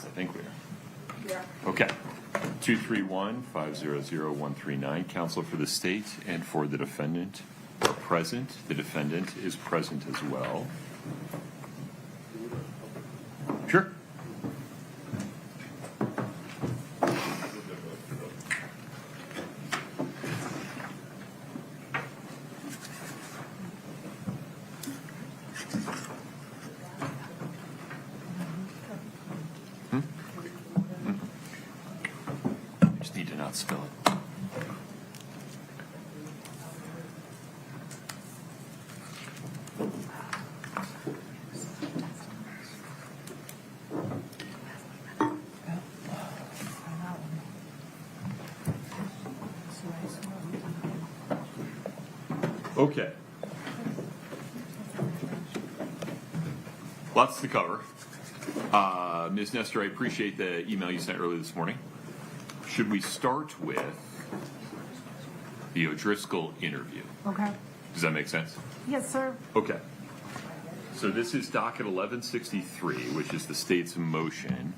I think we are. Yeah. Okay. 231-500-139. Counsel for the state and for the defendant are present. The defendant is present as well. Sure. Just need to not spill it. Okay. Lots to cover. Ms. Nestor, I appreciate the email you sent earlier this morning. Should we start with the O'Driscoll interview? Okay. Does that make sense? Yes, sir. Okay. So this is docket 1163, which is the state's motion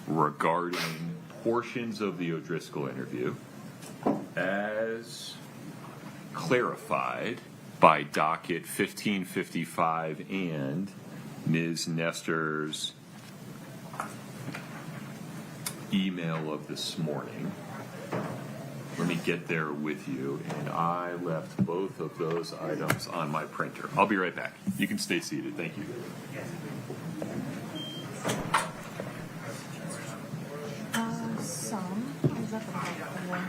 regarding portions of the O'Driscoll interview as clarified by docket 1555 and Ms. Nestor's email of this morning. Let me get there with you, and I left both of those items on my printer. I'll be right back. You can stay seated. Thank you. Is that the one?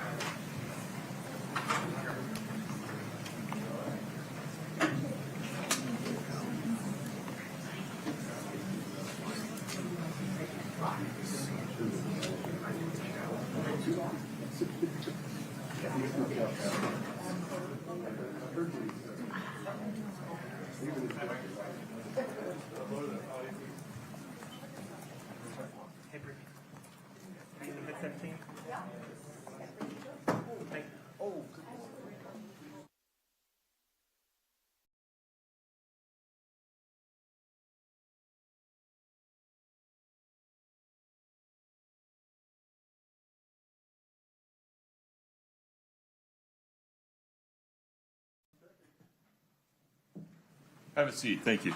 Have a seat. Thank you.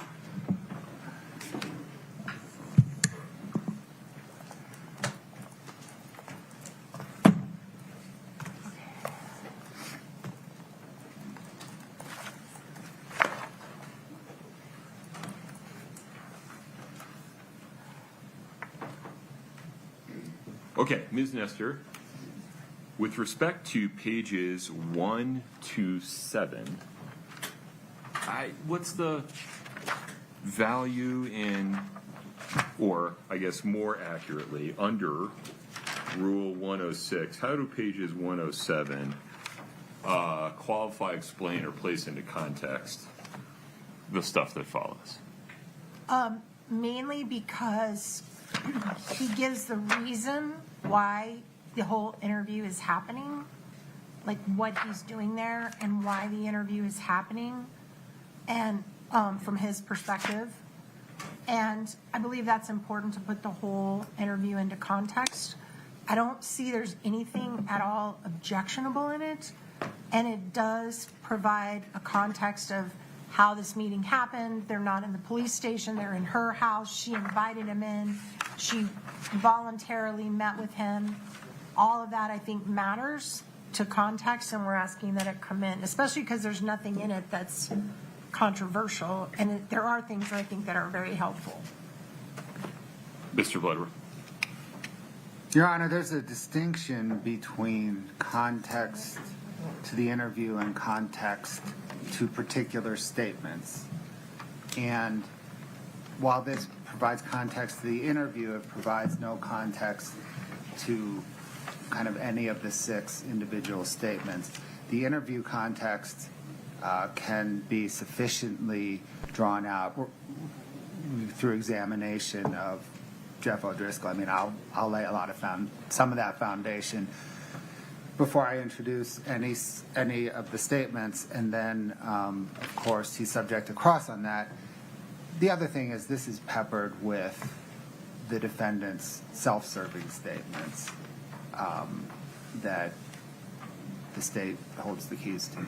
Okay, Ms. Nestor, with respect to pages 1 to 7, what's the value in, or I guess more accurately, under Rule 106, how do pages 107 qualify, explain, or place into context the stuff that follows? Mainly because he gives the reason why the whole interview is happening, like what he's doing there and why the interview is happening, and from his perspective. And I believe that's important to put the whole interview into context. I don't see there's anything at all objectionable in it, and it does provide a context of how this meeting happened. They're not in the police station, they're in her house. She invited him in. She voluntarily met with him. All of that, I think, matters to context, and we're asking that it come in, especially because there's nothing in it that's controversial, and there are things that I think that are very helpful. Mr. Bloodworth. Your Honor, there's a distinction between context to the interview and context to particular statements. And while this provides context to the interview, it provides no context to kind of any of the 6 individual statements. The interview context can be sufficiently drawn out through examination of Jeff O'Driscoll. I mean, I'll lay a lot of some of that foundation before I introduce any of the statements, and then of course he's subject to cross on that. The other thing is this is peppered with the defendant's self-serving statements that the state holds the keys to.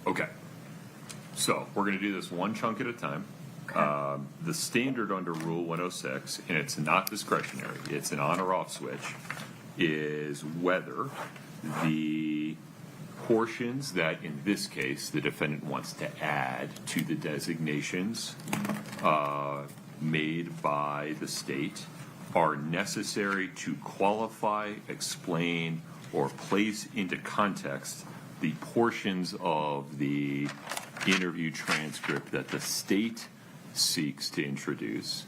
Okay. So we're going to do this one chunk at a time. The standard under Rule 106, and it's not discretionary, it's an on or off switch, is whether the portions that, in this case, the defendant wants to add to the designations made by the state are necessary to qualify, explain, or place into context the portions of the interview transcript that the state seeks to introduce.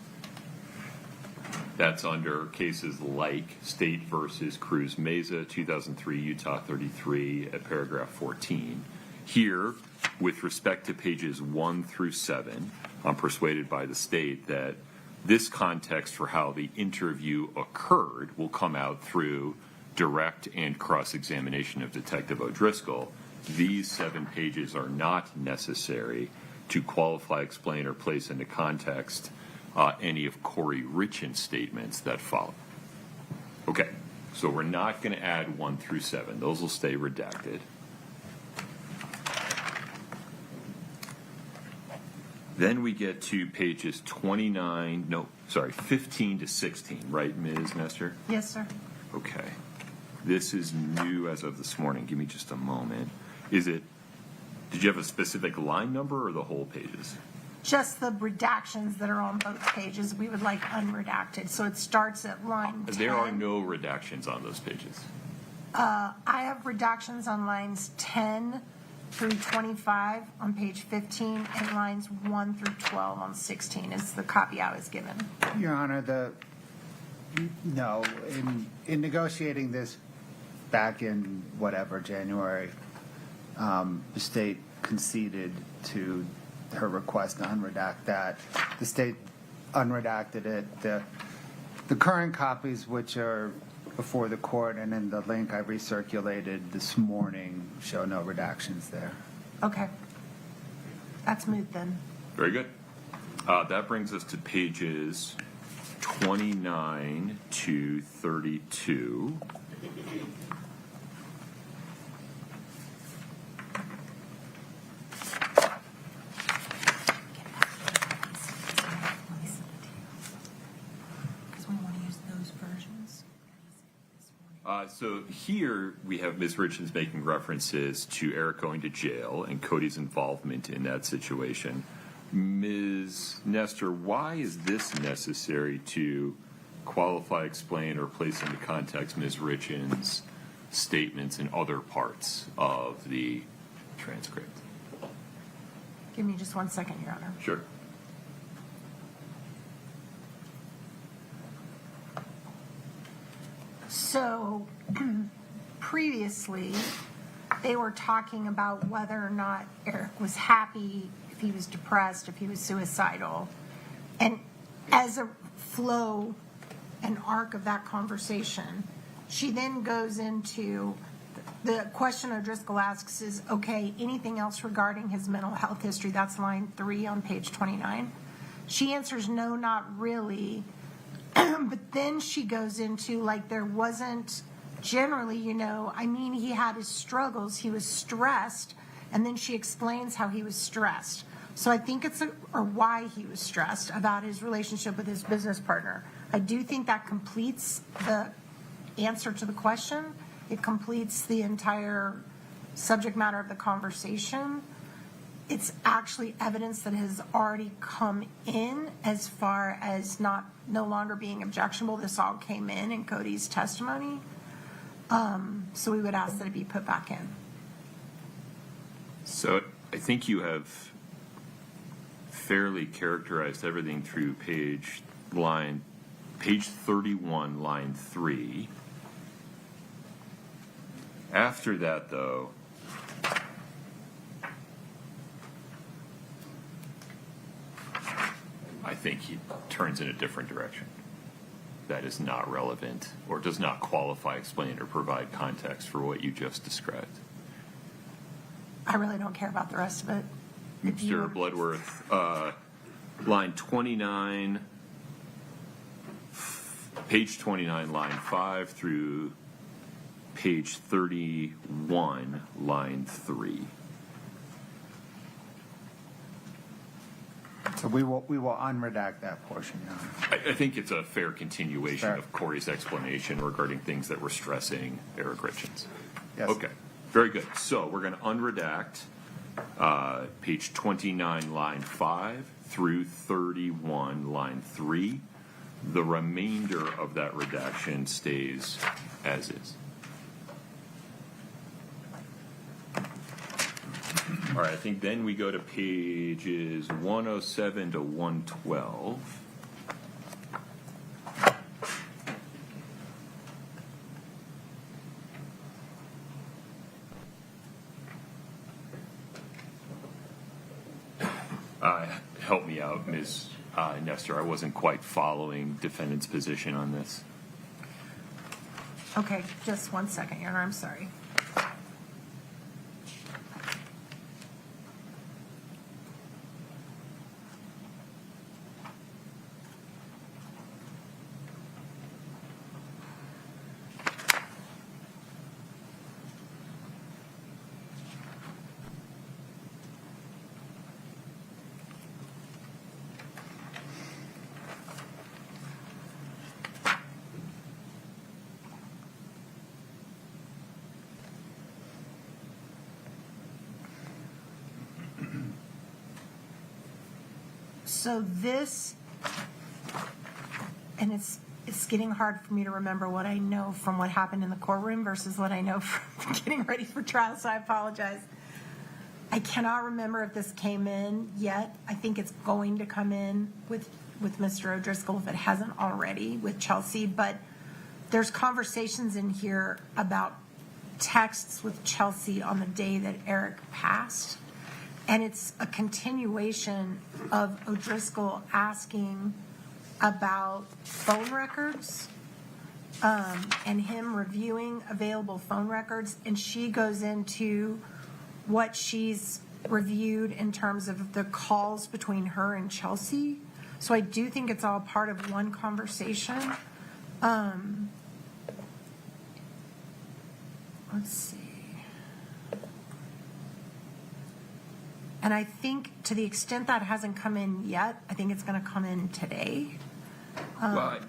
That's under cases like State versus Cruz Mesa, 2003, Utah 33, at paragraph 14. Here, with respect to pages 1 through 7, I'm persuaded by the state that this context for how the interview occurred will come out through direct and cross-examination of Detective O'Driscoll. These 7 pages are not necessary to qualify, explain, or place into context any of Kouri Richins' statements that follow. Okay, so we're not going to add 1 through 7. Those will stay redacted. Then we get to pages 15 to 16, right, Ms. Nestor? Yes, sir. Okay. This is new as of this morning. Give me just a moment. Did you have a specific line number or the whole pages? Just the redactions that are on both pages, we would like unredacted. So it starts at line 10. There are no redactions on those pages. I have redactions on lines 10 through 25 on page 15 and lines 1 through 12 on 16 is the copy I was given. Your Honor, in negotiating this back in January, the state conceded to her request to unredact that. The state unredacted it. The current copies, which are before the court and in the link I recirculated this morning, show no redactions there. Okay. That's moot then. Very good. That brings us to pages 29 to 32. So here we have Ms. Richins making references to Eric going to jail and Cody's involvement in that situation. Ms. Nestor, why is this necessary to qualify, explain, or place into context Ms. Richins' statements in other parts of the transcript? Give me just 1 second, Your Honor. Sure. So previously, they were talking about whether or not Eric was happy, if he was depressed, if he was suicidal. And as a flow, an arc of that conversation, she then goes into the question O'Driscoll asks is, okay, anything else regarding his mental health history? That's line 3 on page 29. She answers, no, not really. But then she goes into, like, there wasn't generally, he had his struggles, he was stressed, and then she explains how he was stressed. So I think or why he was stressed about his relationship with his business partner. I do think that completes the answer to the question. It completes the entire subject matter of the conversation. It's actually evidence that has already come in as far as no longer being objectionable. This all came in Cody's testimony. So we would ask that it be put back in. So I think you have fairly characterized everything through page 31, line 3. After that, though, I think he turns in a different direction. That is not relevant or does not qualify, explain, or provide context for what you just described. I really don't care about the rest of it. Mr. Bloodworth, line 29 page 29, line 5 through page 31, line 3. So we will unredact that portion, Your Honor. I think it's a fair continuation Fair. of Kouri's explanation regarding things that were stressing Eric Richins. Yes. Okay, very good. So we're going to unredact page 29, line 5 through 31, line 3. The remainder of that redaction stays as is. All right, I think then we go to pages 107 to 112. Help me out, Ms. Nestor. I wasn't quite following defendant's position on this. Okay, just 1 second, Your Honor, I'm sorry. So this, and it's getting hard for me to remember what I know from what happened in the courtroom versus what I know from getting ready for trial, so I apologize. I cannot remember if this came in yet. I think it's going to come in with Mr. O'Driscoll if it hasn't already with Chelsea, but there's conversations in here about texts with Chelsea on the day that Eric passed. And it's a continuation of O'Driscoll asking about phone records and him reviewing available phone records. And she goes into what she's reviewed in terms of the calls between her and Chelsea. So I do think it's all part of one conversation. Let's see. And I think to the extent that hasn't come in yet, I think it's going to come in today. Well,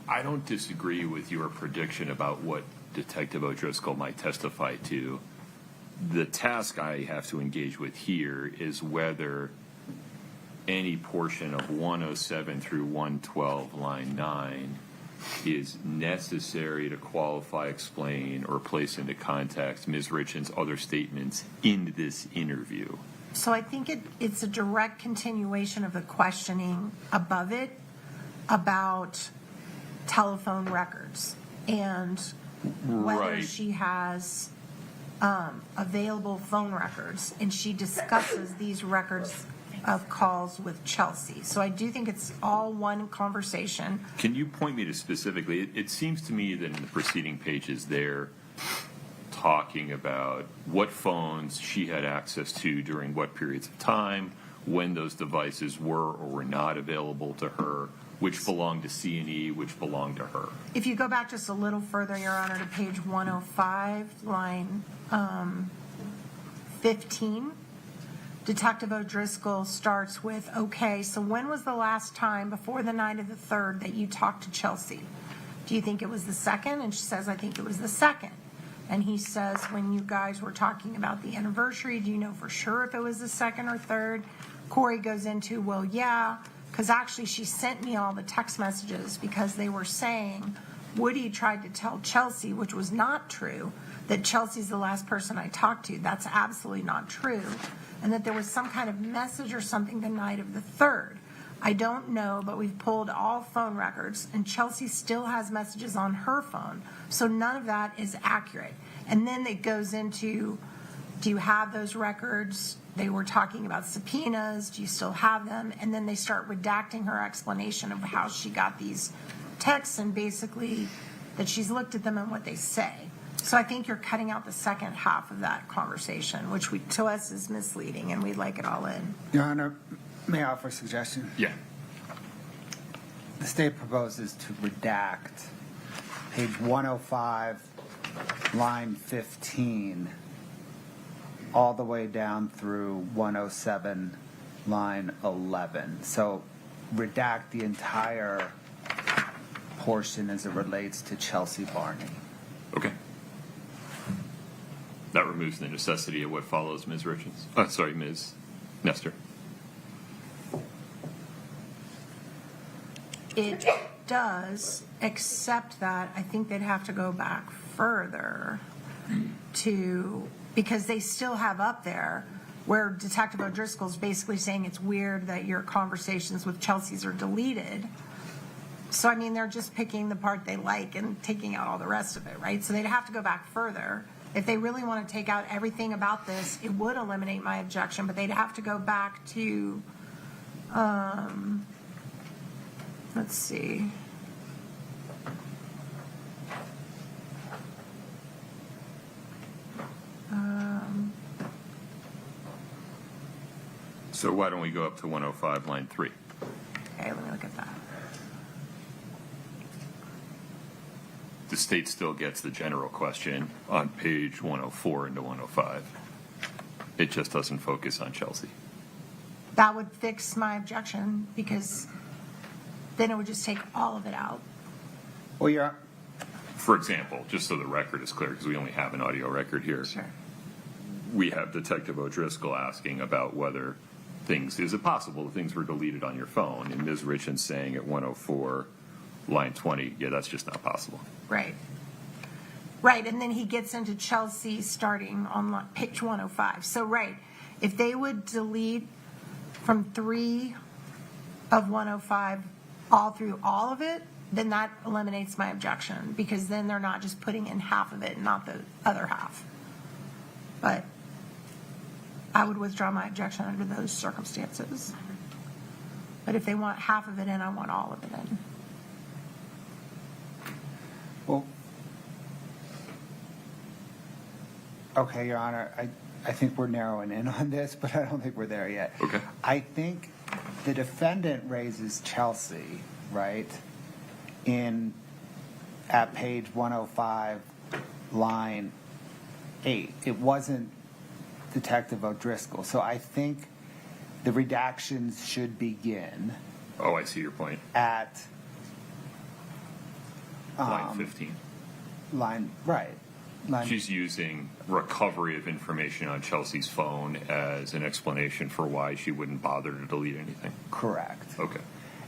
I don't disagree with your prediction about what Detective O'Driscoll might testify to. The task I have to engage with here is whether any portion of 107 through 112, line 9, is necessary to qualify, explain, or place into context Ms. Richins' other statements in this interview. So I think it's a direct continuation of the questioning above it about telephone records and whether Right. she has available phone records, and she discusses these records of calls with Chelsea. So I do think it's all one conversation. Can you point me to specifically, it seems to me that in the preceding pages they're talking about what phones she had access to during what periods of time, when those devices were or were not available to her, which belonged to C&E, which belonged to her. If you go back just a little further, Your Honor, to page 105, line 15, Detective O'Driscoll starts with, okay, so when was the last time before the night of the 3rd that you talked to Chelsea? Do you think it was the 2nd? And she says, I think it was the 2nd. And he says, when you guys were talking about the anniversary, do you know for sure if it was the 2nd or 3rd? Kouri goes into, well, yeah, because actually she sent me all the text messages because they were saying Woody tried to tell Chelsea, which was not true, that Chelsea's the last person I talked to. That's absolutely not true. And that there was some kind of message or something the night of the 3rd. I don't know, but we've pulled all phone records, and Chelsea still has messages on her phone. So none of that is accurate. And then it goes into, do you have those records? They were talking about subpoenas. Do you still have them? And then they start redacting her explanation of how she got these texts and basically that she's looked at them and what they say. So I think you're cutting out the second half of that conversation, which to us is misleading, and we'd like it all in. Your Honor, may I offer a suggestion? Yeah. The the state proposes to redact page 105, line 15, all the way down through 107, line 11. So redact the entire portion as it relates to Chelsea Barney. Okay. That removes the necessity of what follows, Ms. Richins. Ms. Nestor. It does, except that I think they'd have to go back further because they still have up there where Detective O'Driscoll's basically saying it's weird that your conversations with Chelsea's are deleted. So, I mean, they're just picking the part they like and taking out all the rest of it, right? So they'd have to go back further. If they really want to take out everything about this, it would eliminate my objection, but they'd have to go back to, let's see. So why don't we go up to 105, line 3? Okay, let me look at that. The state still gets the general question on page 104 into 105. It just doesn't focus on Chelsea. That would fix my objection because then it would just take all of it out. Well, you're For example, just so the record is clear, because we only have an audio record here, Sure. we have Detective O'Driscoll asking about whether is it possible that things were deleted on your phone? And Ms. Richins saying at 104, line 20, yeah, that's just not possible. Right. Right, and then he gets into Chelsea starting on page 105. So, right, if they would delete from 3 of 105 all through all of it, then that eliminates my objection because then they're not just putting in half of it and not the other half. But I would withdraw my objection under those circumstances. But if they want half of it in, I want all of it in. Well, okay, Your Honor, I think we're narrowing in on this, but I don't think we're there yet. Okay. I think the defendant raises Chelsea, right, at page 105, line 8. It wasn't Detective O'Driscoll. So I think the redactions should begin Oh, I see your point. at Line 15. Right. She's using recovery of information on Chelsea's phone as an explanation for why she wouldn't bother to delete anything. Correct. Okay.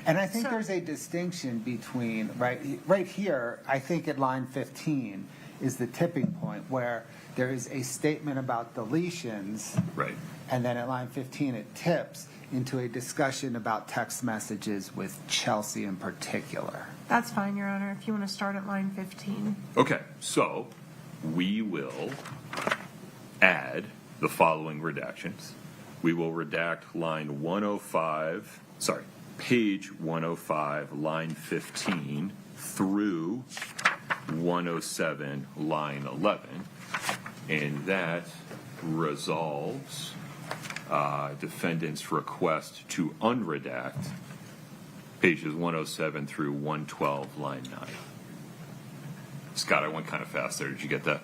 And I think So- there's a distinction between, right here, I think at line 15 is the tipping point where there is a statement about deletions, Right. and then at line 15 it tips into a discussion about text messages with Chelsea in particular. That's fine, Your Honor, if you want to start at line 15. Okay, so we will add the following redactions. We will redact line 105, page 105, line 15 through 107, line 11. And that resolves defendant's request to unredact pages 107 through 112, line 9. Scott, I went kind of fast there. Did you get that?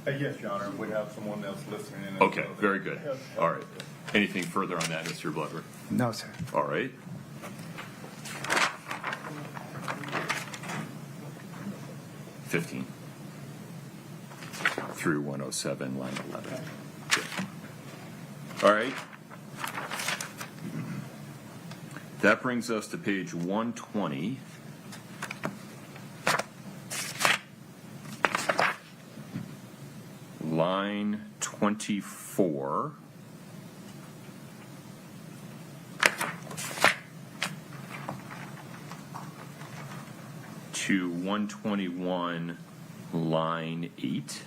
Yes, Your Honor. We have someone else listening in. Okay, very good. All right. Anything further on that, Mr. Bloodworth? No, sir. All right. $15 through 107, line 11. Good. All right. That brings us to page 120. Line 24. To 121, line 8.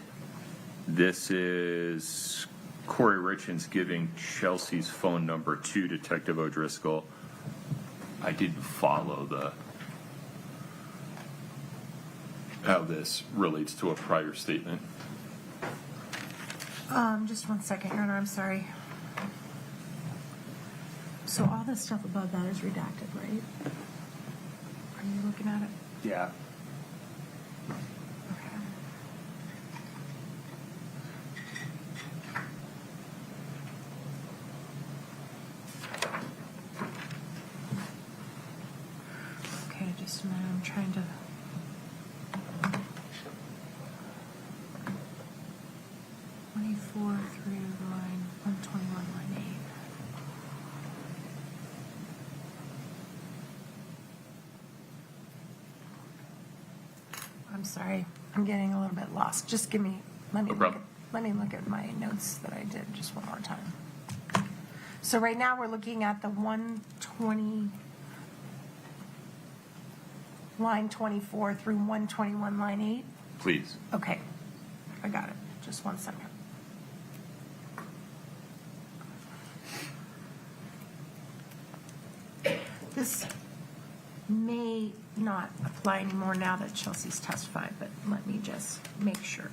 This is Kouri Richins giving Chelsea's phone number to Detective O'Driscoll. I didn't follow how this relates to a prior statement. Just 1 second, Your Honor, I'm sorry. So all this stuff above that is redacted, right? Yeah. Okay, just a minute, I'm trying to. Through line 121, line 8. I'm sorry, I'm getting a little bit lost. Just give me, let me No look problem. let me look at my notes that I did just one more time. So right now we're looking at the 120, line 24 through 121, line 8. Please. Okay, I got it. Just one second. This may not apply anymore now that Chelsea's testified, but let me just make sure.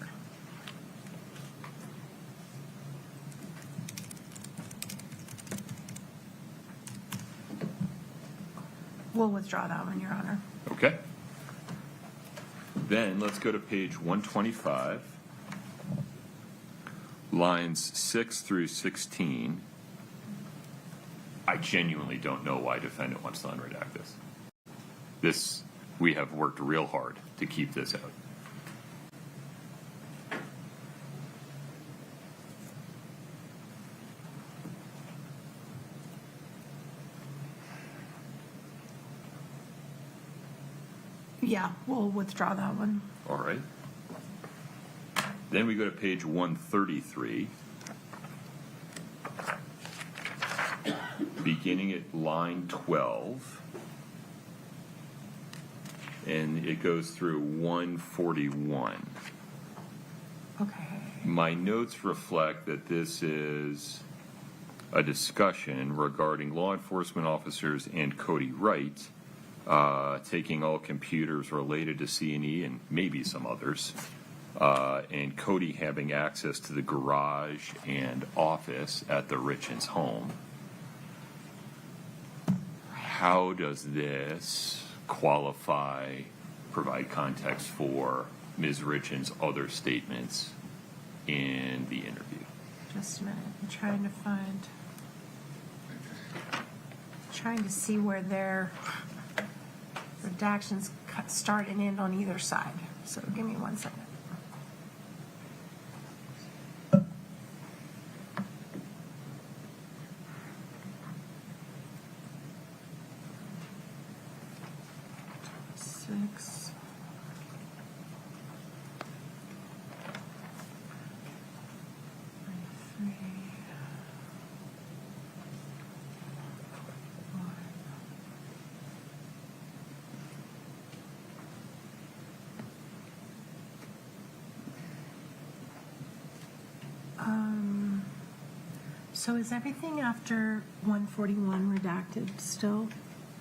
We'll withdraw that one, Your Honor. Okay. Then let's go to page 125, lines 6 through 16. I genuinely don't know why defendant wants to unredact this. This, we have worked real hard to keep this out. Yeah, we'll withdraw that one. All right. Then we go to page 133, beginning at line 12, and it goes through 141. Okay. My notes reflect that this is a discussion regarding law enforcement officers and Kouri Richins taking all computers related to C&E and maybe some others, and Kouri having access to the garage and office at the Richins home. How does this qualify, provide context for Ms. Richins' other statements in the interview? Just a minute. I'm trying to see where their redactions start and end on either side. So give me 1 second. Six. Three. So is everything after 141 redacted still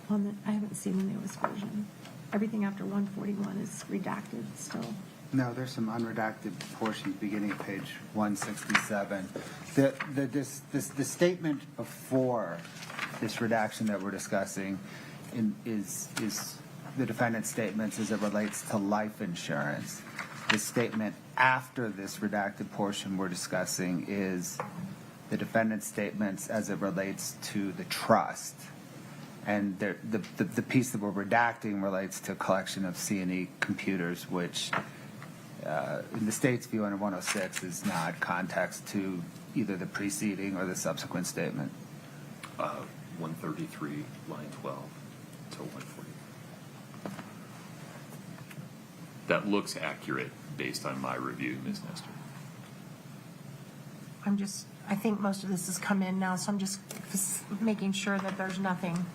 on the, I haven't seen the newest version. Everything after 141 is redacted still. No, there's some unredacted portions beginning at page 167. The statement before this redaction that we're discussing is the defendant's statements as it relates to life insurance. The statement after this redacted portion we're discussing is the defendant's statements as it relates to the trust. And the piece that we're redacting relates to collection of C&E computers, which in the state's view under 106 is not context to either the preceding or the subsequent statement. 133, line 12 to 140. That looks accurate based on my review, Ms. Nestor. I think most of this has come in now, so I'm just making sure that there's nothing.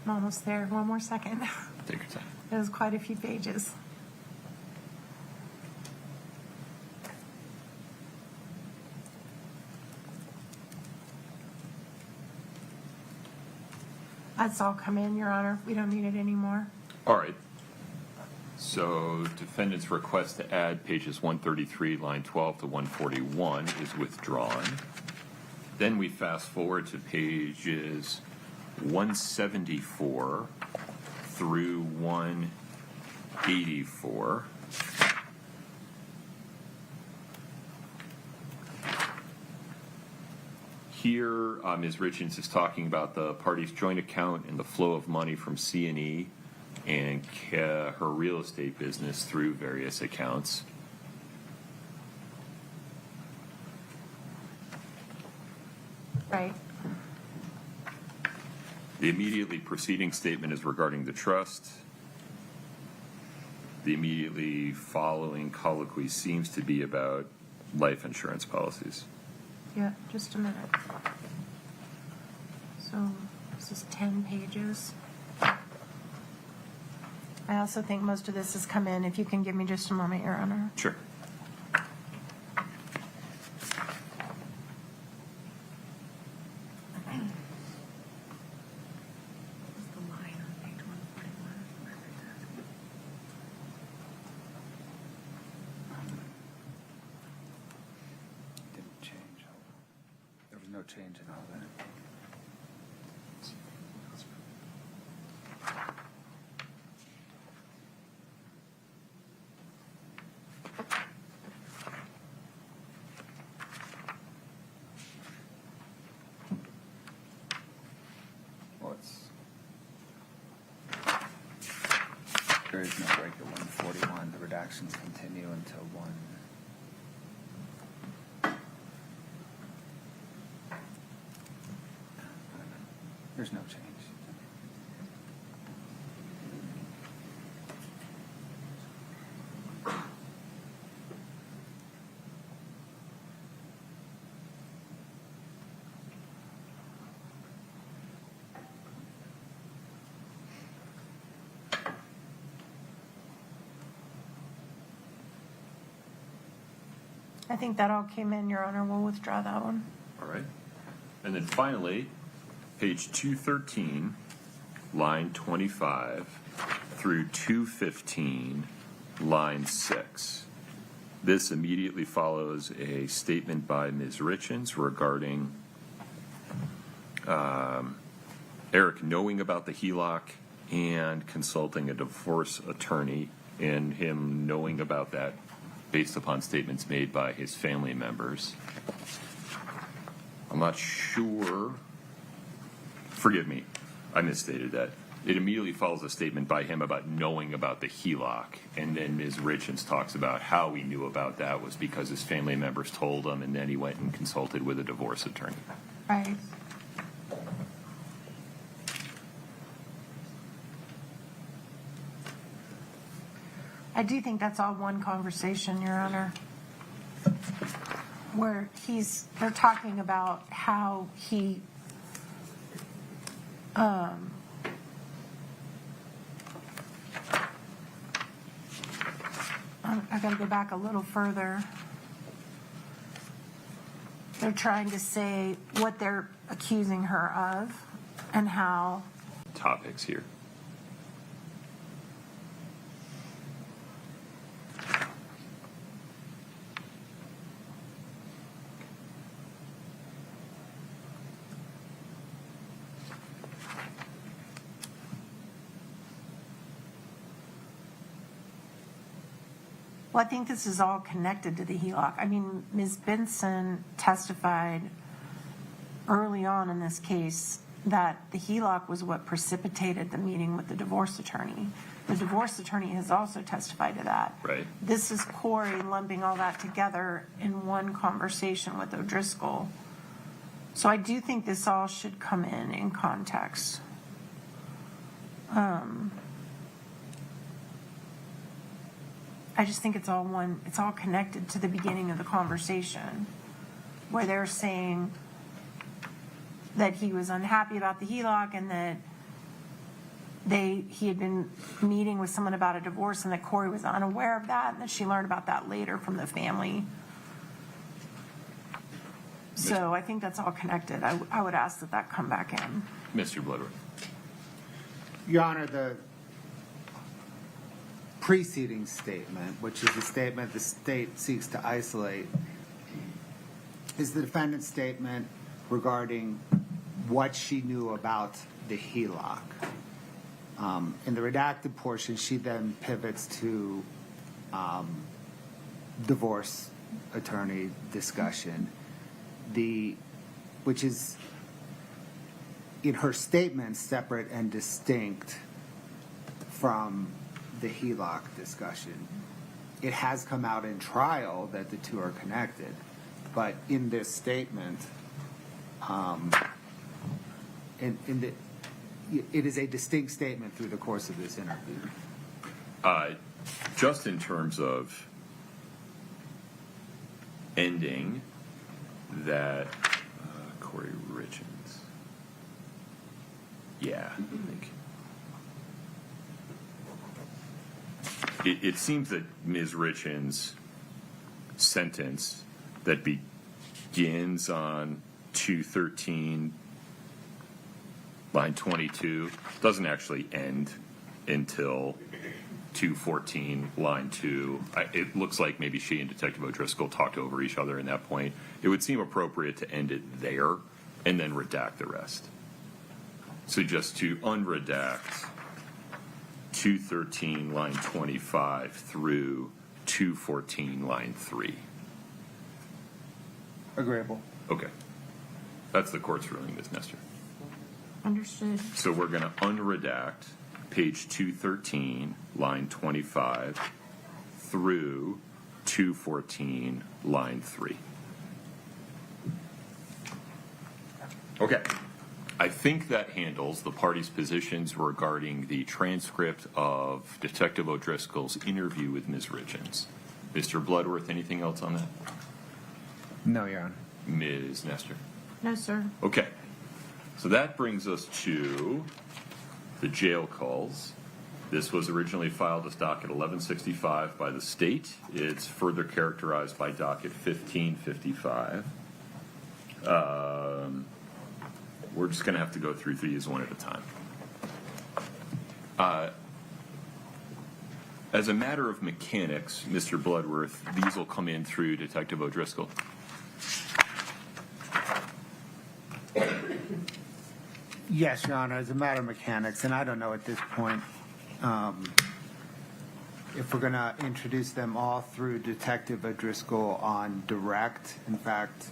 I'm almost there. One more second. Take your time. It was quite a few pages. That's all come in, Your Honor. We don't need it anymore. All right. So defendant's request to add pages 133, line 12 to 141 is withdrawn. Then we fast forward to pages 174 through 184. Here, Ms. Richins is talking about the party's joint account and the flow of money from C&E and her real estate business through various accounts. Right. The immediately preceding statement is regarding the trust. The immediately following colloquy seems to be about life insurance policies. Yeah, just a minute. So this is 10 pages. I also think most of this has come in. If you can give me just a moment, Your Honor. Sure. Didn't change. There was no change in all that. There is no break at 141. The redactions continue until 1. There's no change. I think that all came in, Your Honor. We'll withdraw that one. All right. And then finally, page 213, line 25 through 215, line 6. This immediately follows a statement by Ms. Richins regarding Eric knowing about the HELOC and consulting a divorce attorney, and him knowing about that based upon statements made by his family members. I'm not sure. Forgive me, I misstated that. It immediately follows a statement by him about knowing about the HELOC, and then Ms. Richins talks about how he knew about that was because his family members told him, and then he went and consulted with a divorce attorney. Right. I do think that's all one conversation, Your Honor, where they're talking about how he I got to go back a little further. They're trying to say what they're accusing her of and how. Topics here. Well, I think this is all connected to the HELOC. I mean, Ms. Benson testified early on in this case that the HELOC was what precipitated the meeting with the divorce attorney. The divorce attorney has also testified to that. Right. This is Kouri lumping all that together in one conversation with O'Driscoll. So I do think this all should come in context. I just think it's all connected to the beginning of the conversation where they're saying that he was unhappy about the HELOC and that he had been meeting with someone about a divorce and that Kouri was unaware of that and that she learned about that later from the family. So I think that's all connected. I would ask that come back in. Mr. Bloodworth. Your Honor, the preceding statement, which is the statement the state seeks to isolate, is the defendant's statement regarding what she knew about the HELOC. In the redacted portion, she then pivots to divorce attorney discussion, which is in her statement separate and distinct from the HELOC discussion. It has come out in trial that the two are connected, but in this statement, it is a distinct statement through the course of this interview. Just in terms of ending that, Kouri Richins. Yeah, I think. It seems that Ms. Richins' sentence that begins on 213, line 22, doesn't actually end until 214, line 2. It looks like maybe she and Detective O'Driscoll talked over each other in that point. It would seem appropriate to end it there and then redact the rest. So just to unredact 213, line 25 through 214, line 3. Agreeable. Okay. That's the court's ruling, Ms. Nestor. Understood. So we're going to unredact page 213, line 25 through 214, line 3. Okay. I think that handles the parties' positions regarding the transcript of Detective O'Driscoll's interview with Ms. Richins. Mr. Bloodworth, anything else on that? No, Your Honor. Ms. Nestor? No, sir. Okay. So that brings us to the jail calls. This was originally filed as docket 1165 by the state. It's further characterized by docket 1555. We're just going to have to go through these one at a time. As a matter of mechanics, Mr. Bloodworth, these will come in through Detective O'Driscoll. Yes, Your Honor, as a matter of mechanics, and I don't know at this point if we're going to introduce them all through Detective O'Driscoll on direct. In fact,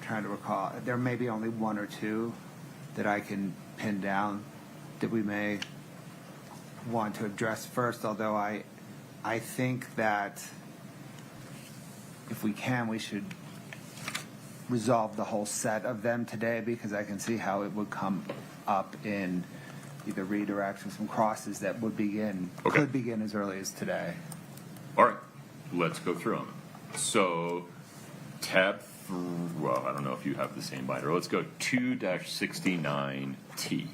trying to recall, there may be only one or two that I can pin down that we may want to address first, although I think that if we can, we should resolve the whole set of them today, because I can see how it would come up in either redirects or some crosses that would could begin as early as today. All right, let's go through them. So, tab, well, I don't know if you have the same binder. Let's go 2-69T.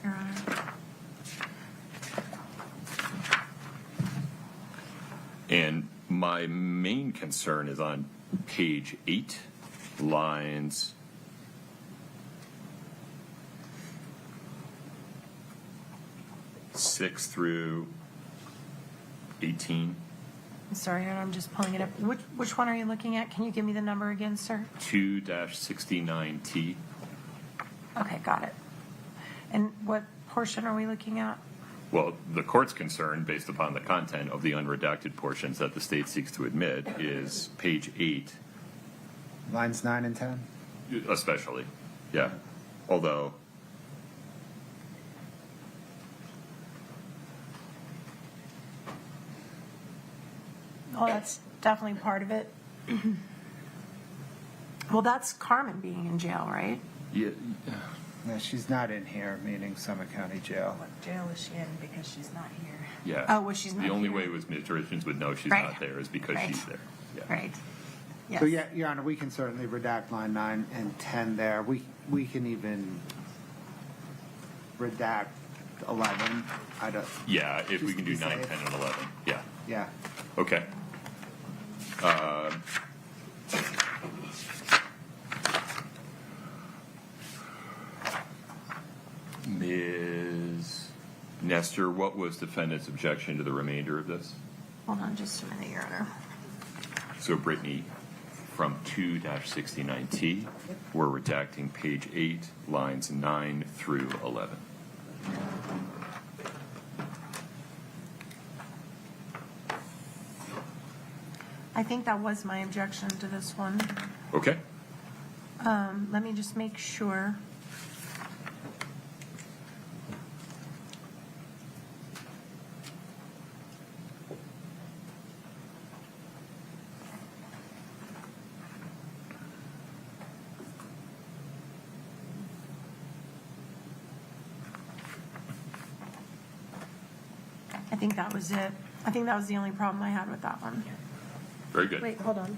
Your Honor. And my main concern is on page 8, lines 6 through 18. I'm sorry, Your Honor, I'm just pulling it up. Which one are you looking at? Can you give me the number again, sir? 2-69T. Okay, got it. And what portion are we looking at? Well, the court's concern, based upon the content of the unredacted portions that the state seeks to admit, is page 8, Lines 9 and 10? especially. Yeah. Although, Oh, that's definitely part of it. Well, that's Carmen being in jail, right? yeah, No, she's not in here, meaning Summit County Jail. What jail is she in because she's not here? Yeah. Oh, well, she's not The only here. way was Ms. Richins would know she's Right. not there is because Right. she's there. Yeah. Right. Yes. So, yeah, Your Honor, we can certainly redact line 9 and 10 there. We can even redact 11. I don't, Yeah, if we Just can to do be 9, safe. 10, and 11. Yeah. yeah. Okay. Ms. Nestor, what was defendant's objection to the remainder of this? Hold on just a minute, Your Honor. So, Brittany, from 2-69T, we're redacting page 8, lines 9 through 11. I think that was my objection to this one. Okay. Let me just make sure. I think that was it. I think that was the only problem I had with that one. Very good. Wait, hold on.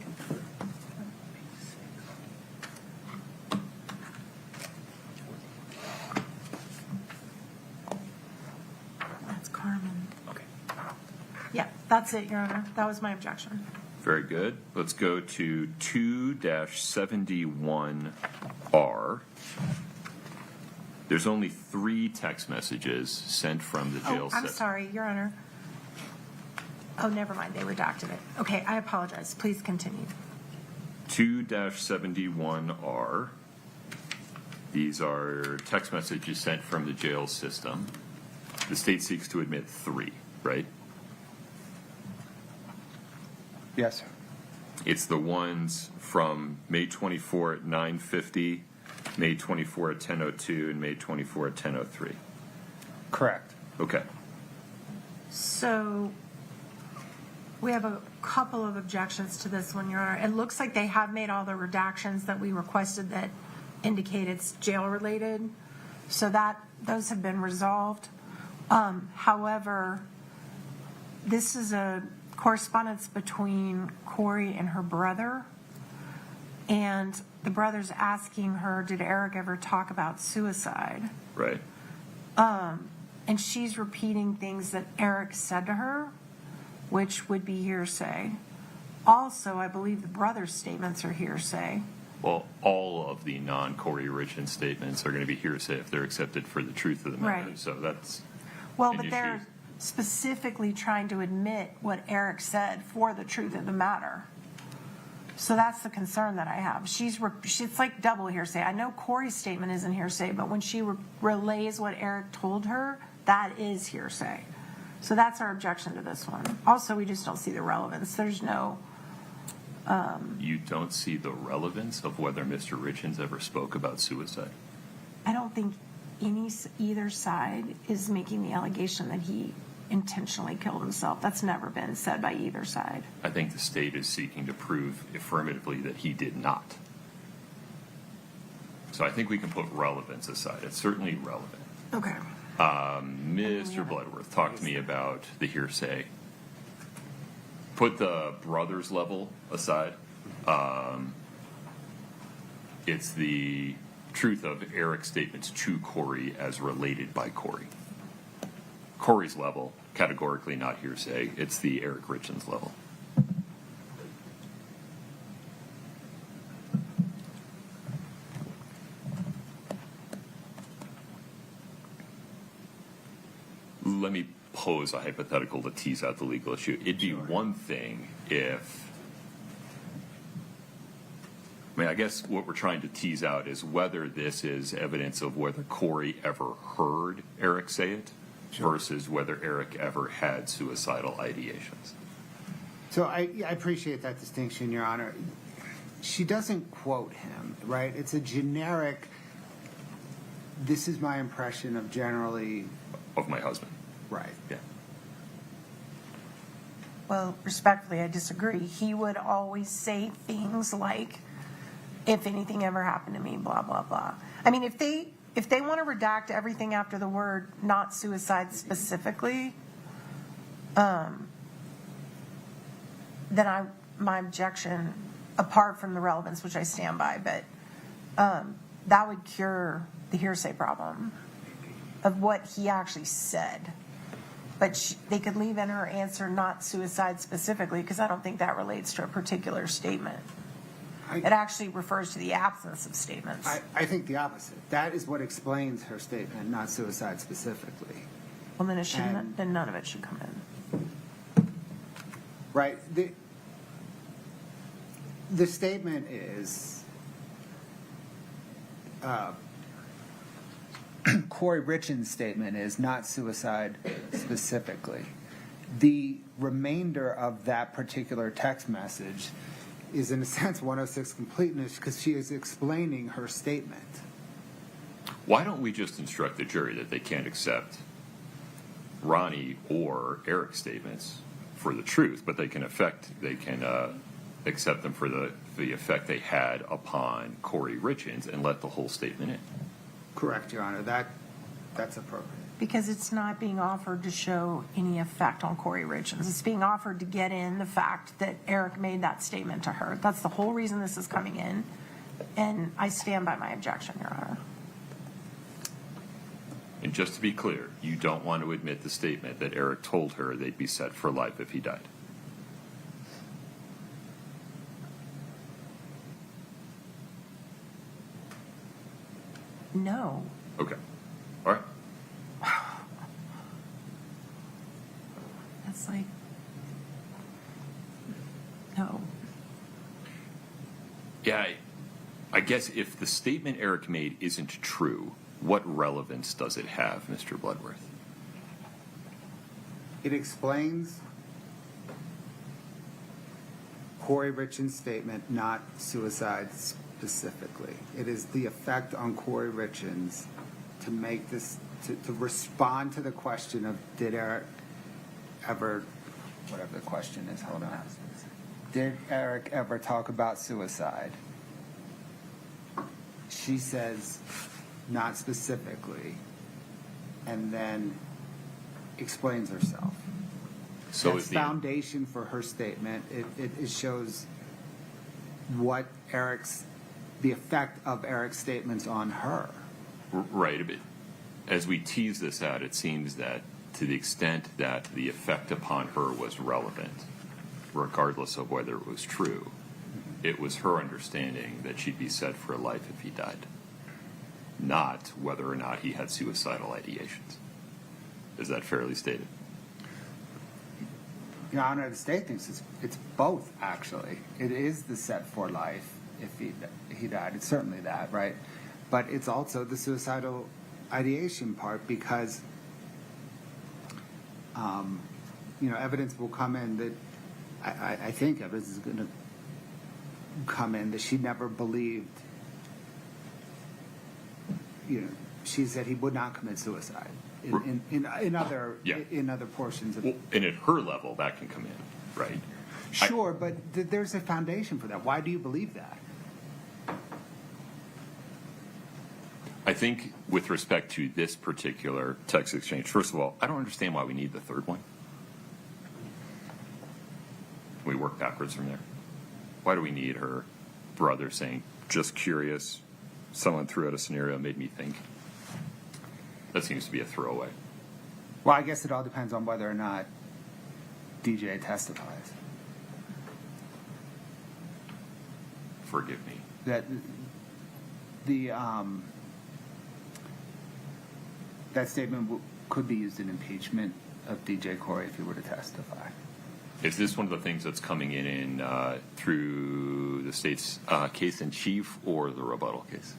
That's Carmen. Okay. Yeah, that's it, Your Honor. That was my objection. Very good. Let's go to 2-71R. There's only 3 text messages sent from the jail Oh, I'm system. sorry, Your Honor. Oh, never mind. They redacted it. Okay, I apologize. Please continue. 2-71R. These are text messages sent from the jail system. The state seeks to admit 3, right? Yes, sir. It's the ones from May 24 at 9:50, May 24 at 10:02, and May 24 at 10:03. Correct. Okay. So we have a couple of objections to this one, Your Honor. It looks like they have made all the redactions that we requested that indicate it's jail-related. So those have been resolved. However, this is a correspondence between Kouri and her brother. And the brother's asking her, did Eric ever talk about suicide? Right. And she's repeating things that Eric said to her, which would be hearsay. Also, I believe the brother's statements are hearsay. Well, all of the non-Kouri Richins statements are going to be hearsay if they're accepted for the truth of the matter. Right. So that's Well, an but issue. they're specifically trying to admit what Eric said for the truth of the matter. So that's the concern that I have. It's like double hearsay. I know Kouri's statement isn't hearsay, but when she relays what Eric told her, that is hearsay. So that's our objection to this one. Also, we just don't see the relevance. There's no... You don't see the relevance of whether Mr. Richins ever spoke about suicide? I don't think either side is making the allegation that he intentionally killed himself. That's never been said by either side. I think the state is seeking to prove affirmatively that he did not. So I think we can put relevance aside. It's certainly relevant. Okay. Mr. Bloodworth, talk to me about the hearsay. Put the brothers level aside. It's the truth of Eric's statements to Kouri as related by Kouri. Kouri's level, categorically not hearsay. It's the Eric Richins level. Let me pose a hypothetical to tease out the legal issue. It'd be one thing if, I guess what we're trying to tease out is whether this is evidence of whether Kouri ever heard Eric say it versus whether Eric ever had suicidal ideations. So I appreciate that distinction, Your Honor. She doesn't quote him, right? It's a generic, this is my impression of generally, Of my husband. right. Yeah. Well, respectfully, I disagree. He would always say things like, if anything ever happened to me, blah, blah, blah. I mean, if they want to redact everything after the word not suicide specifically, then my objection, apart from the relevance, which I stand by, but that would cure the hearsay problem of what he actually said. But they could leave in her answer not suicide specifically, because I don't think that relates to a particular statement. It actually refers to the absence of statements. I think the opposite. That is what explains her statement, not suicide specifically. Well, then it shouldn't. And- Then none of it should come in. Right. The statement is Kouri Richins' statement is not suicide specifically. The remainder of that particular text message is, in a sense, 106 completeness because she is explaining her statement. Why don't we just instruct the jury that they can't accept Ronnie or Eric's statements for the truth, but they can accept them for the effect they had upon Kouri Richins and let the whole statement in? Correct, Your Honor. That's appropriate. Because it's not being offered to show any effect on Kouri Richins. It's being offered to get in the fact that Eric made that statement to her. That's the whole reason this is coming in, and I stand by my objection, Your Honor. And just to be clear, you don't want to admit the statement that Eric told her they'd be set for life if he died. No. Okay. All right. That's like, no. Yeah, I guess if the statement Eric made isn't true, what relevance does it have, Mr. Bloodworth? It explains Kouri Richins' statement, not suicide specifically. It is the effect on Kouri Richins to make this, to respond to the question of did Eric ever, whatever the question is, hold on. Did Eric ever talk about suicide? She says, not specifically, and then explains herself. So That's is the foundation for her statement. It shows what the effect of Eric's statements on her. right? But as we tease this out, it seems that to the extent that the effect upon her was relevant, regardless of whether it was true, it was her understanding that she'd be set for life if he died, not whether or not he had suicidal ideations. Is that fairly stated? Your Honor, the state thinks it's both, actually. It is the set for life if he died. It's certainly that, right? But it's also the suicidal ideation part because, evidence will come in that, I think evidence is going to come in that she never believed, she said he would not commit suicide. In other portions of Well, and at her level, that can come in, right? Sure, but there's a foundation for that. Why do you believe that? I think with respect to this particular text exchange, first of all, I don't understand why we need the third one. We work backwards from there. Why do we need her brother saying, just curious, someone threw out a scenario, made me think? That seems to be a throwaway. Well, I guess it all depends on whether or not DJ testifies. Forgive me. That statement could be used in impeachment of DJ Kouri if he were to testify. Is this one of the things that's coming in through the state's case in chief or the rebuttal case?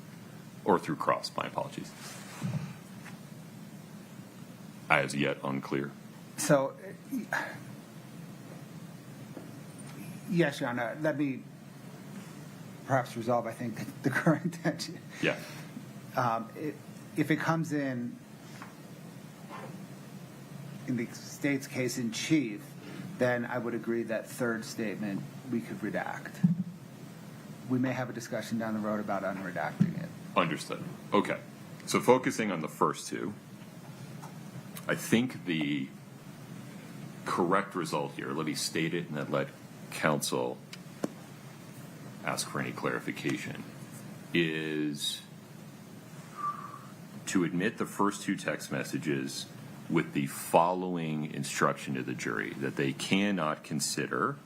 Or through cross? My apologies. As yet unclear. So, yes, Your Honor, let me perhaps resolve, I think, the current tension. Yeah. If it comes in the state's case in chief, then I would agree that third statement we could redact. We may have a discussion down the road about unredacting it. Understood. Okay. So focusing on the first two, I think the correct result here, let me state it and then let counsel ask for any clarification, is to admit the first two text messages with the following instruction to the jury, that they cannot consider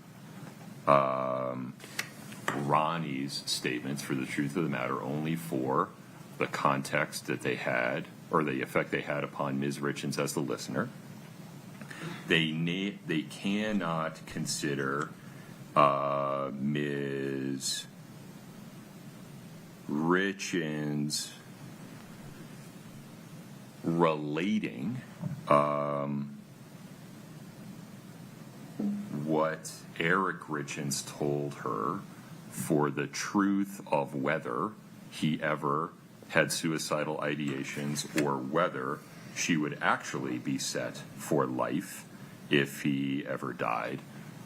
Ronnie's statements for the truth of the matter only for the context that they had or the effect they had upon Ms. Richins as the listener. They cannot consider Ms. Richins relating what Eric Richins told her for the truth of whether he ever had suicidal ideations or whether she would actually be set for life if he ever died,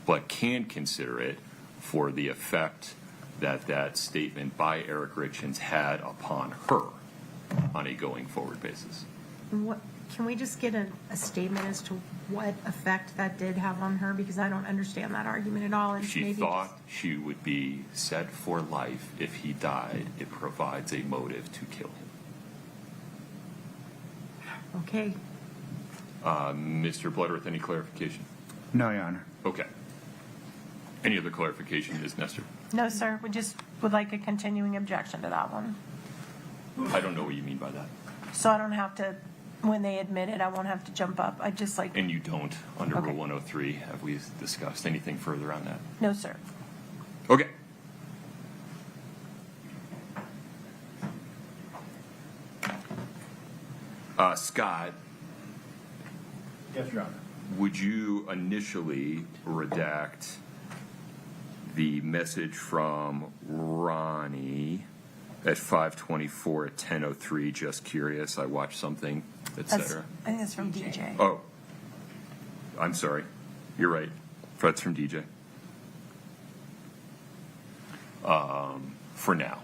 but can consider it for the effect that that statement by Eric Richins had upon her on a going forward basis. What, can we just get a statement as to what effect that did have on her? Because I don't understand that argument at all. And She maybe thought she would be set for life if he died. It provides a motive to kill him. Okay. Mr. Bloodworth, any clarification? No, Your Honor. Okay. Any other clarification, Ms. Nestor? No, sir. We just would like a continuing objection to that one. I don't know what you mean by that. So I don't have to, when they admit it, I won't have to jump up. I just like, And you don't, under Okay. Rule 103, have we discussed anything further on that? no, sir. Okay. Scott, Yes, Your Honor. would you initially redact the message from Ronnie at 5:24 at 10:03? Just curious. I watched something, etc. I think that's from DJ. Oh, I'm sorry. You're right. That's from DJ. For now.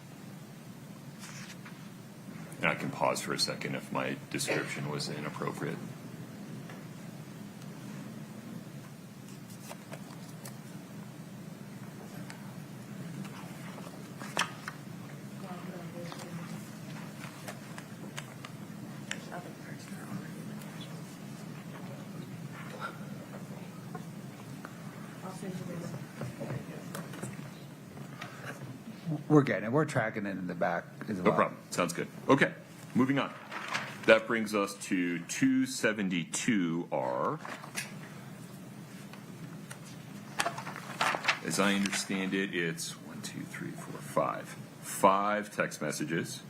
And I can pause for a second if my description was inappropriate. We're getting it. We're tracking it in the back as well. No problem. Sounds good. Okay, moving on. That brings us to 272R. As I understand it, it's 5 text messages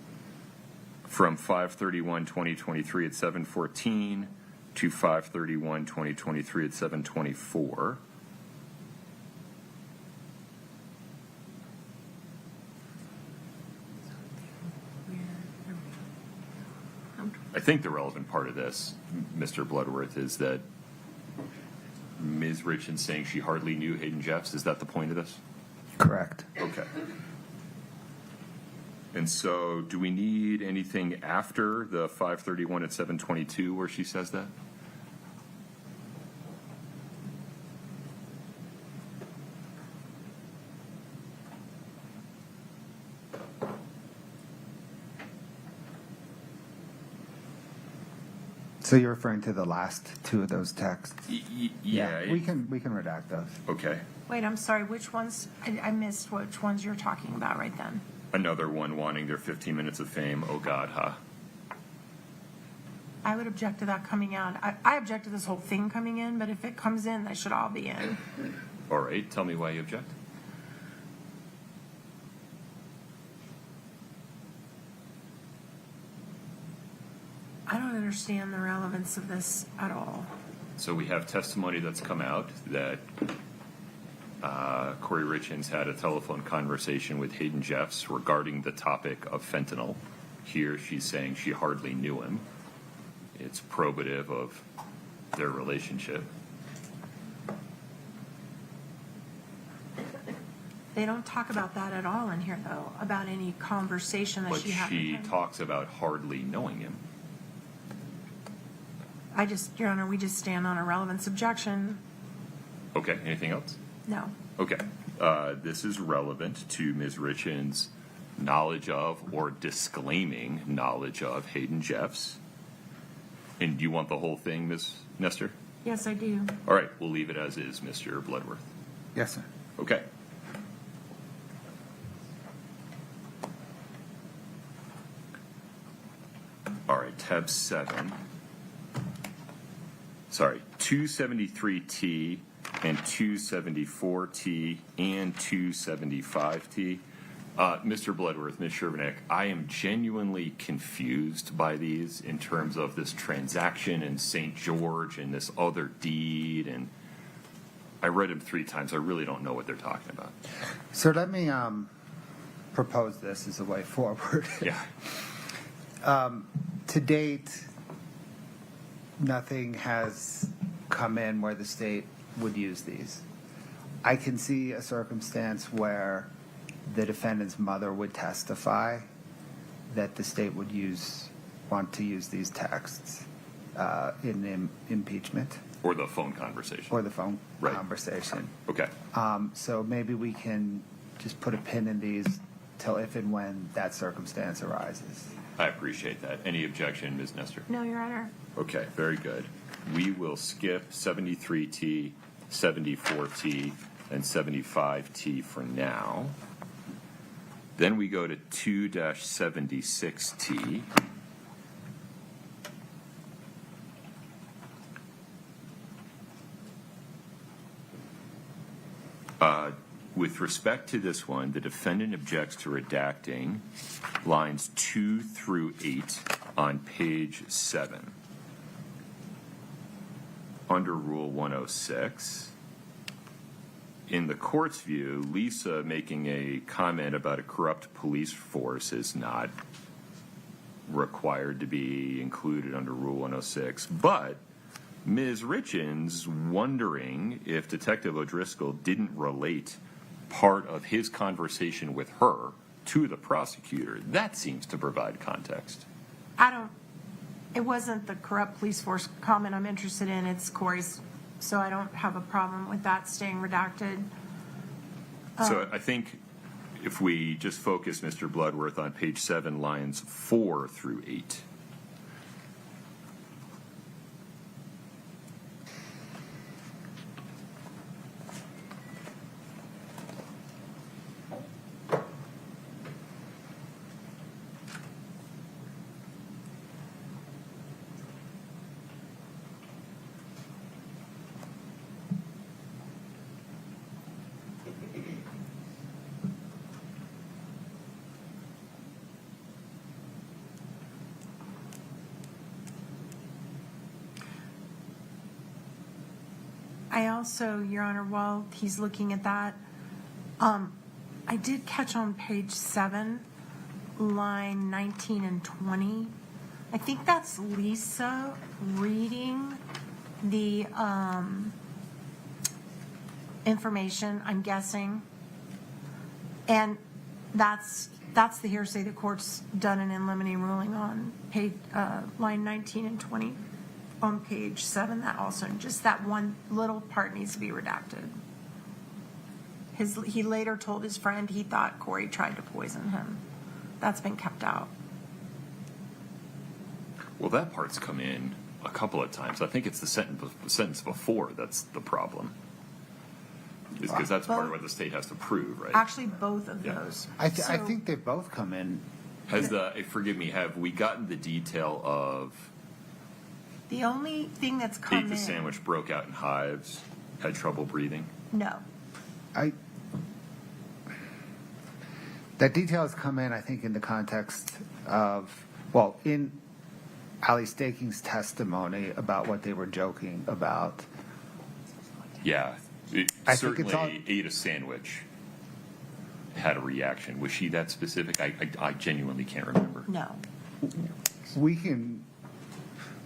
from 5/31/2023 at 7:14 to 5/31/2023 at 7:24. I think the relevant part of this, Mr. Bloodworth, is that Ms. Richins saying she hardly knew Hayden Jeffs. Is that the point of this? Correct. Okay. And so do we need anything after the 5:31 at 7:22 where she says that? So you're referring to the last two of those texts? Yeah. We can redact those. Okay. Wait, I'm sorry. Which ones? I missed which ones you're talking about right then. Another one wanting their 15 minutes of fame. Oh, God, huh? I would object to that coming out. I object to this whole thing coming in, but if it comes in, they should all be in. All right. Tell me why you object. I don't understand the relevance of this at all. So we have testimony that's come out that Kouri Richins had a telephone conversation with Hayden Jeffs regarding the topic of fentanyl. Here she's saying she hardly knew him. It's probative of their relationship. They don't talk about that at all in here, though, about any conversation that But she had with she him. talks about hardly knowing him. Your Honor, we just stand on a relevance objection. Okay, anything else? No. Okay. This is relevant to Ms. Richins' knowledge of or disclaiming knowledge of Hayden Jeffs. And do you want the whole thing, Ms. Nestor? Yes, I do. All right, we'll leave it as is, Mr. Bloodworth. Yes, sir. Okay. All right, tab 7. Sorry, 273T and 274T and 275T. Mr. Bloodworth, Ms. Shervinick, I am genuinely confused by these in terms of this transaction in St. George and this other deed, and I read them 3 times. I really don't know what they're talking about. So let me propose this as a way forward. Yeah. To date, nothing has come in where the state would use these. I can see a circumstance where the defendant's mother would testify that the state would want to use these texts in impeachment Or the phone conversation. or the phone Right. conversation. Okay. So maybe we can just put a pin in these till if and when that circumstance arises. I appreciate that. Any objection, Ms. Nestor? No, Your Honor. Okay, very good. We will skip 73T, 74T, and 75T for now. Then we go to 2-76T. With respect to this one, the defendant objects to redacting lines 2 through 8 on page 7. Under Rule 106, in the court's view, Lisa making a comment about a corrupt police force is not required to be included under Rule 106, but Ms. Richins wondering if Detective O'Driscoll didn't relate part of his conversation with her to the prosecutor. That seems to provide context. It wasn't the corrupt police force comment I'm interested in, it's Kouri's, so I don't have a problem with that staying redacted. So I think if we just focus, Mr. Bloodworth, on page 7, lines 4 through 8. I also, Your Honor, while he's looking at that, I did catch on page 7, line 19 and 20. I think that's Lisa reading the information, I'm guessing. And that's the hearsay the court's done an in limine ruling on page line 19 and 20 on page 7. That also, just that one little part needs to be redacted. He later told his friend he thought Kouri tried to poison him. That's been kept out. Well, that part's come in a couple of times. I think it's the sentence before that's the problem. Because that's part of what the state has to prove, right? Actually, both of Yeah. those. I So- think they both come in. Forgive me, have we gotten the detail of The only thing that's come ate in. the sandwich, broke out in hives, had trouble breathing? No. That detail has come in, I think, in the context of, in Ali Staking's testimony about what they were joking about. Yeah. I think it's Certainly ate a sandwich, had a reaction. Was she that specific? I genuinely can't remember. No. We can,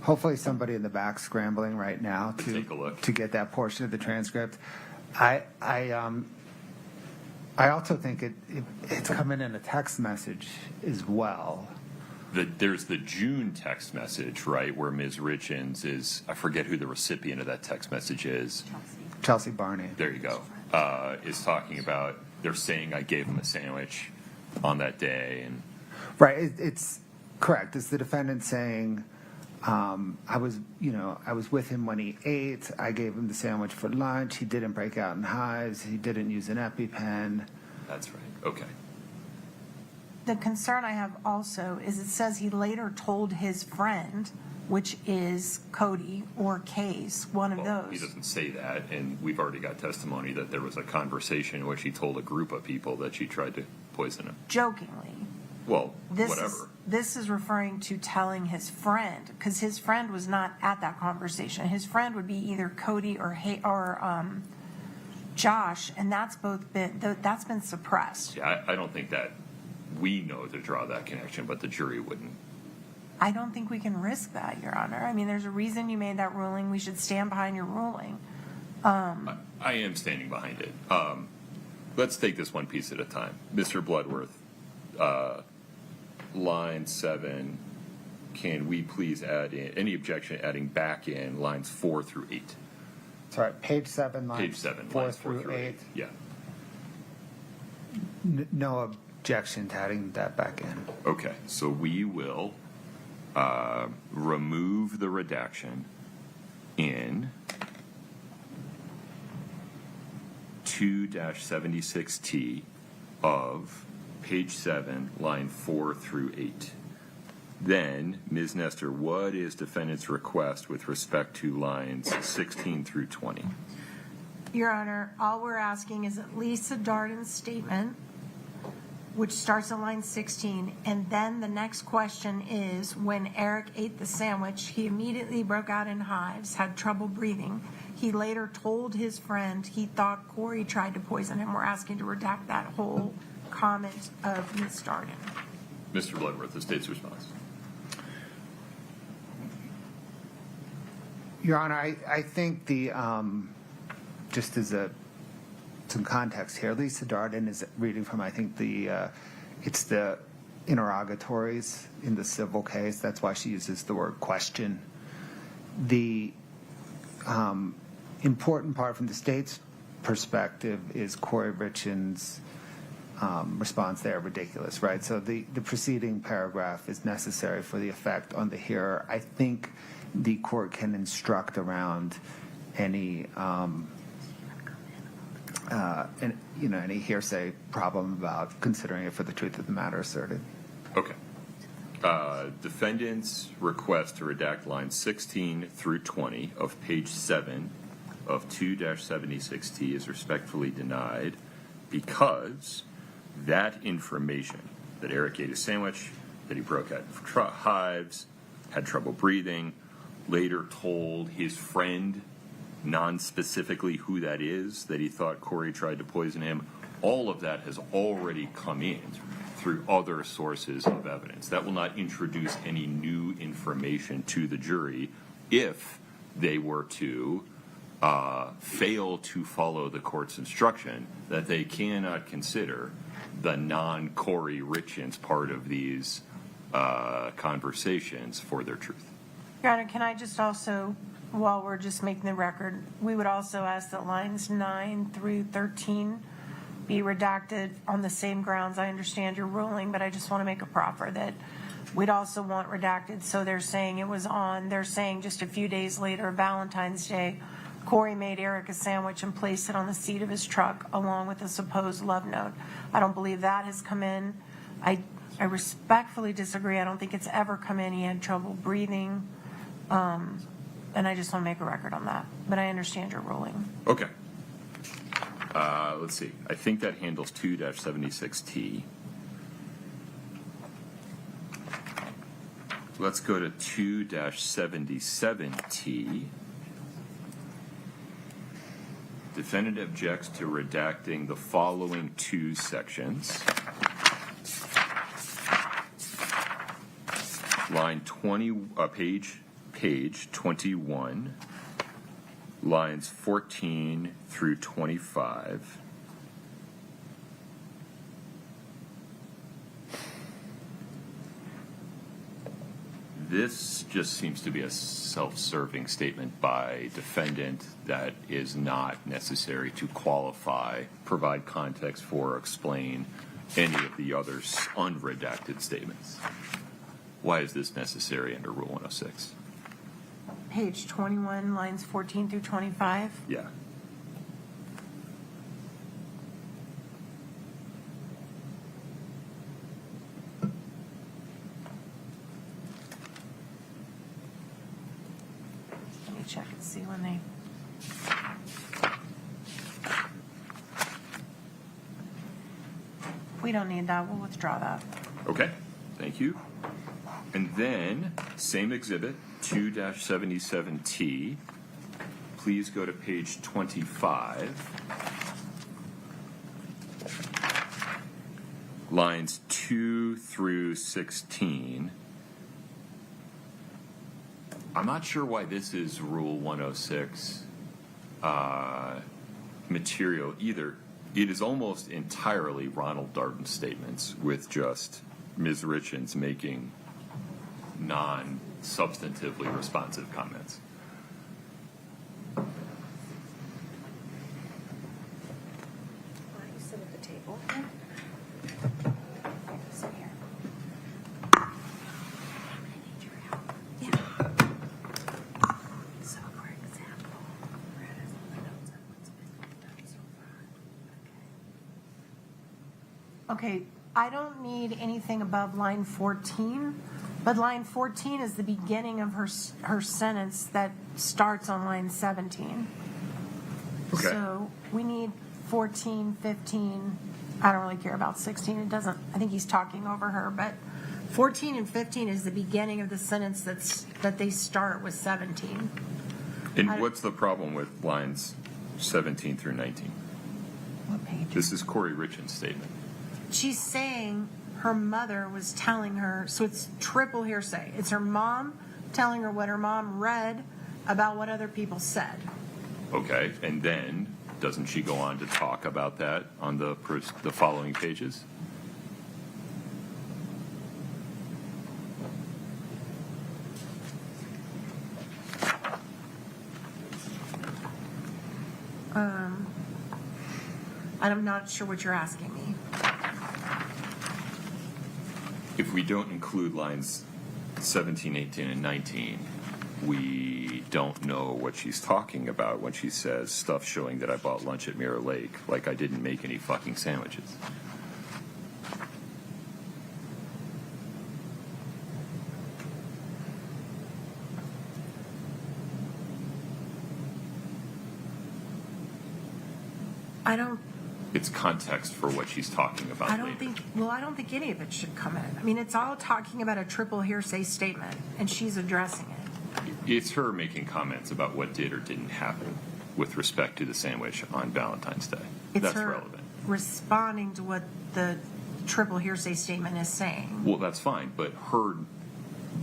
hopefully somebody in the back scrambling right now Take a look. to get that portion of the transcript. I also think it's coming in a text message as well. There's the June text message, right, where Ms. Richins is, I forget who the recipient of that text message is. Chelsea Barney. there you go, is talking about, they're saying I gave him a sandwich on that day, and Right, it's correct. It's the defendant saying, I was with him when he ate. I gave him the sandwich for lunch. He didn't break out in hives. He didn't use an EpiPen. that's right. Okay. The concern I have also is it says he later told his friend, which is Cody or Case, one of Well, he those. doesn't say that, and we've already got testimony that there was a conversation in which he told a group of people that she tried to poison him. Jokingly. Well, This whatever. is referring to telling his friend, because his friend was not at that conversation. His friend would be either Cody or Josh, and that's been suppressed. Yeah, I don't think that we know to draw that connection, but the jury wouldn't. I don't think we can risk that, Your Honor. I mean, there's a reason you made that ruling. We should stand behind your ruling. I am standing behind it. Let's take this one piece at a time. Mr. Bloodworth, line 7, can we please add in, any objection adding back in lines 4 through 8? Sorry, page 7, lines Page 7, 4 lines 4 through 8. Yeah. No objection to adding that back in. Okay, so we will remove the redaction in 2-76T of page 7, line 4 through 8. Then, Ms. Nestor, what is defendant's request with respect to lines 16 through 20? Your Honor, all we're asking is at Lisa Darden's statement, which starts at line 16, and then the next question is, when Eric ate the sandwich, he immediately broke out in hives, had trouble breathing. He later told his friend he thought Kouri tried to poison him. We're asking to redact that whole comment of Ms. Darden. Mr. Bloodworth, the state's response. Your Honor, I think the just as some context here, Lisa Darden is reading from, I think, it's the interrogatories in the civil case. That's why she uses the word question. The important part from the state's perspective is Kouri Richins' response there, ridiculous, right? So the preceding paragraph is necessary for the effect on the hearer. I think the court can instruct around any any hearsay problem about considering it for the truth of the matter asserted. Okay. Defendant's request to redact lines 16 through 20 of page 7 of 2-76T is respectfully denied because that information, that Eric ate a sandwich, that he broke out in hives, had trouble breathing, later told his friend non-specifically who that is, that he thought Kouri tried to poison him, all of that has already come in through other sources of evidence. That will not introduce any new information to the jury if they were to fail to follow the court's instruction that they cannot consider the non-Kouri Richins part of these conversations for their truth. Your Honor, can I just also, while we're just making the record, we would also ask that lines 9 through 13 be redacted on the same grounds. I understand your ruling, but I just want to make a proffer that we'd also want redacted. So they're saying they're saying just a few days later, Valentine's Day, Kouri made Eric a sandwich and placed it on the seat of his truck along with a supposed love note. I don't believe that has come in. I respectfully disagree. I don't think it's ever come in. He had trouble breathing. And I just want to make a record on that. But I understand your ruling. Okay. Let's see. I think that handles 2-76T. Let's go to 2-77T. Defendant objects to redacting the following two sections. Line 20, page 21, lines 14 through 25. this just seems to be a self-serving statement by defendant that is not necessary to qualify, provide context for, or explain any of the other unredacted statements. Why is this necessary under Rule 106? Page 21, lines 14 through 25. Yeah. Let me check and see when they. We don't need that. We'll withdraw that. Okay, thank you. And then, same exhibit, 2-77T. Please go to page 25. Lines 2 through 16. I'm not sure why this is Rule 106 material either. It is almost entirely Ronald Darden statements with just Ms. Richins making non-substantively responsive comments. Why don't you sit at the table? Sit here. I need your help. Yeah. So, for example, Brad has all the notes on what's been done so far. Okay, I don't need anything above line 14, but line 14 is the beginning of her sentence that starts on line 17. Okay. So we need 14, 15. I don't really care about 16. It doesn't, I think he's talking over her, but 14 and 15 is the beginning of the sentence that they start with 17. And what's the problem with lines 17 through 19? What page? This is Kouri Richins' statement. She's saying her mother was telling her, so it's triple hearsay. It's her mom telling her what her mom read about what other people said. Okay, and then doesn't she go on to talk about that on the following pages? I'm not sure what you're asking me. If we don't include lines 17, 18, and 19, we don't know what she's talking about when she says stuff showing that I bought lunch at Mirror Lake, like I didn't make any fucking sandwiches. It's context for what she's talking about I later. don't think any of it should come in. I mean, it's all talking about a triple hearsay statement, and she's addressing it. It's her making comments about what did or didn't happen with respect to the sandwich on Valentine's Day. It's That's her relevant. responding to what the triple hearsay statement is saying. Well, that's fine, but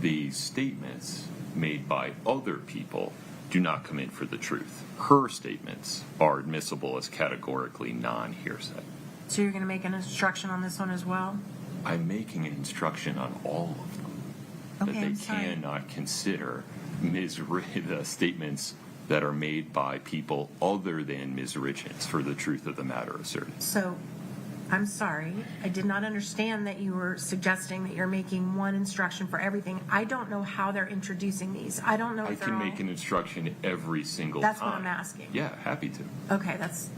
the statements made by other people do not come in for the truth. Her statements are admissible as categorically non-hearsay. So you're going to make an instruction on this one as well? I'm making an instruction on all of them. Okay, that they I'm sorry. cannot consider the statements that are made by people other than Ms. Richins for the truth of the matter asserted. So, I'm sorry. I did not understand that you were suggesting that you're making one instruction for everything. I don't know how they're introducing these. I don't know I if they're can all... make an instruction every single That's time. what I'm asking. Yeah, happy to. Okay, that's...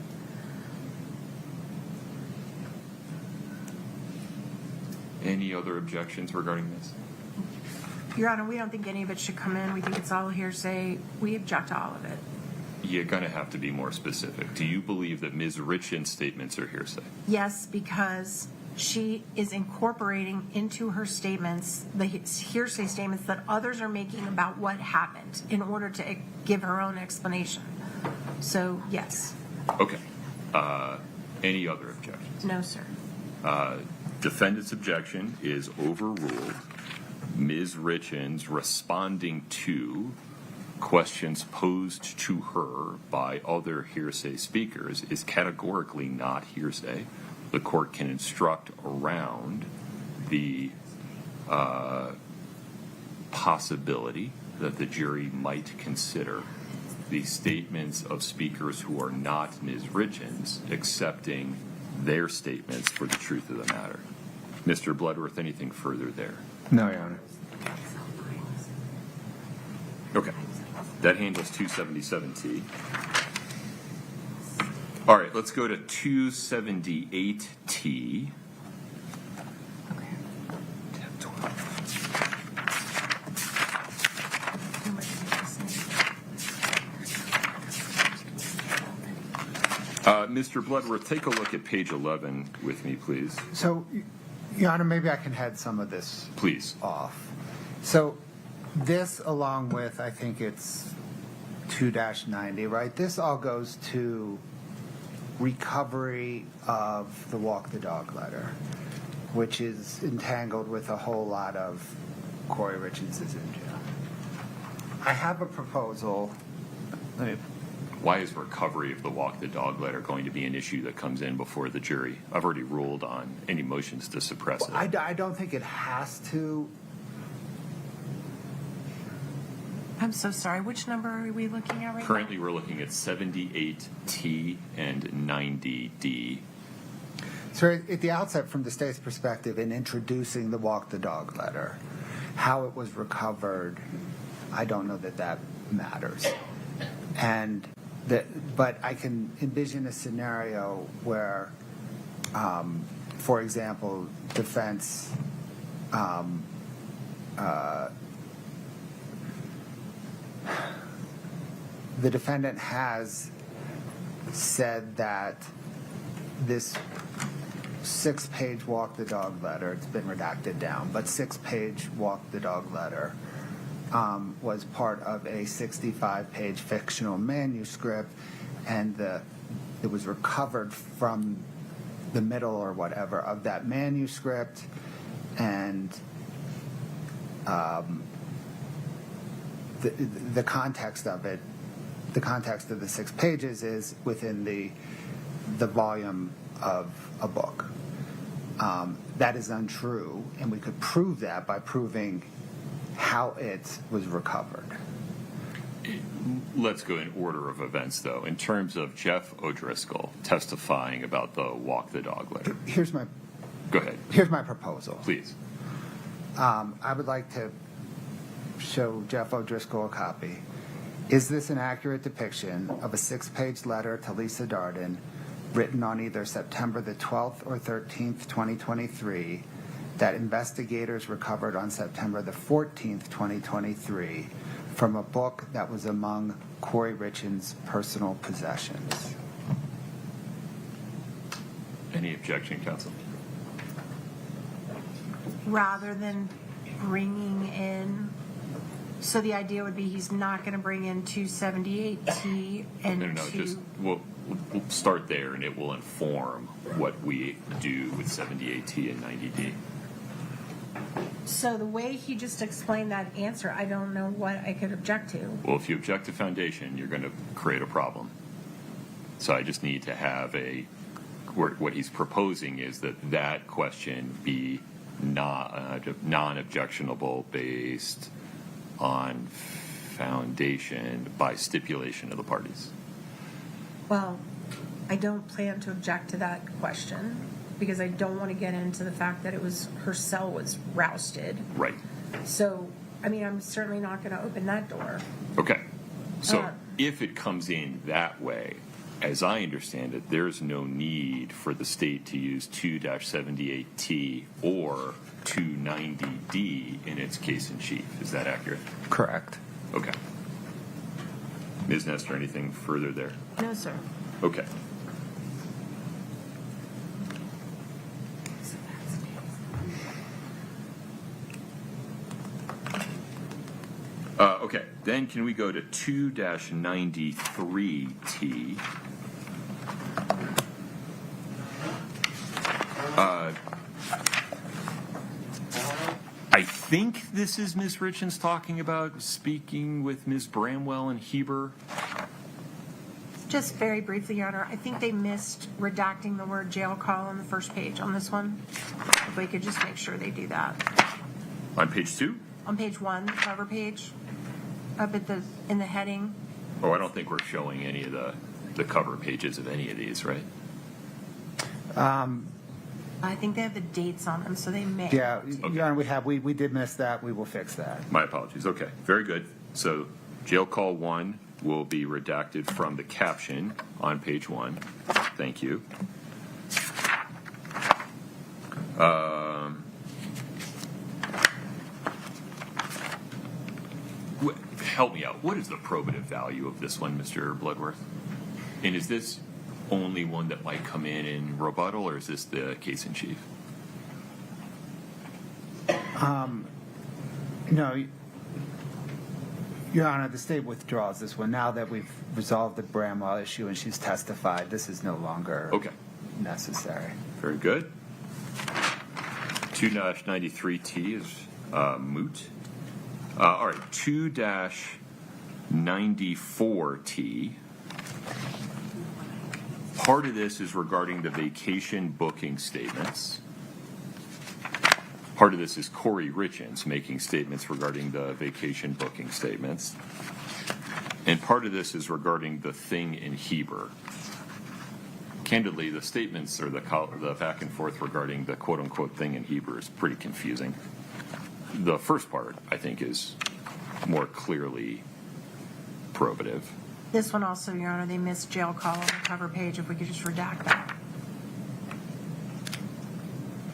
Any other objections regarding this? Your Honor, we don't think any of it should come in. We think it's all hearsay. We object to all of it. You're going to have to be more specific. Do you believe that Ms. Richins' statements are hearsay? Yes, because she is incorporating into her statements the hearsay statements that others are making about what happened in order to give her own explanation. So, yes. Okay. Any other objections? No, sir. Defendant's objection is overruled. Ms. Richins responding to questions posed to her by other hearsay speakers is categorically not hearsay. The court can instruct around the possibility that the jury might consider the statements of speakers who are not Ms. Richins accepting their statements for the truth of the matter. Mr. Bloodworth, anything further there? No, Your Honor. Okay. That handles 277T. All right, let's go to 278T. Mr. Bloodworth, take a look at page 11 with me, please. So, Your Honor, maybe I can head some of this Please. off. So this, along with, I think it's 2-90, right? This all goes to recovery of the walk the dog letter, which is entangled with a whole lot of Kouri Richins is in jail. I have a proposal. Why is recovery of the walk the dog letter going to be an issue that comes in before the jury? I've already ruled on any motions to suppress it. I don't think it has to. I'm so sorry. Which number are we looking at right Currently, we're looking at 78T and 90D. So at the outset, from the state's perspective, in introducing the walk the dog letter, how it was recovered, I don't know that matters. But I can envision a scenario where, for example, defense the defendant has said that this 6-page walk the dog letter, it's been redacted down, but 6-page walk the dog letter was part of a 65-page fictional manuscript, and it was recovered from the middle or whatever of that manuscript, and the context of it, the context of the 6 pages is within the volume of a book. That is untrue, and we could prove that by proving how it was recovered. Let's go in order of events, though. In terms of Jeff O'Driscoll testifying about the walk the dog letter. Go ahead. Here's my proposal. Please. I would like to show Jeff O'Driscoll a copy. Is this an accurate depiction of a 6-page letter to Lisa Darden written on either September the 12th or 13th, 2023, that investigators recovered on September the 14th, 2023, from a book that was among Kouri Richins' personal possessions? Any objection, counsel? Rather than bringing in, so the idea would be he's not going to bring in 278T and No, just we'll start there, and it will inform what we do with 78T and 90D. So the way he just explained that answer, I don't know what I could object to. Well, if you object to foundation, you're going to create a problem. So I just need to have what he's proposing is that question be non-objectionable based on foundation by stipulation of the parties. Well, I don't plan to object to that question because I don't want to get into the fact that her cell was rousted. Right. So, I mean, I'm certainly not going to open that door. Okay. So if it comes in that way, as I understand it, there's no need for the state to use 2-78T or 290D in its case in chief. Is that accurate? Correct. Okay. Ms. Nestor, anything further there? No, sir. Okay. Okay, then can we go to 2-93T? I think this is Ms. Richins talking about speaking with Ms. Bramwell and Heber. Just very briefly, Your Honor, I think they missed redacting the word jail call on the first page on this one. If we could just make sure they do that. On page 2? on page 1, the cover page, up at in the heading. Oh, I don't think we're showing any of the cover pages of any of these, right? I think they have the dates on them, so they may. Yeah, Your Honor, we did miss that. We will fix that. My apologies. Okay, very good. So jail call 1 will be redacted from the caption on page 1. Thank you. Help me out. What is the probative value of this one, Mr. Bloodworth? And is this only one that might come in rebuttal, or is this the case in chief? No, Your Honor, the state withdraws this one. Now that we've resolved the Bramwell issue and she's testified, this is no longer necessary. Very good. 2-93T is moot. All right, 2-94T. Part of this is regarding the vacation booking statements. Part of this is Kouri Richins making statements regarding the vacation booking statements. And part of this is regarding the thing in Heber. Candidly, the statements or the back and forth regarding the quote-unquote thing in Heber is pretty confusing. The first part, I think, is more clearly probative. This one also, Your Honor, they missed jail call on the cover page. If we could just redact that.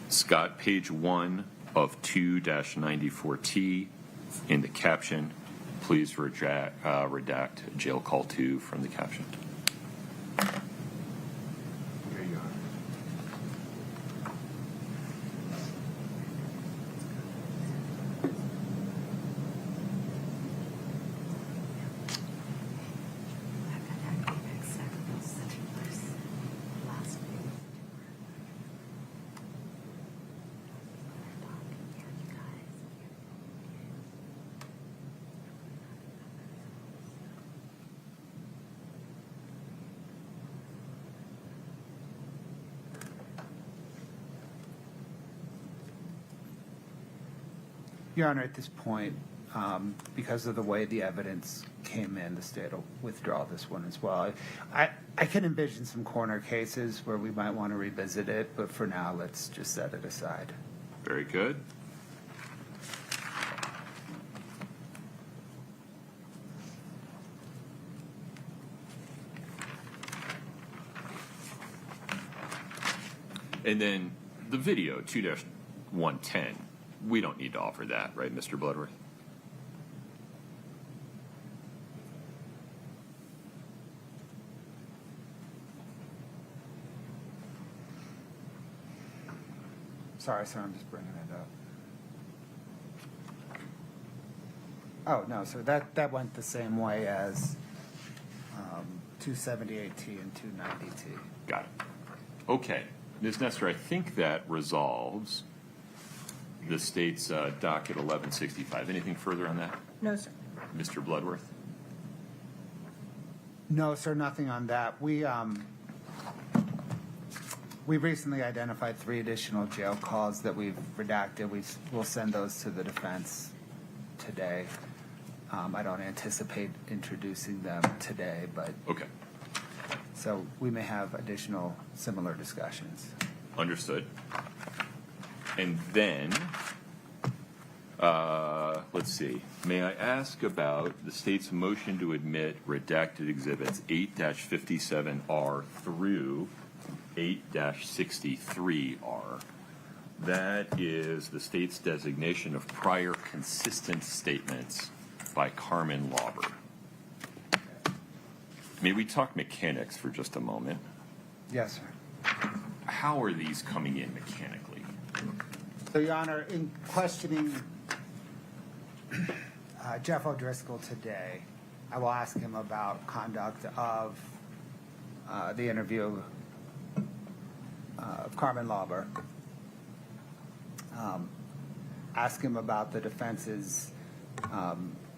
Scott, page 1 of 2-94T in the caption. Please redact jail call 2 from the caption. Here you are. Your Honor, at this point, because of the way the evidence came in, the state will withdraw this one as well. I can envision some corner cases where we might want to revisit it, but for now, let's just set it aside. Very good. And then the video, 2-110, we don't need to offer that, right, Mr. Bloodworth? Sorry, sir, I'm just bringing it up. Oh, no, so that went the same way as 278T and 290T. Got it. Okay. Ms. Nestor, I think that resolves the state's docket 1165. Anything further on that? No, sir. Mr. Bloodworth? No, sir, nothing on that. We recently identified 3 additional jail calls that we've redacted. We'll send those to the defense today. I don't anticipate introducing them today, but Okay. so we may have additional similar discussions. Understood. And then, let's see. May I ask about the state's motion to admit redacted exhibits 8-57R through 8-63R? That is the state's designation of prior consistent statements by Carmen Lauber. May we talk mechanics for just a moment? Yes, sir. How are these coming in mechanically? So, Your Honor, in questioning Jeff O'Driscoll today, I will ask him about conduct of the interview of Carmen Lauber. Ask him about the defense's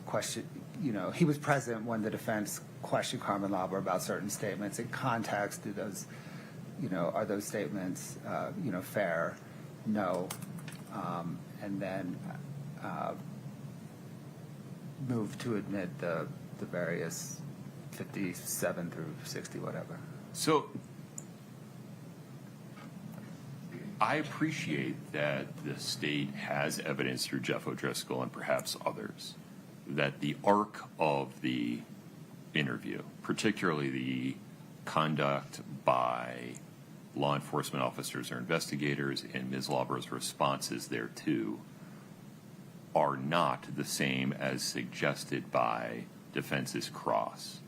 question. You know, he was present when the defense questioned Carmen Lauber about certain statements. In context, do those, are those statements, fair? No. And then move to admit the various 57 through 60, whatever. So I appreciate that the state has evidence through Jeff O'Driscoll and perhaps others that the arc of the interview, particularly the conduct by law enforcement officers or investigators and Ms. Lauber's responses thereto, are not the same as suggested by defense's cross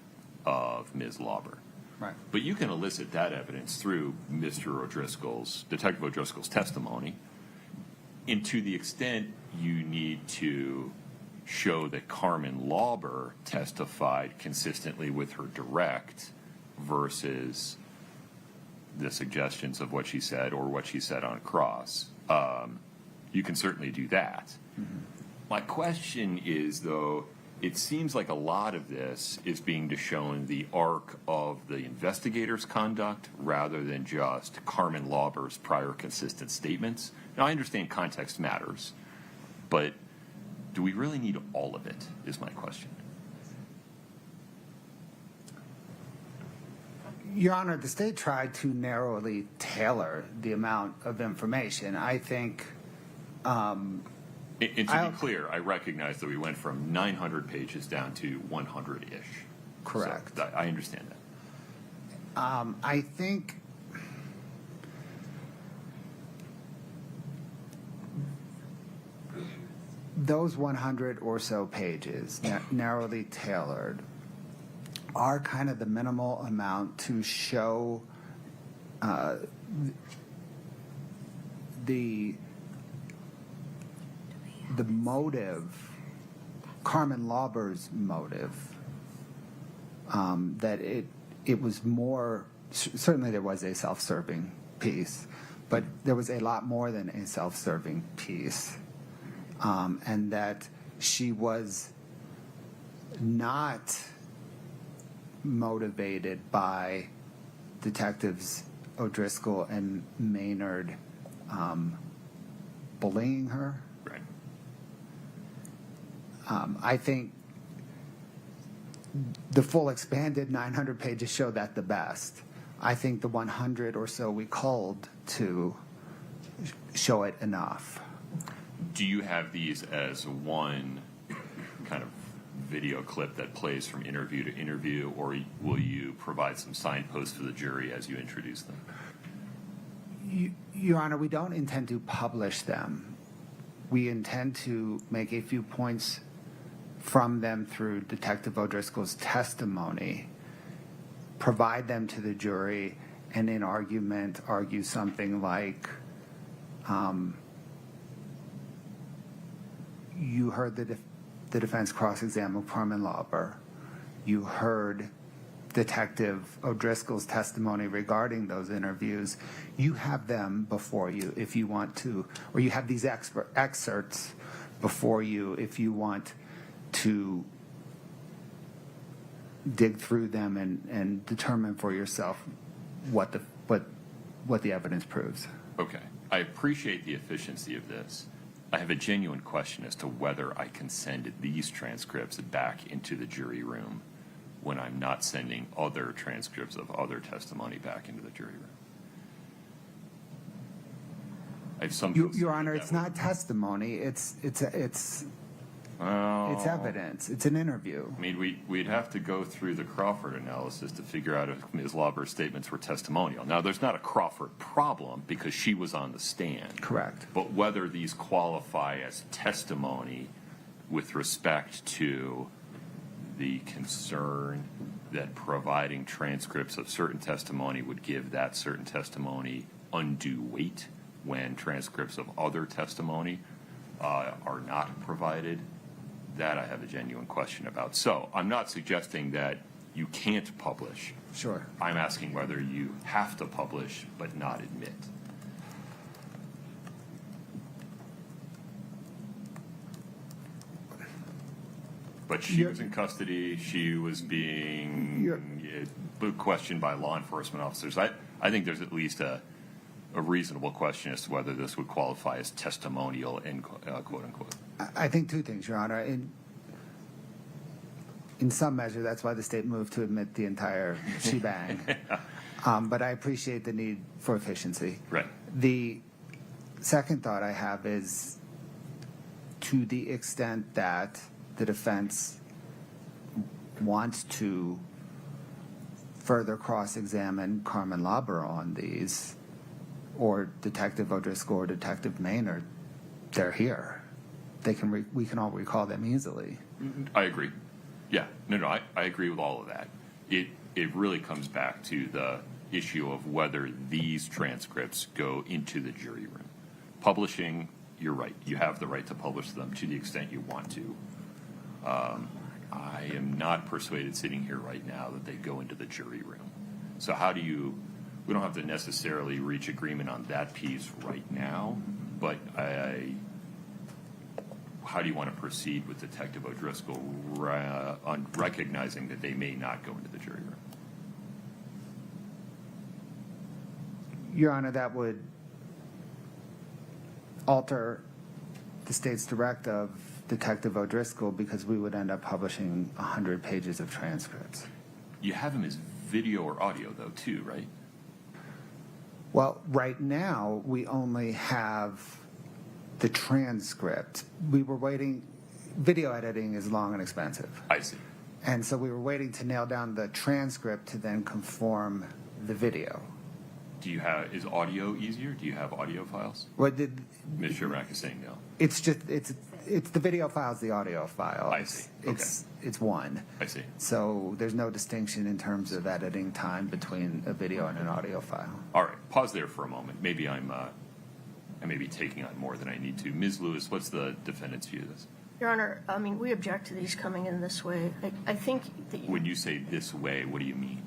of Ms. Lauber. Right. But you can elicit that evidence through Detective O'Driscoll's testimony. And to the extent you need to show that Carmen Lauber testified consistently with her direct versus the suggestions of what she said or what she said on cross, you can certainly do that. Mm-hmm. My question is, though, it seems like a lot of this is being shown the arc of the investigator's conduct rather than just Carmen Lauber's prior consistent statements. Now, I understand context matters, but do we really need all of it, is my question. Your Honor, the state tried to narrowly tailor the amount of information. I think... And to be clear, I recognize that we went from 900 pages down to 100-ish. Correct. So I understand that. I think those 100 or so pages, narrowly tailored, are kind of the minimal amount to show the motive, Carmen Lauber's motive, that it was more, certainly there was a self-serving piece, but there was a lot more than a self-serving piece, and that she was not motivated by Detectives O'Driscoll and Maynard bullying her. Right. I think the full expanded 900 pages show that the best. I think the 100 or so we culled to show it enough. Do you have these as one kind of video clip that plays from interview to interview, or will you provide some signposts for the jury as you introduce them? Your Honor, we don't intend to publish them. We intend to make a few points from them through Detective O'Driscoll's testimony, provide them to the jury, and in argument argue something like, you heard the defense cross-examine Carmen Lauber. You heard Detective O'Driscoll's testimony regarding those interviews. You have them before you if you want to, or you have these excerpts before you if you want to dig through them and determine for yourself what the evidence proves. Okay. I appreciate the efficiency of this. I have a genuine question as to whether I can send these transcripts back into the jury room when I'm not sending other transcripts of other testimony back into the jury room. I have some Your Honor, it's not testimony. It's evidence. It's an interview. I mean, we'd have to go through the Crawford analysis to figure out if Ms. Lauber's statements were testimonial. Now, there's not a Crawford problem because she was on the stand. Correct. But whether these qualify as testimony with respect to the concern that providing transcripts of certain testimony would give that certain testimony undue weight when transcripts of other testimony are not provided, that I have a genuine question about. So I'm not suggesting that you can't publish. Sure. I'm asking whether you have to publish but not admit. But she was in custody. She was being questioned by law enforcement officers. I think there's at least a reasonable question as to whether this would qualify as testimonial, quote unquote. I think two things, Your Honor. in some measure, that's why the state moved to admit the entire shebang. But I appreciate the need for efficiency. Right. The second thought I have is, to the extent that the defense wants to further cross-examine Carmen Lauber on these, or Detective O'Driscoll or Detective Maynard, they're here. We can all recall them easily. I agree. Yeah, no, I agree with all of that. It really comes back to the issue of whether these transcripts go into the jury room. Publishing, you're right. You have the right to publish them to the extent you want to. I am not persuaded sitting here right now that they go into the jury room. So we don't have to necessarily reach agreement on that piece right now, but how do you want to proceed with Detective O'Driscoll on recognizing that they may not go into the jury room? Your Honor, that would alter the state's direct of Detective O'Driscoll, because we would end up publishing 100 pages of transcripts. You have him as video or audio, though, too, right? Well, right now, we only have the transcript. We were waiting. Video editing is long and expensive. I see. And so we were waiting to nail down the transcript to then conform the video. Is audio easier? Do you have audio files? What did Ms. Shermack is saying no. it's the video file's the audio file. I see. Okay. It's one. I see. So there's no distinction in terms of editing time between a video and an audio file. All right, pause there for a moment. Maybe I may be taking on more than I need to. Ms. Lewis, what's the defendant's view of this? Your Honor, I mean, we object to these coming in this way. I think that When you say this way, what do you mean?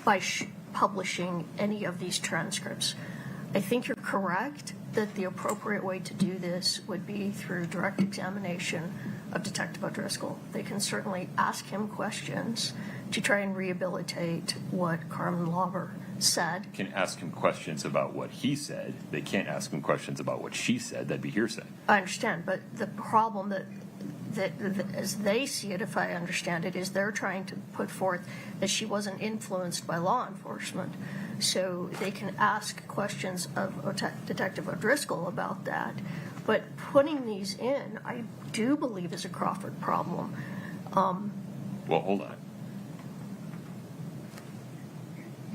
by publishing any of these transcripts, I think you're correct that the appropriate way to do this would be through direct examination of Detective O'Driscoll. They can certainly ask him questions to try and rehabilitate what Carmen Lauber said. Can ask him questions about what he said. They can't ask him questions about what she said. That'd be hearsay. I understand, but the problem that as they see it, if I understand it, is they're trying to put forth that she wasn't influenced by law enforcement. So they can ask questions of Detective O'Driscoll about that. But putting these in, I do believe, is a Crawford problem. Well, hold on.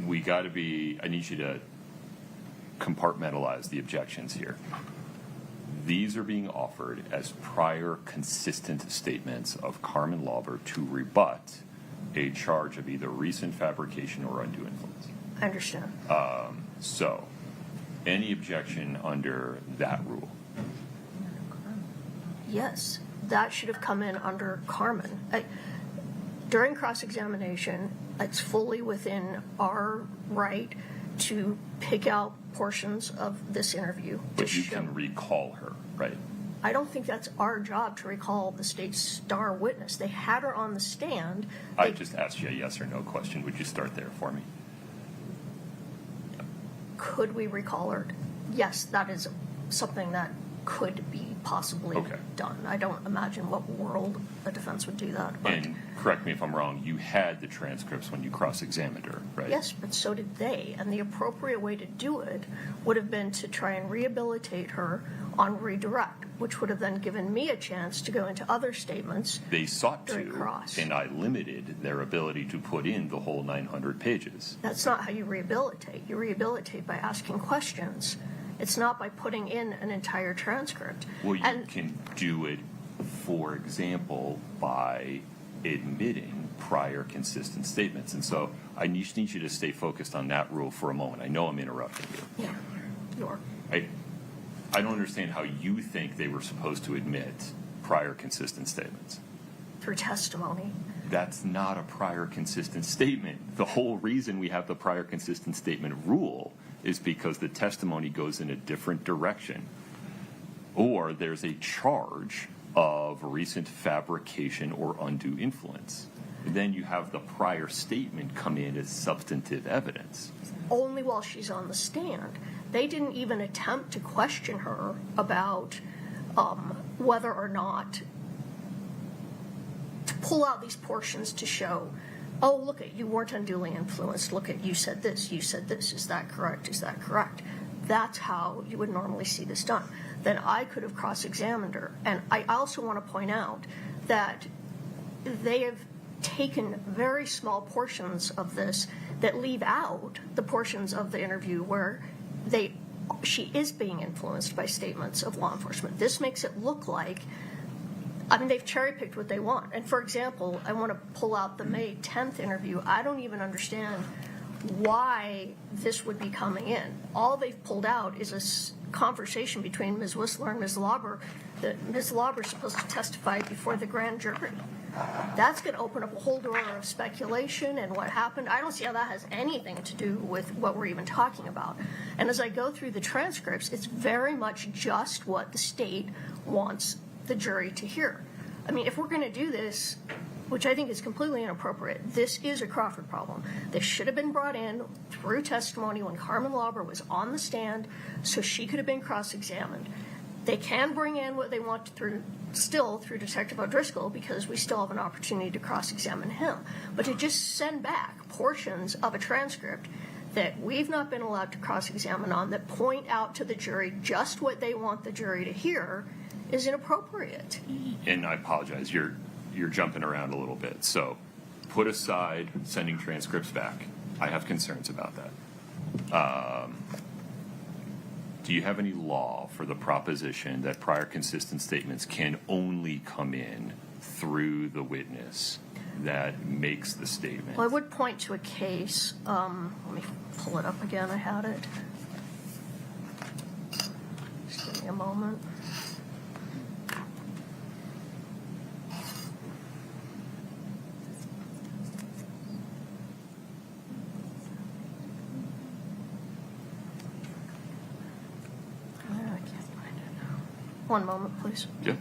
I need you to compartmentalize the objections here. These are being offered as prior consistent statements of Carmen Lauber to rebut a charge of either recent fabrication or undue influence. I understand. So, any objection under that rule? Yes, that should have come in under Carmen. During cross-examination, it's fully within our right to pick out portions of this interview. But you can recall her, right? I don't think that's our job to recall the state's star witness. They had her on the stand. I just asked you a yes or no question. Would you start there for me? Could we recall her? Yes, that is something that could be possibly done. I don't imagine what world a defense would do that. But And correct me if I'm wrong, you had the transcripts when you cross-examined her, right? yes, but so did they. And the appropriate way to do it would have been to try and rehabilitate her on redirect, which would have then given me a chance to go into other statements. They sought During to, cross. and I limited their ability to put in the whole 900 pages. That's not how you rehabilitate. You rehabilitate by asking questions. It's not by putting in an entire transcript. Well, you can do it, for example, by admitting prior consistent statements. And so I just need you to stay focused on that rule for a moment. I know I'm interrupting you. Yeah, you are. I don't understand how you think they were supposed to admit prior consistent statements. Through testimony. That's not a prior consistent statement. The whole reason we have the prior consistent statement rule is because the testimony goes in a different direction, or there's a charge of recent fabrication or undue influence. Then you have the prior statement come in as substantive evidence. Only while she's on the stand. They didn't even attempt to question her about whether or not to pull out these portions to show, oh, look at, you weren't unduly influenced. Look at, you said this, you said this. Is that correct? Is that correct? That's how you would normally see this done. Then I could have cross-examined her. And I also want to point out that they have taken very small portions of this that leave out the portions of the interview where she is being influenced by statements of law enforcement. This makes it look like, I mean, they've cherry-picked what they want. And for example, I want to pull out the May 10th interview. I don't even understand why this would be coming in. All they've pulled out is a conversation between Ms. Whistler and Ms. Lauber that Ms. Lauber is supposed to testify before the grand jury. That's going to open up a whole door of speculation and what happened. I don't see how that has anything to do with what we're even talking about. And as I go through the transcripts, it's very much just what the state wants the jury to hear. I mean, if we're going to do this, which I think is completely inappropriate, this is a Crawford problem. This should have been brought in through testimony when Carmen Lauber was on the stand, so she could have been cross-examined. They can bring in what they want through Detective O'Driscoll, because we still have an opportunity to cross-examine him. But to just send back portions of a transcript that we've not been allowed to cross-examine on that point out to the jury just what they want the jury to hear is inappropriate. And I apologize, you're jumping around a little bit. So put aside sending transcripts back. I have concerns about that. Do you have any law for the proposition that prior consistent statements can only come in through the witness that makes the statement? Well, I would point to a case. Let me pull it up again. I had it. Just give me a moment. One moment, please. Yeah.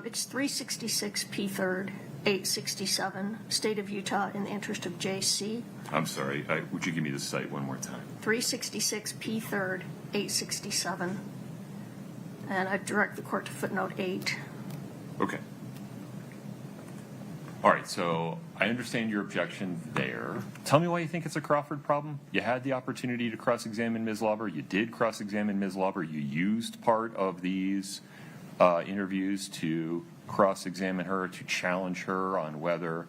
It's 366 P3rd 867, State of Utah, in the interest of JC. I'm sorry, would you give me the site one more time? 366 P3rd 867, and I direct the court to footnote 8. Okay. All right, so I understand your objection there. Tell me why you think it's a Crawford problem. You had the opportunity to cross-examine Ms. Lauber. You did cross-examine Ms. Lauber. You used part of these interviews to cross-examine her, to challenge her on whether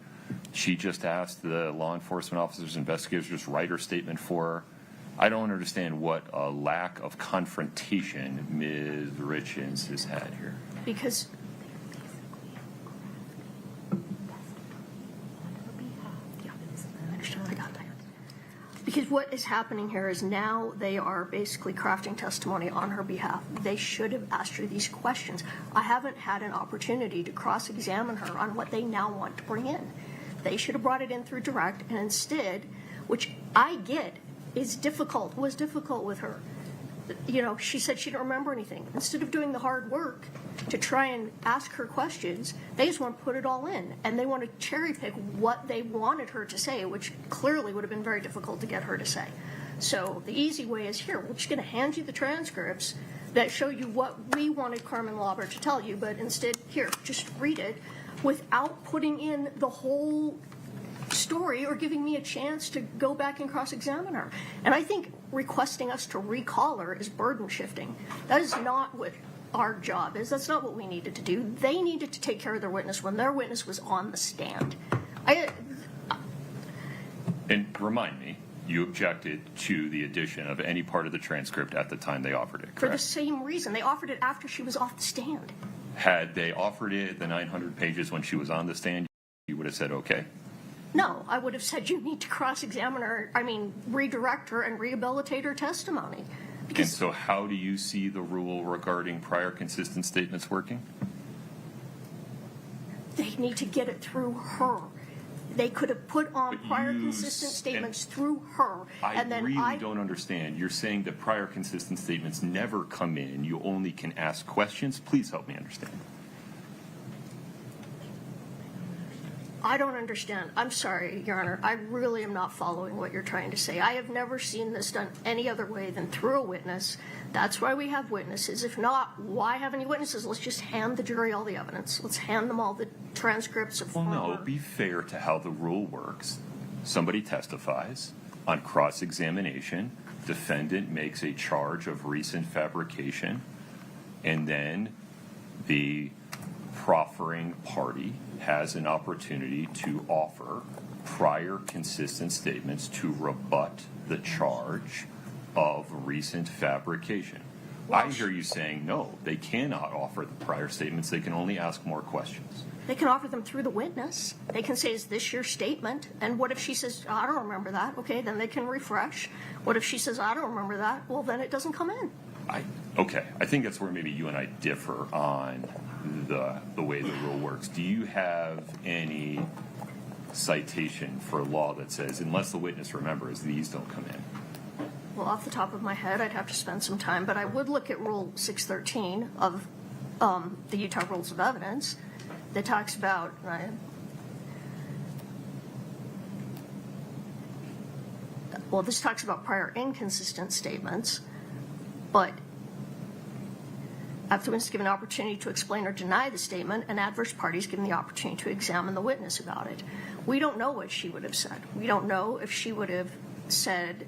she just asked the law enforcement officers, investigators, just write her statement for her. I don't understand what a lack of confrontation Ms. Richins has had here. Because Because what is happening here is now they are basically crafting testimony on her behalf. They should have asked her these questions. I haven't had an opportunity to cross-examine her on what they now want to bring in. They should have brought it in through direct, and instead, which I get was difficult with her. You know, she said she didn't remember anything. Instead of doing the hard work to try and ask her questions, they just want to put it all in, and they want to cherry pick what they wanted her to say, which clearly would have been very difficult to get her to say. So the easy way is here. We're just going to hand you the transcripts that show you what we wanted Carmen Lauber to tell you, but instead, here, just read it without putting in the whole story or giving me a chance to go back and cross-examine her. And I think requesting us to recall her is burden shifting. That is not what our job is. That's not what we needed to do. They needed to take care of their witness when their witness was on the stand. And remind me, you objected to the addition of any part of the transcript at the time they offered it, correct? For the same reason. They offered it after she was off the stand. Had they offered it the 900 pages when she was on the stand, you would have said okay? No, I would have said you need to cross-examine her, redirect her and rehabilitate her testimony. And so how do you see the rule regarding prior consistent statements working? They need to get it through her. They could have put on prior consistent statements through her. And then I really don't understand. You're saying that prior consistent statements never come in. You only can ask questions. Please help me understand. I don't understand. I'm sorry, Your Honor. I really am not following what you're trying to say. I have never seen this done any other way than through a witness. That's why we have witnesses. If not, why have any witnesses? Let's just hand the jury all the evidence. Let's hand them all the transcripts of Well, former. no, be fair to how the rule works. Somebody testifies on cross-examination, defendant makes a charge of recent fabrication, and then the proffering party has an opportunity to offer prior consistent statements to rebut the charge of recent fabrication. I hear you saying no, they cannot offer the prior statements, they can only ask more questions. They can offer them through the witness. They can say, is this your statement? And what if she says, I don't remember that? Okay, then they can refresh. What if she says, I don't remember that? Well, then it doesn't come in. Okay, I think that's where maybe you and I differ on the way the rule works. Do you have any citation for law that says, unless the witness remembers, these don't come in? Well, off the top of my head, I'd have to spend some time, but I would look at Rule 613 of the Utah Rules of Evidence that talks about, well, this talks about prior inconsistent statements, but after the witness is given an opportunity to explain or deny the statement, an adverse party is given the opportunity to examine the witness about it. We don't know what she would have said. We don't know if she would have said,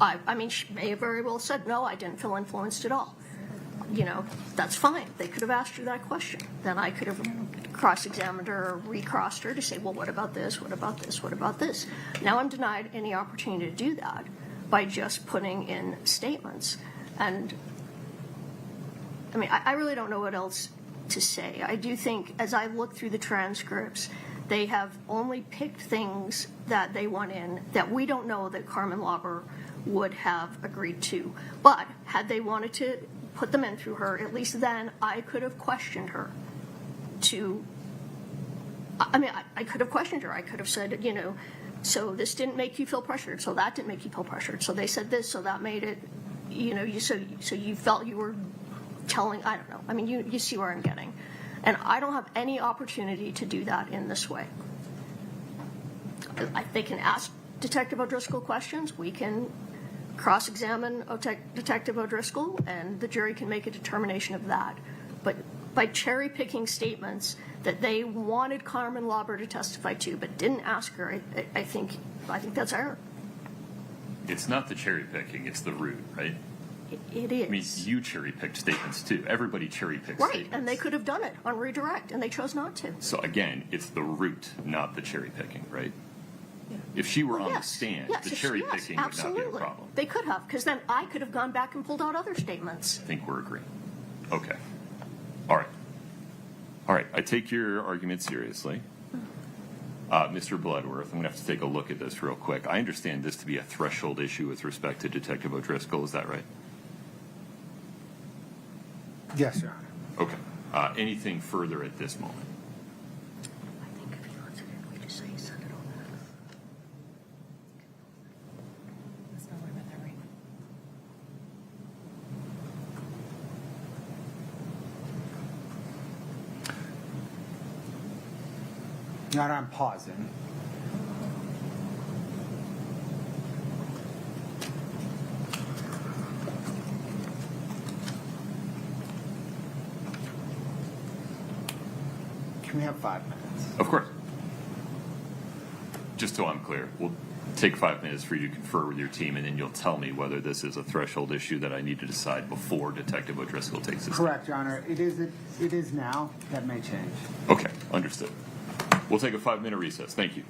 I mean, she may have very well said, no, I didn't feel influenced at all. You know, that's fine. They could have asked her that question. Then I could have cross-examined her or recrossed her to say, well, what about this? What about this? What about this? Now I'm denied any opportunity to do that by just putting in statements. And I mean, I really don't know what else to say. I do think as I look through the transcripts, they have only picked things that they want in that we don't know that Carmen Lauber would have agreed to. But had they wanted to put them in through her, at least then I could have questioned her I could have questioned her. I could have said, you know, so this didn't make you feel pressured, so that didn't make you feel pressured. So they said this, so that made it, you know, so you felt you were telling, I don't know. I mean, you see where I'm getting. And I don't have any opportunity to do that in this way. They can ask Detective O'Driscoll questions. We can cross-examine Detective O'Driscoll, and the jury can make a determination of that. But by cherry-picking statements that they wanted Carmen Lauber to testify to but didn't ask her, I think that's error. It's not the cherry picking, it's the root, right? It is. I mean, you cherry picked statements too. Everybody cherry picks Right, statements. and they could have done it on redirect, and they chose not to. So again, it's the root, not the cherry picking, right? If she were on the stand, the cherry picking would not be a problem. They could have, because then I could have gone back and pulled out other statements. I think we're agreeing. Okay. All right. All right. I take your argument seriously. Mr. Bloodworth, I'm going to have to take a look at this real quick. I understand this to be a threshold issue with respect to Detective O'Driscoll. Is that right? Yes, Your Honor. Okay. Anything further at this moment? I think if you answered it, we just say you send it over. Let's not worry about that right now. Your Honor, I'm pausing. Can we have 5 minutes? Of course. Just so I'm clear, we'll take 5 minutes for you to confer with your team, and then you'll tell me whether this is a threshold issue that I need to decide before Detective O'Driscoll takes this. Correct, Your Honor. It is now. That may change. Okay, understood. We'll take a 5-minute recess. Thank you.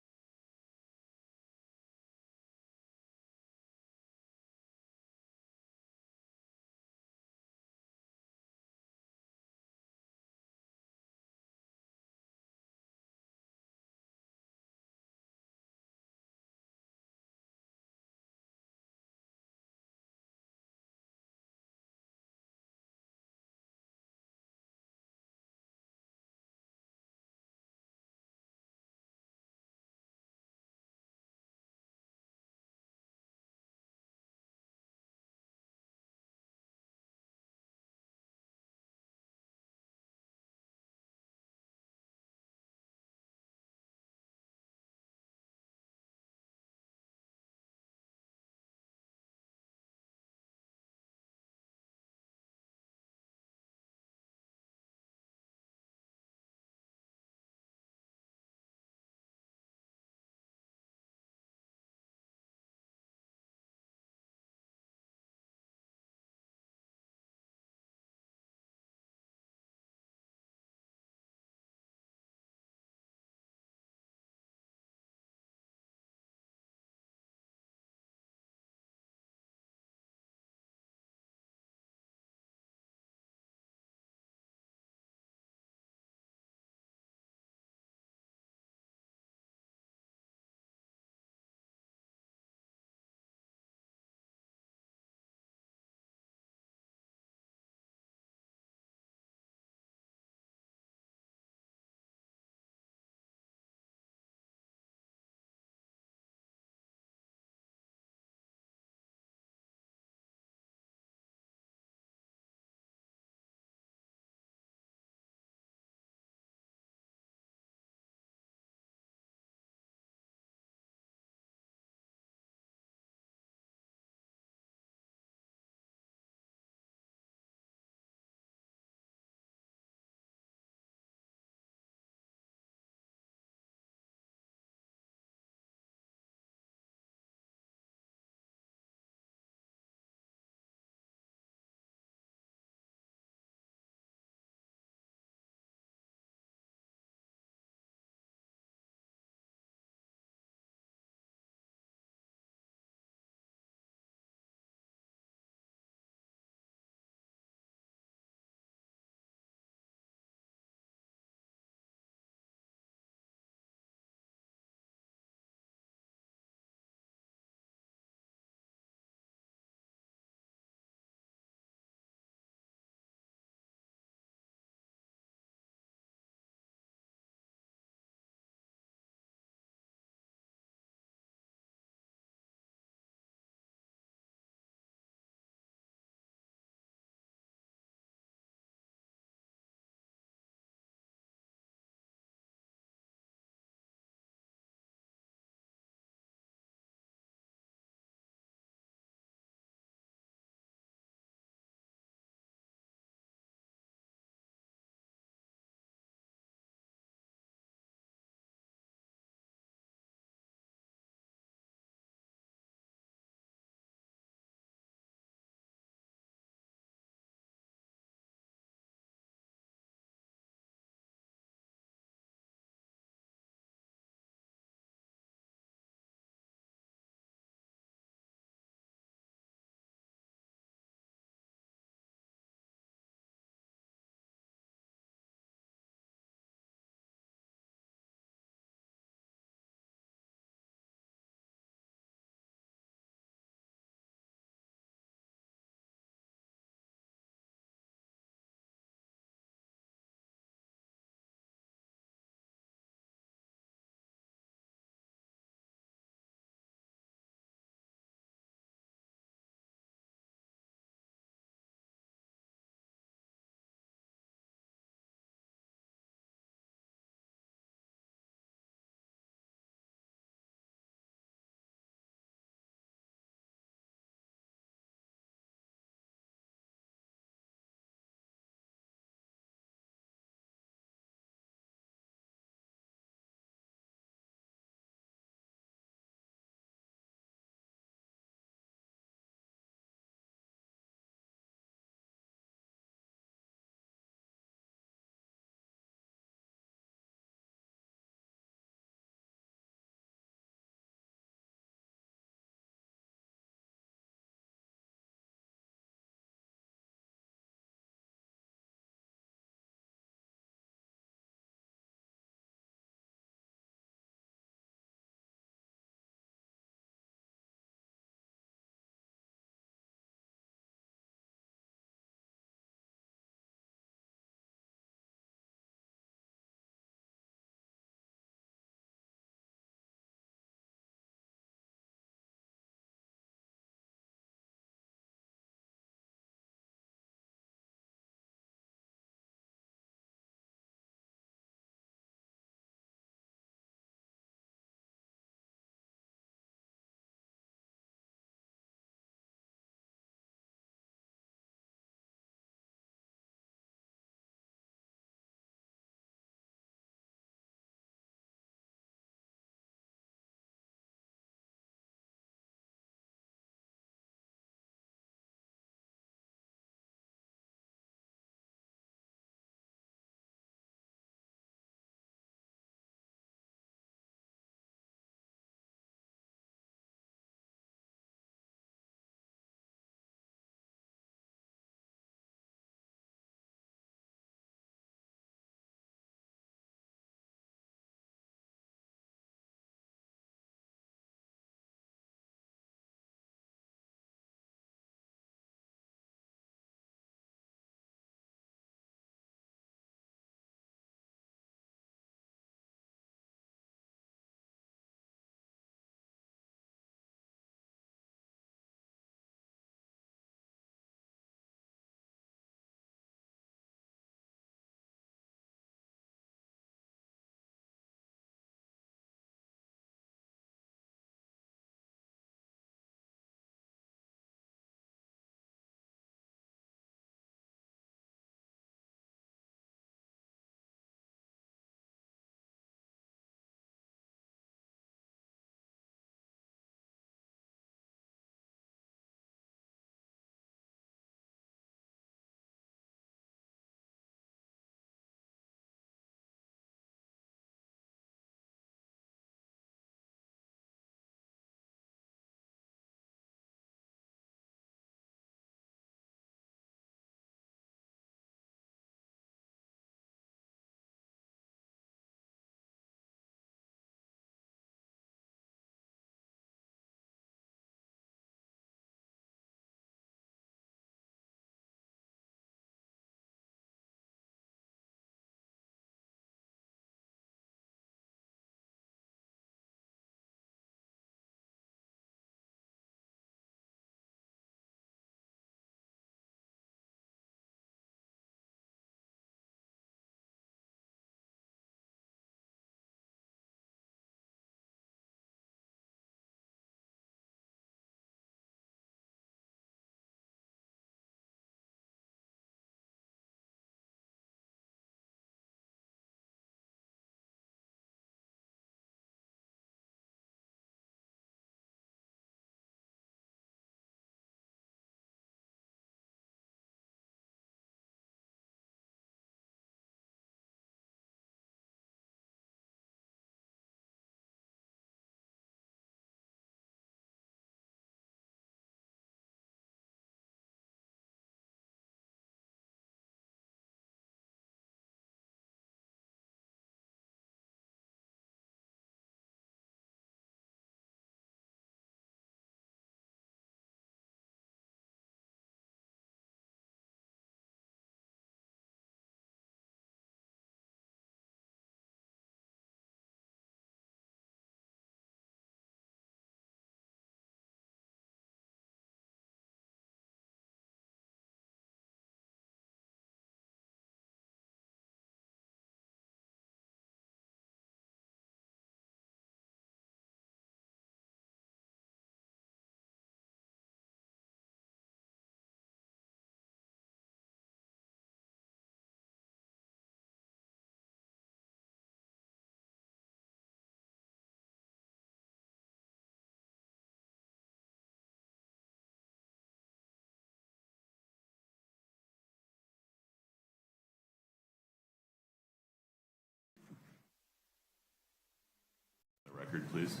record, please.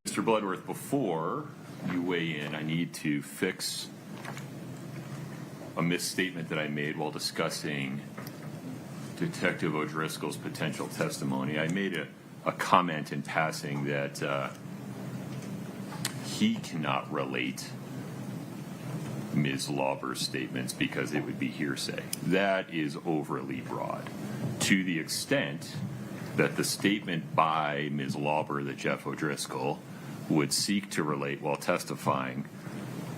Mr. Bloodworth, before you weigh in, I need to fix a misstatement that I made while discussing Detective O'Driscoll's potential testimony. I made a comment in passing that he cannot relate Ms. Lauber's statements because it would be hearsay. That is overly broad. To the extent that the statement by Ms. Lauber that Jeff O'Driscoll would seek to relate while testifying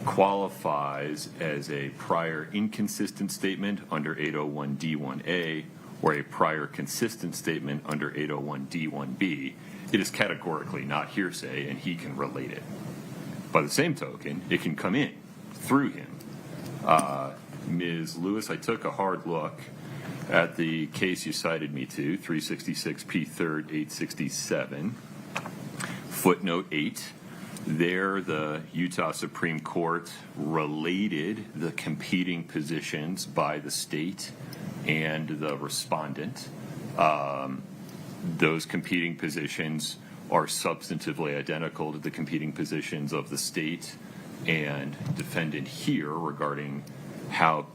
qualifies as a prior inconsistent statement under 801D1A or a prior consistent statement under 801D1B, it is categorically not hearsay and he can relate it. By the same token, it can come in through him. Ms. Lewis, I took a hard look at the case you cited me to, 366 P. 3rd, 867, footnote 8. There, the Utah Supreme Court related the competing positions by the state and the respondent. Those competing positions are substantively identical to the competing positions of the state and defendant here regarding how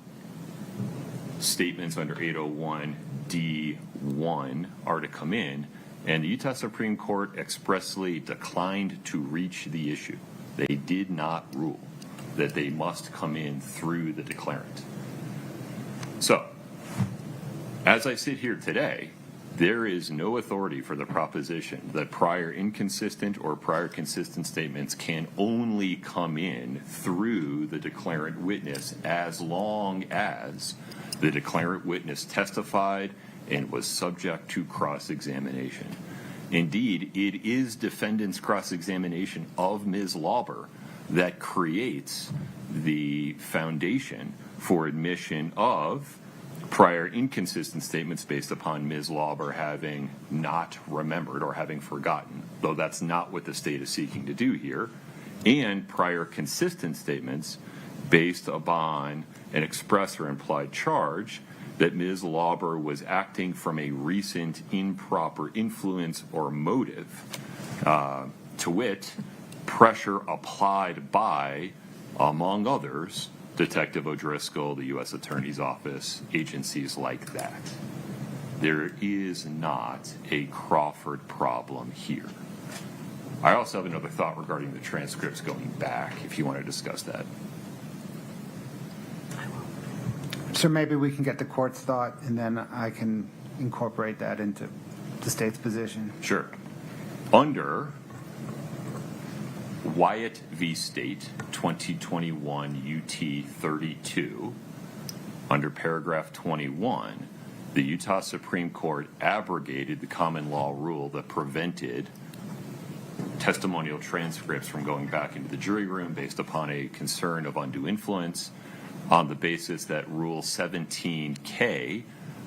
statements under 801D1 are to come in, and the Utah Supreme Court expressly declined to reach the issue. They did not rule that they must come in through the declarant. So, as I sit here today, there is no authority for the proposition that prior inconsistent or prior consistent statements can only come in through the declarant witness as long as the declarant witness testified and was subject to cross-examination. Indeed, it is defendant's cross-examination of Ms. Lauber that creates the foundation for admission of prior inconsistent statements based upon Ms. Lauber having not remembered or having forgotten, though that's not what the state is seeking to do here, and prior consistent statements based upon an express or implied charge that Ms. Lauber was acting from a recent improper influence or motive, to wit, pressure applied by, among others, Detective O'Driscoll, the U.S. Attorney's Office, agencies like that. There is not a Crawford problem here. I also have another thought regarding the transcripts going back, if you want to discuss that. So maybe we can get the court's thought, and then I can incorporate that into the state's position. Sure. Under Wyatt v. State, 2021 UT 32, under paragraph 21, the Utah Supreme Court abrogated the common law rule that prevented testimonial transcripts from going back into the jury room based upon a concern of undue influence on the basis that Rule 17K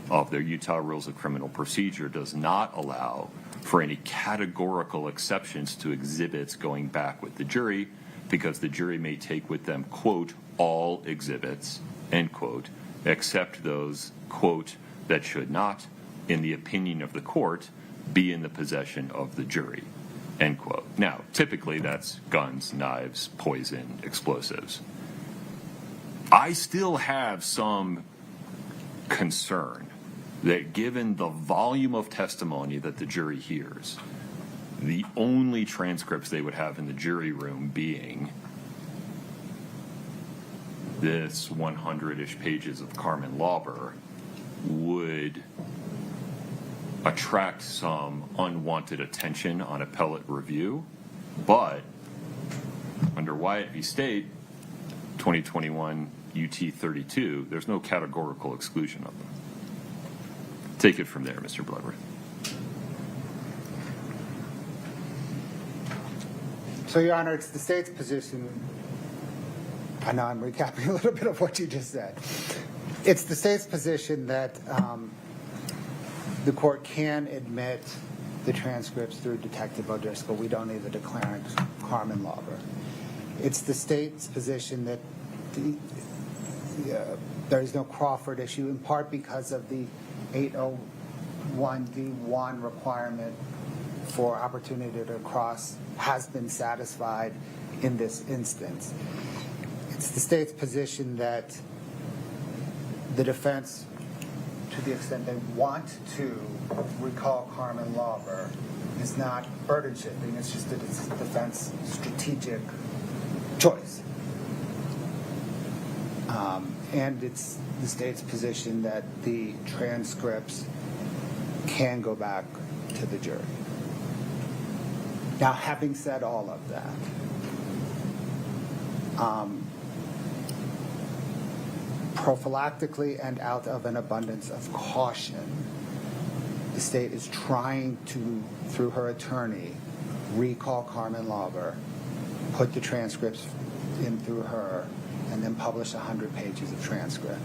of their Utah Rules of Criminal Procedure does not allow for any categorical exceptions to exhibits going back with the jury because the jury may take with them, quote, all exhibits, end quote, except those, quote, that should not, in the opinion of the court, be in the possession of the jury, end quote. Now, typically that's guns, knives, poison, explosives. I still have some concern that given the volume of testimony that the jury hears, the only transcripts they would have in the jury room being this 100-ish pages of Carmen Lauber would attract some unwanted attention on appellate review. But under Wyatt v. State, 2021 UT 32, there's no categorical exclusion of them. Take it from there, Mr. Bloodworth. So, Your Honor, it's the state's position. I know I'm recapping a little bit of what you just said. It's the state's position that the court can admit the transcripts through Detective O'Driscoll. We don't need the declarant, Carmen Lauber. It's the state's position that there is no Crawford issue, in part because of the 1D1 requirement for opportunity to cross has been satisfied in this instance. It's the state's position that the defense, to the extent they want to recall Carmen Lauber, is not burden shifting. It's just that it's the defense strategic choice. And it's the state's position that the transcripts can go back to the jury. Now, having said all of that, prophylactically and out of an abundance of caution, the state is trying to, through her attorney, recall Carmen Lauber, put the transcripts in through her, and then publish 100 pages of transcript.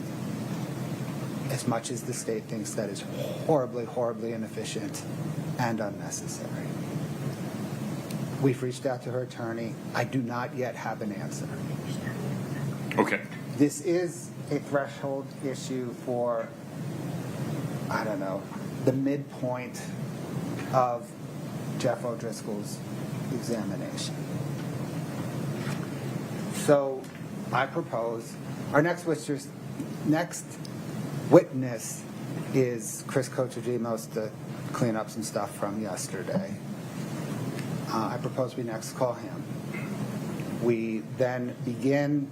As much as the state thinks that is horribly, horribly inefficient and unnecessary. We've reached out to her attorney. I do not yet have an answer. Okay. This is a threshold issue for, I don't know, the midpoint of Jeff O'Driscoll's examination. So I propose our next witness is Chris Cochadimos to clean up some stuff from yesterday. I propose we next call him. We then begin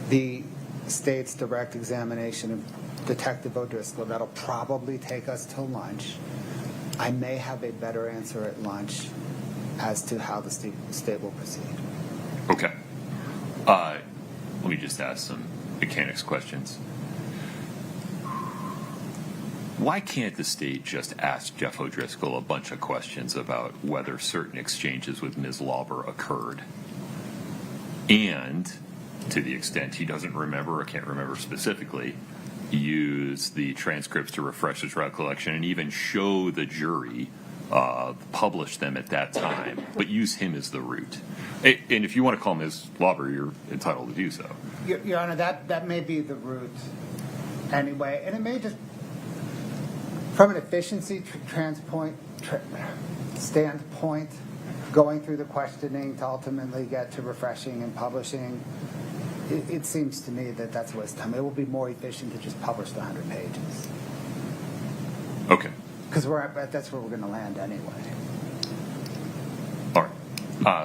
the state's direct examination of Detective O'Driscoll. That'll probably take us till lunch. I may have a better answer at lunch as to how the state will proceed. Okay. Let me just ask some mechanics questions. Why can't the state just ask Jeff O'Driscoll a bunch of questions about whether certain exchanges with Ms. Lauber occurred? And, to the extent he doesn't remember or can't remember specifically, use the transcripts to refresh his recollection and even show the jury, publish them at that time, but use him as the root. And if you want to call Ms. Lauber, you're entitled to do so. Your Honor, that may be the route anyway, and it may just, from an efficiency standpoint, going through the questioning to ultimately get to refreshing and publishing, it seems to me that that's a waste of time. It will be more efficient to just publish the 100 pages. Okay. Because that's where we're going to land anyway. All right.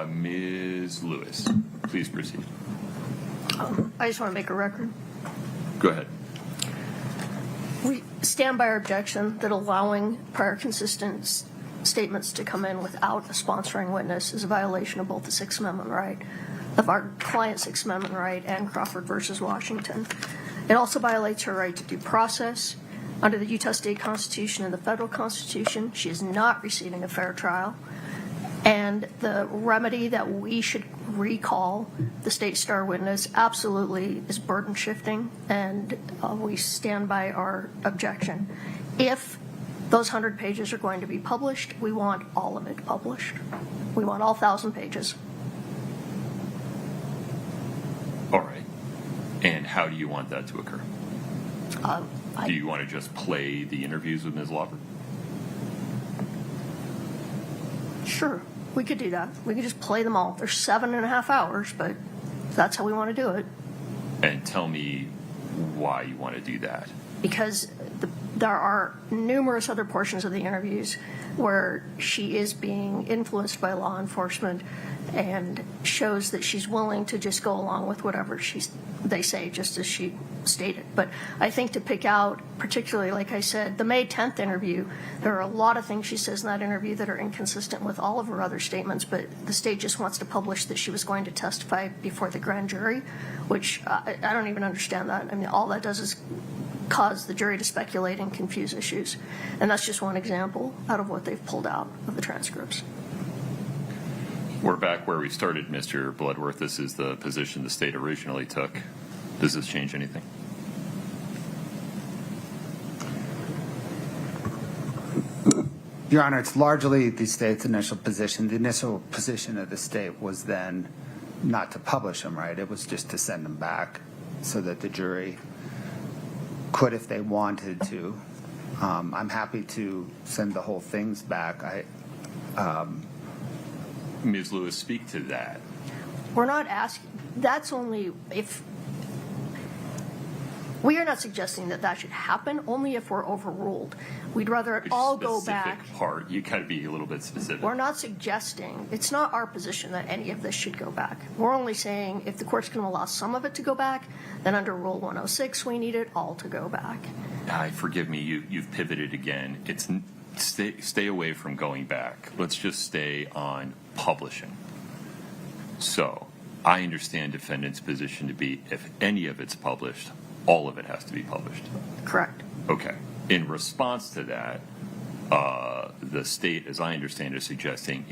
Ms. Lewis, please proceed. I just want to make a record. Go ahead. We stand by our objection that allowing prior consistent statements to come in without a sponsoring witness is a violation of both the Sixth Amendment right, of our client's Sixth Amendment right, and Crawford versus Washington. It also violates her right to due process. Under the Utah State Constitution and the federal Constitution, she is not receiving a fair trial. And the remedy that we should recall the state star witness absolutely is burden shifting, and we stand by our objection. If those 100 pages are going to be published, we want all of it published. We want all 1,000 pages. All right. And how do you want that to occur? Do you want to just play the interviews with Ms. Lauber? Sure, we could do that. We could just play them all. They're 7.5 hours, but that's how we want to do it. And tell me why you want to do that. Because there are numerous other portions of the interviews where she is being influenced by law enforcement and shows that she's willing to just go along with whatever they say, just as she stated. But I think to pick out, particularly, like I said, the May 10th interview, there are a lot of things she says in that interview that are inconsistent with all of her other statements, but the state just wants to publish that she was going to testify before the grand jury, which I don't even understand that. I mean, all that does is cause the jury to speculate and confuse issues. And that's just one example out of what they've pulled out of the transcripts. We're back where we started, Mr. Bloodworth. This is the position the state originally took. Does this change anything? Your Honor, it's largely the state's initial position. The initial position of the state was then not to publish them, right? It was just to send them back so that the jury could, if they wanted to, I'm happy to send the whole things back. Ms. Lewis, speak to that. We're not asking, that's only if, we are not suggesting that that should happen, only if we're overruled. We'd rather it all go back. Specific part, you got to be a little bit specific. We're not suggesting, it's not our position that any of this should go back. We're only saying if the court's going to allow some of it to go back, then under Rule 106, we need it all to go back. Forgive me, you've pivoted again. Stay away from going back. Let's just stay on publishing. So I understand defendant's position to be if any of it's published, all of it has to be published. Correct. Okay. In response to that, the state, as I understand, is suggesting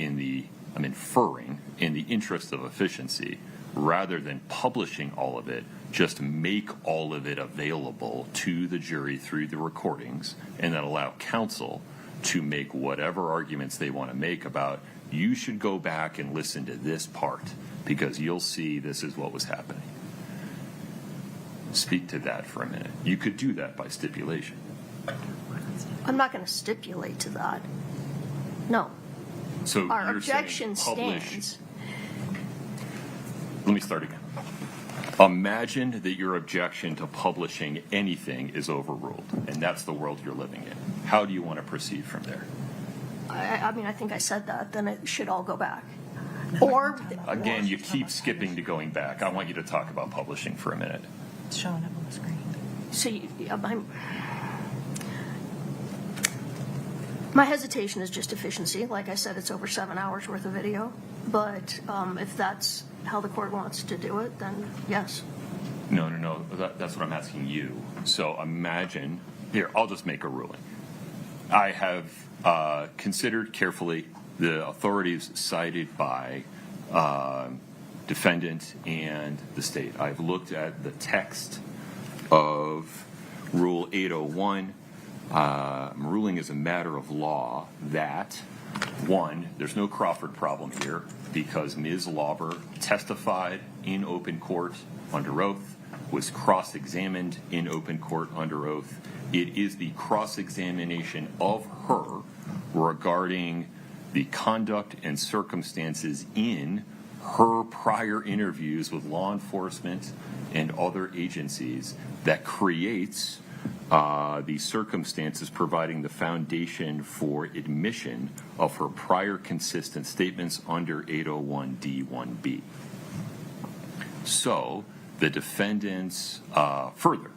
I'm inferring in the interest of efficiency, rather than publishing all of it, just make all of it available to the jury through the recordings, and then allow counsel to make whatever arguments they want to make about, you should go back and listen to this part because you'll see this is what was happening. Speak to that for a minute. You could do that by stipulation. I'm not going to stipulate to that. No. So Our you're objection saying publish. stands. Let me start again. Imagine that your objection to publishing anything is overruled, and that's the world you're living in. How do you want to proceed from there? I mean, I think I said that. Then it should all go back. Or Again, you keep skipping to going back. I want you to talk about publishing for a minute. It's showing up on the screen. see, my hesitation is just efficiency. Like I said, it's over 7 hours worth of video. But if that's how the court wants to do it, then yes. No. That's what I'm asking you. So imagine, here, I'll just make a ruling. I have considered carefully the authorities cited by defendant and the state. I've looked at the text of Rule 801. Ruling as a matter of law that, one, there's no Crawford problem here because Ms. Lauber testified in open court under oath, was cross-examined in open court under oath. It is the cross-examination of her regarding the conduct and circumstances in her prior interviews with law enforcement and other agencies that creates the circumstances providing the foundation for admission of her prior consistent statements under 801D1B. So the defendants further,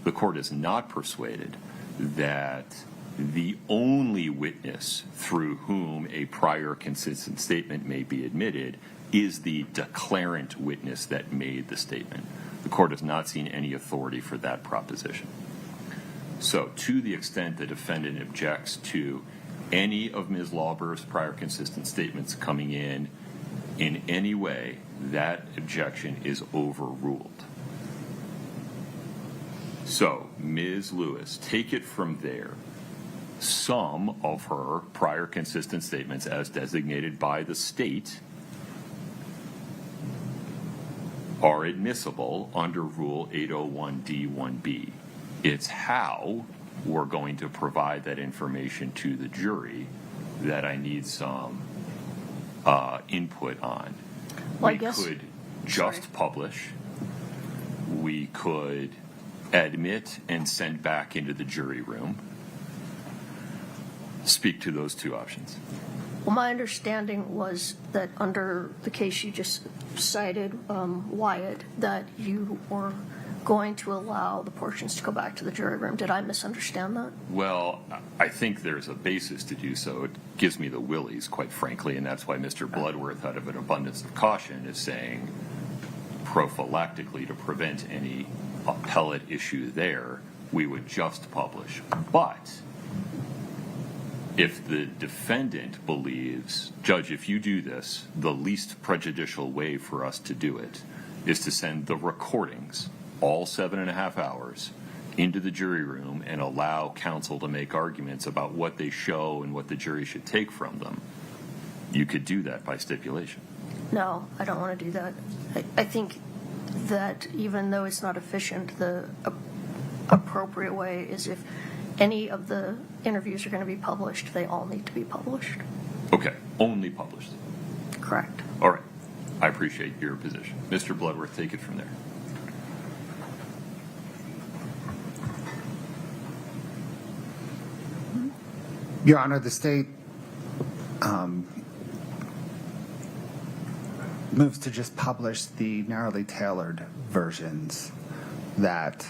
the court is not persuaded that the only witness through whom a prior consistent statement may be admitted is the declarant witness that made the statement. The court has not seen any authority for that proposition. So to the extent the defendant objects to any of Ms. Lauber's prior consistent statements coming in any way, that objection is overruled. So, Ms. Lewis, take it from there. Some of her prior consistent statements as designated by the state are admissible under Rule 801D1B. It's how we're going to provide that information to the jury that I need some input on. Well, I We guess- could just publish. We could admit and send back into the jury room. Speak to those two options. Well, my understanding was that under the case you just cited, Wyatt, that you were going to allow the portions to go back to the jury room. Did I misunderstand that? Well, I think there's a basis to do so. It gives me the willies, quite frankly, and that's why Mr. Bloodworth, out of an abundance of caution, is saying prophylactically to prevent any appellate issue there, we would just publish. But if the defendant believes, Judge, if you do this, the least prejudicial way for us to do it is to send the recordings, all 7.5 hours, into the jury room and allow counsel to make arguments about what they show and what the jury should take from them, you could do that by stipulation. No, I don't want to do that. I think that even though it's not efficient, the appropriate way is if any of the interviews are going to be published, they all need to be published. Okay, only published. Correct. All right. I appreciate your position. Mr. Bloodworth, take it from there. Your Honor, the state moves to just publish the narrowly tailored versions that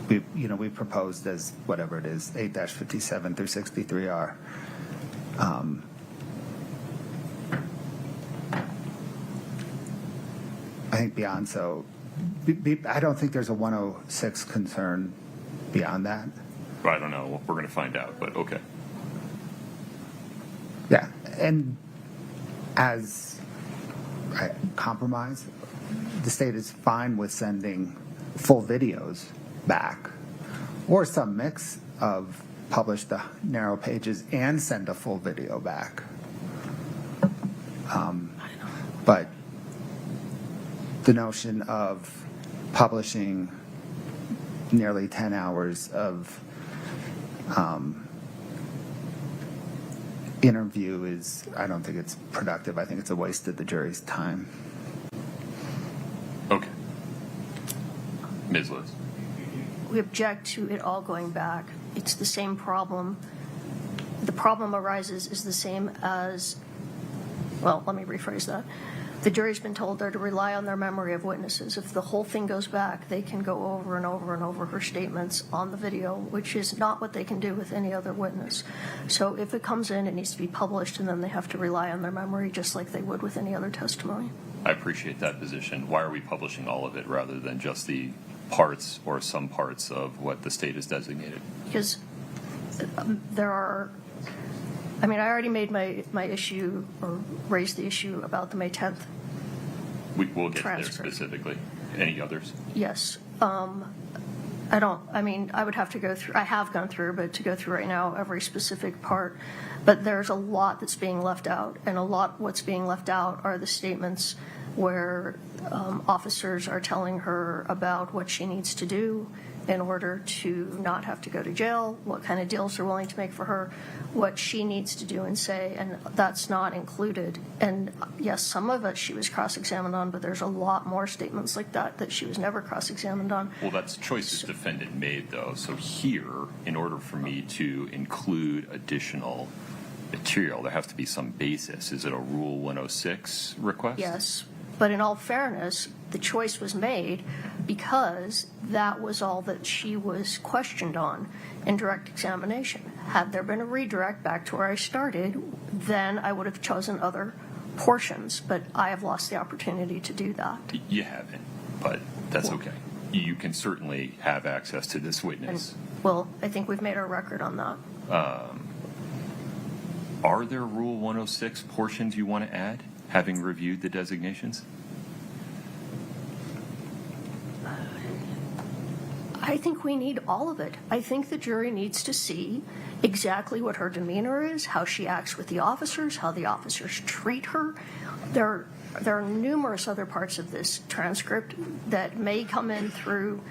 we proposed as whatever it is, 8-57 through 63R. I think beyond so, I don't think there's a 106 concern beyond that. I don't know. We're going to find out, but okay. Yeah, and as a compromise, the state is fine with sending full videos back, or some mix of publish the narrow pages and send a full video back. But the notion of publishing nearly 10 hours of interview is, I don't think it's productive. I think it's a waste of the jury's time. Okay. Ms. Liz. We object to it all going back. It's the same problem. The problem arises is the same as, well, let me rephrase that. The jury's been told they're to rely on their memory of witnesses. If the whole thing goes back, they can go over and over and over her statements on the video, which is not what they can do with any other witness. So if it comes in, it needs to be published, and then they have to rely on their memory just like they would with any other testimony. I appreciate that position. Why are we publishing all of it rather than just the parts or some parts of what the state has designated? Because there are, I mean, I already made my issue or raised the issue about the May 10th. We'll get Transcript. there specifically. Any others? Yes. I would have to go through, I have gone through, but to go through right now every specific part. But there's a lot that's being left out, and a lot what's being left out are the statements where officers are telling her about what she needs to do in order to not have to go to jail, what kind of deals they're willing to make for her, what she needs to do and say, and that's not included. And yes, some of it she was cross-examined on, but there's a lot more statements like that she was never cross-examined on. Well, that's choices defendant made, though. So here, in order for me to include additional material, there has to be some basis. Is it a Rule 106 request? Yes, but in all fairness, the choice was made because that was all that she was questioned on in direct examination. Had there been a redirect back to where I started, then I would have chosen other portions, but I have lost the opportunity to do that. You haven't, but that's okay. You can certainly have access to this witness. Well, I think we've made our record on that. Are there Rule 106 portions you want to add, having reviewed the designations? I think we need all of it. I think the jury needs to see exactly what her demeanor is, how she acts with the officers, how the officers treat her. There are numerous other parts of this transcript that may come in through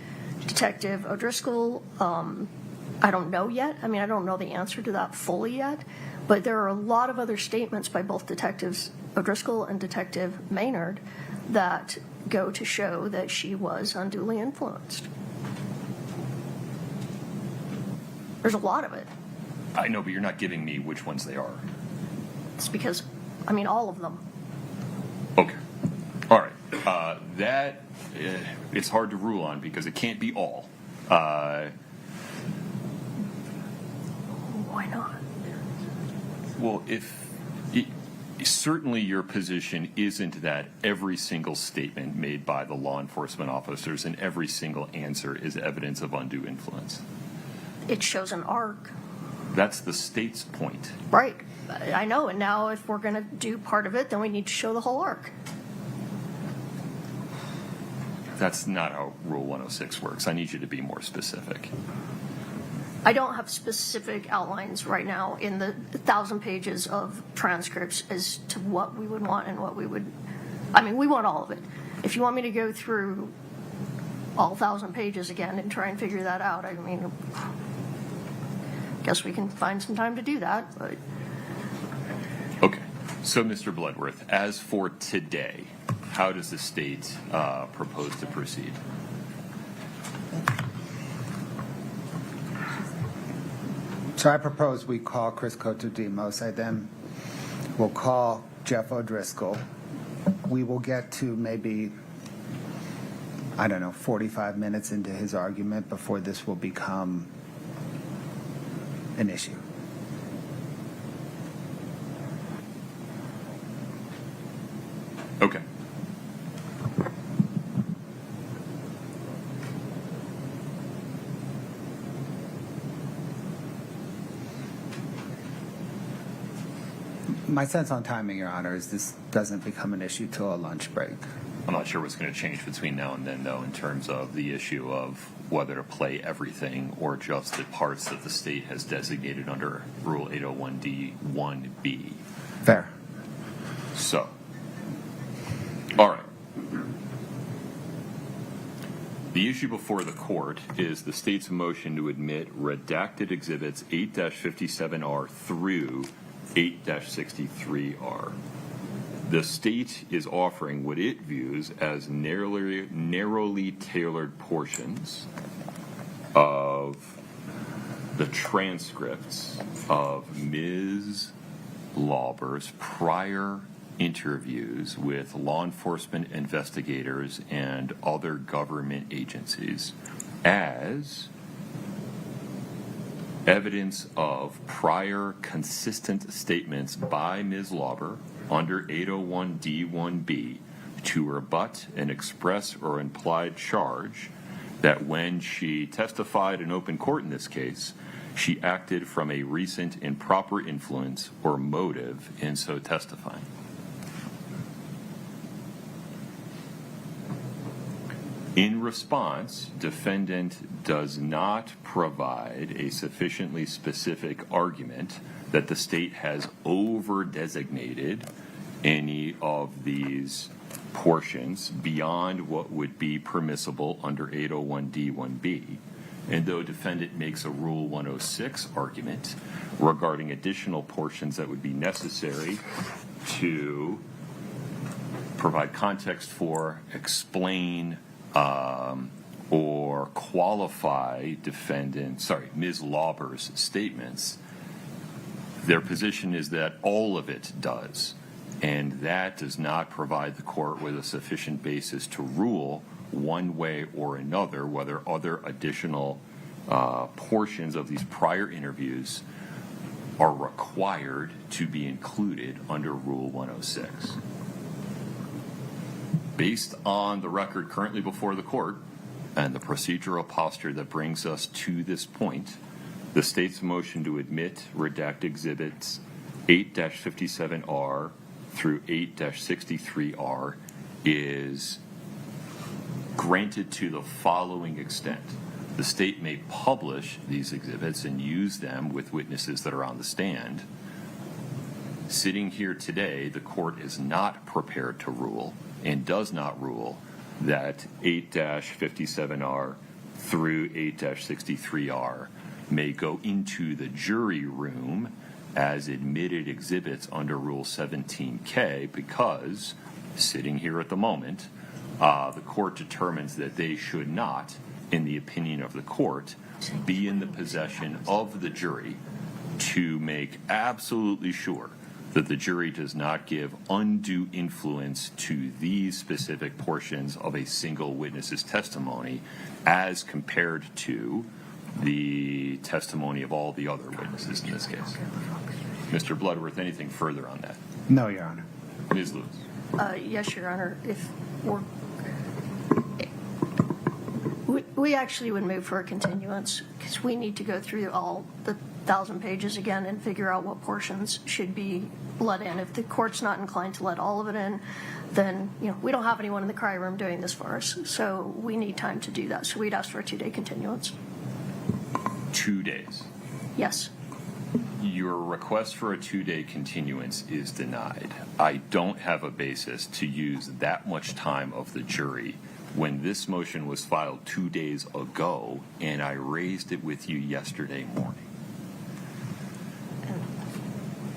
Detective O'Driscoll. I don't know yet. I mean, I don't know the answer to that fully yet. But there are a lot of other statements by both Detectives O'Driscoll and Detective Maynard that go to show that she was unduly influenced. There's a lot of it. I know, but you're not giving me which ones they are. It's because, I mean, all of them. Okay. All right. It's hard to rule on because it can't be all. Why not? Well, certainly your position isn't that every single statement made by the law enforcement officers and every single answer is evidence of undue influence. It shows an arc. That's the state's point. Right. I know. And now if we're going to do part of it, then we need to show the whole arc. That's not how Rule 106 works. I need you to be more specific. I don't have specific outlines right now in the 1,000 pages of transcripts as to what we would want and what we would. I mean, we want all of it. If you want me to go through all 1,000 pages again and try and figure that out. I mean, guess we can find some time to do that, but Okay. So, Mr. Bloodworth, as for today, how does the state propose to proceed? So I propose we call Chris Cotodemos. I then will call Jeff O'Driscoll. We will get to maybe, 45 minutes into his argument before this will become an issue. Okay. My sense on timing, Your Honor, is this doesn't become an issue till a lunch break. I'm not sure what's going to change between now and then, though, in terms of the issue of whether to play everything or just the parts that the state has designated under Rule 801D1B. Fair. So, all right. The issue before the court is the state's motion to admit redacted exhibits 8-57R through 8-63R. The state is offering what it views as narrowly tailored portions of the transcripts of Ms. Lauber's prior interviews with law enforcement investigators and other government agencies as evidence of prior consistent statements by Ms. Lauber under 801D1B to rebut an express or implied charge that when she testified in open court in this case, she acted from a recent improper influence or motive in so testifying. In response, defendant does not provide a sufficiently specific argument that the state has over-designated any of these portions beyond what would be permissible under 801D1B. And though defendant makes a Rule 106 argument regarding additional portions that would be necessary to provide context for, explain, or qualify Ms. Lauber's statements, their position is that all of it does, and that does not provide the court with a sufficient basis to rule one way or another whether other additional portions of these prior interviews are required to be included under Rule 106. Based on the record currently before the court and the procedural posture that brings us to this point, the state's motion to admit redact exhibits 8-57R through 8-63R is granted to the following extent. The state may publish these exhibits and use them with witnesses that are on the stand. Sitting here today, the court is not prepared to rule and does not rule that 8-57R through 8-63R may go into the jury room as admitted exhibits under Rule 17K because, sitting here at the moment, the court determines that they should not, in the opinion of the court, be in the possession of the jury to make absolutely sure that the jury does not give undue influence to these specific portions of a single witness's testimony as compared to the testimony of all the other witnesses in this case. Mr. Bloodworth, anything further on that? No, Your Honor. Ms. Lewis. Yes, Your Honor. If we actually would move for a continuance because we need to go through all the 1,000 pages again and figure out what portions should be let in. If the court's not inclined to let all of it in, then we don't have anyone in the cry room doing this for us. So we need time to do that. So we'd ask for a 2-day continuance. 2 days. Yes. Your request for a 2-day continuance is denied. I don't have a basis to use that much time of the jury when this motion was filed 2 days ago, and I raised it with you yesterday morning.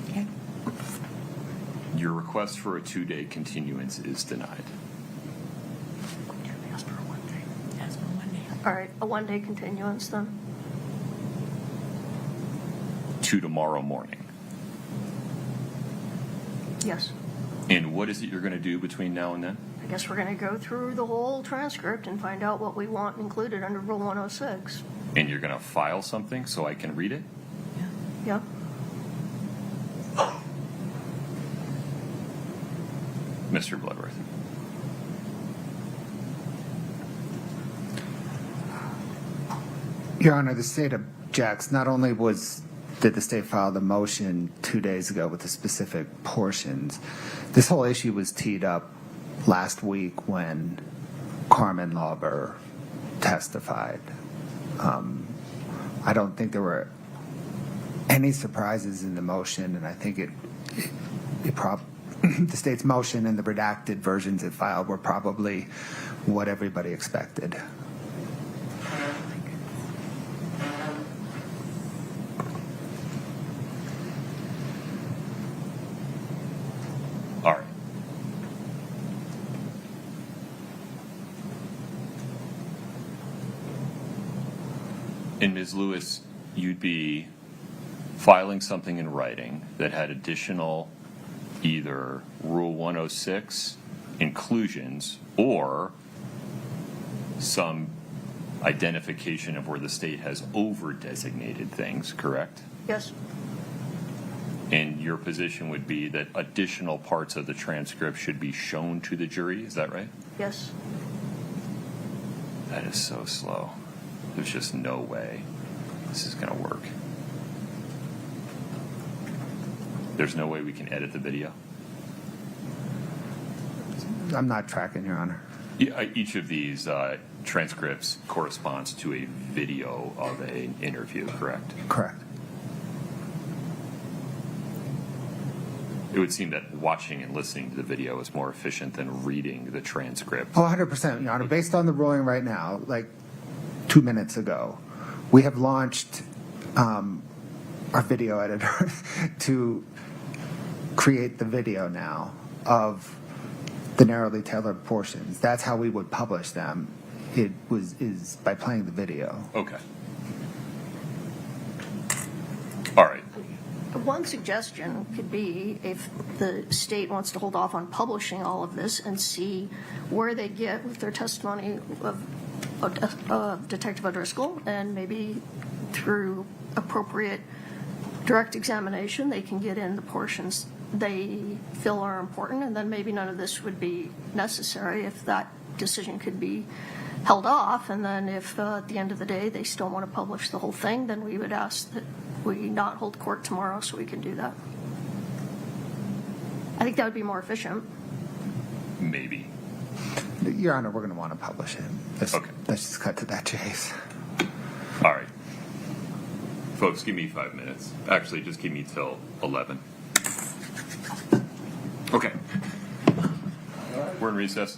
Okay. Your request for a 2-day continuance is denied. Ask for one day. Ask for 1 day. All right, a one-day continuance then? To tomorrow morning. Yes. And what is it you're going to do between now and then? I guess we're going to go through the whole transcript and find out what we want included under Rule 106. And you're going to file something so I can read it? Yeah. Mr. Bloodworth. Your Honor, the state objects. Not only did the state file the motion 2 days ago with the specific portions, this whole issue was teed up last week when Carmen Lauber testified. I don't think there were any surprises in the motion, and I think the state's motion and the redacted versions it filed were probably what everybody expected. All right. And Ms. Lewis, you'd be filing something in writing that had additional either Rule 106 inclusions or some identification of where the state has over-designated things, correct? Yes. And your position would be that additional parts of the transcript should be shown to the jury, is that right? Yes. That is so slow. There's just no way this is going to work. There's no way we can edit the video? I'm not tracking, Your Honor. Each of these transcripts corresponds to a video of an interview, correct? Correct. It would seem that watching and listening to the video is more efficient than reading the transcript. Oh, 100%, Your Honor. Based on the ruling right now, like 2 minutes ago, we have launched our video editor to create the video now of the narrowly tailored portions. That's how we would publish them. Is by playing the video. Okay. All right. One suggestion could be if the state wants to hold off on publishing all of this and see where they get with their testimony of Detective O'Driscoll, and maybe through appropriate direct examination they can get in the portions they feel are important, and then maybe none of this would be necessary if that decision could be held off. And then if at the end of the day they still want to publish the whole thing, then we would ask that we not hold court tomorrow so we can do that. I think that would be more efficient. Maybe. Your Honor, we're going to want to publish it. Okay. Let's just cut to that chase. All right. Folks, give me 5 minutes. Actually, just give me till 11. Okay. We're in recess.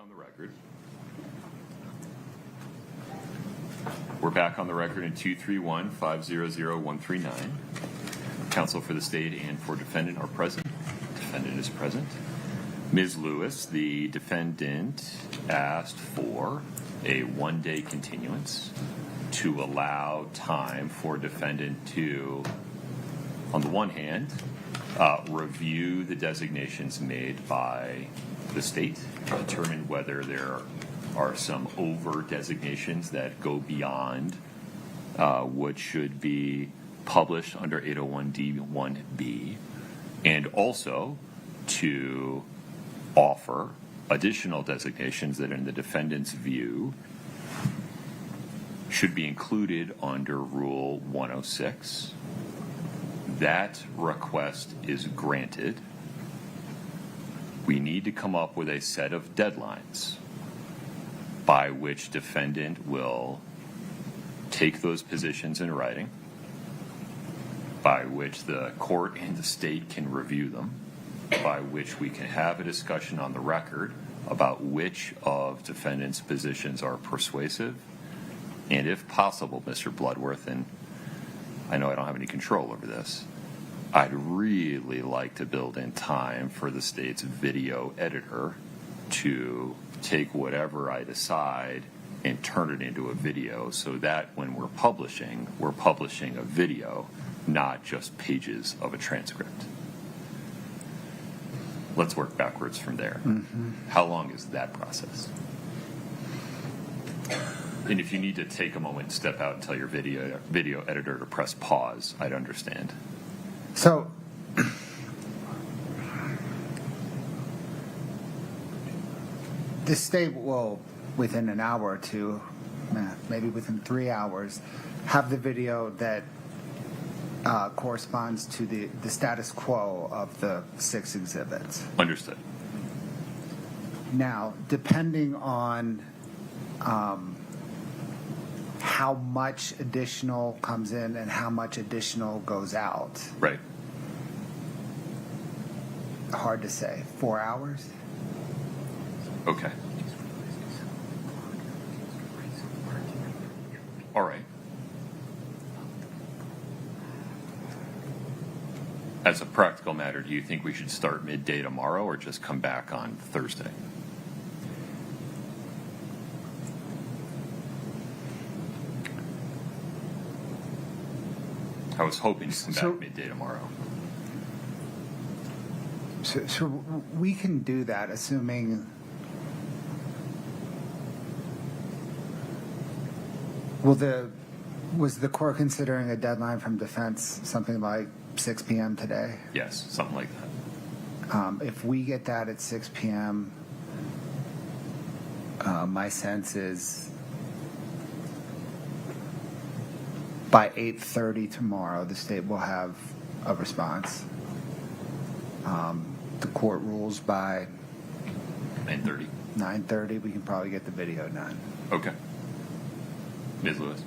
on the record. We're back on the record in 231-500-139. Counsel for the state and for defendant are present. Defendant is present. Ms. Lewis, the defendant, asked for a one-day continuance to allow time for defendant to, on the one hand, review the designations made by the state, determine whether there are some over designations that go beyond what should be published under 801D1B, and also to offer additional designations that, in the defendant's view, should be included under Rule 106. That request is granted. We need to come up with a set of deadlines by which defendant will take those positions in writing, by which the court and the state can review them, by which we can have a discussion on the record about which of defendant's positions are persuasive, and if possible, Mr. Bloodworth, and I know I don't have any control over this, I'd really like to build in time for the state's video editor to take whatever I decide and turn it into a video, so that when we're publishing a video, not just pages of a transcript. Let's work backwards from there. How long is that process? And if you need to take a moment and step out and tell your video editor to press pause, I'd understand. So, the state will, within an hour or two, maybe within 3 hours, have the video that corresponds to the status quo of the 6 exhibits. Understood. Now, depending on how much additional comes in and how much additional goes out, Right. hard to say. 4 hours? Okay. All right. As a practical matter, do you think we should start midday tomorrow or just come back on Thursday? I was hoping to come back midday tomorrow. So we can do that, assuming was the court considering a deadline from defense something like 6 p.m. today? Yes, something like that. If we get that at 6 p.m., my sense is by 8:30 tomorrow, the state will have a response. The court rules by 9:30. 9:30. We can probably get the video done. Okay. Ms. Lewis.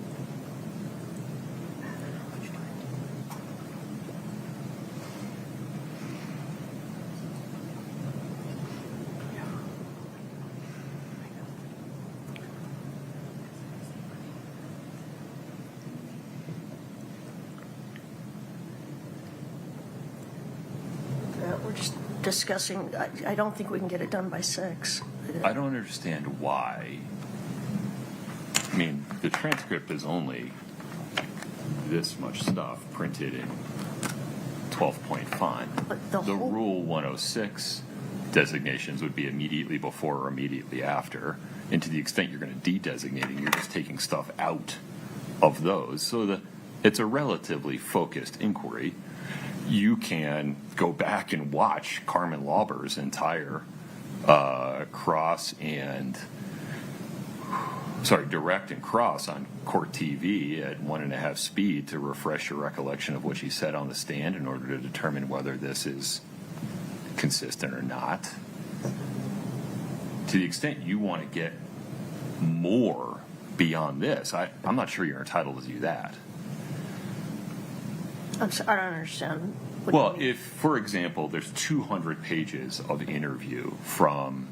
We're just discussing, I don't think we can get it done by 6. I don't understand why. I mean, the transcript is only this much stuff printed in 12-point font. But The Rule 106 designations would be immediately before or immediately after. And to the extent you're going to de-designating, you're just taking stuff out of those. So it's a relatively focused inquiry. You can go back and watch Carmen Lauber's entire direct and cross on court TV at 1.5 speed to refresh your recollection of what she said on the stand in order to determine whether this is consistent or not. To the extent you want to get more beyond this, I'm not sure you're entitled to do that. I don't understand. What Well, you mean. if, for example, there's 200 pages of interview from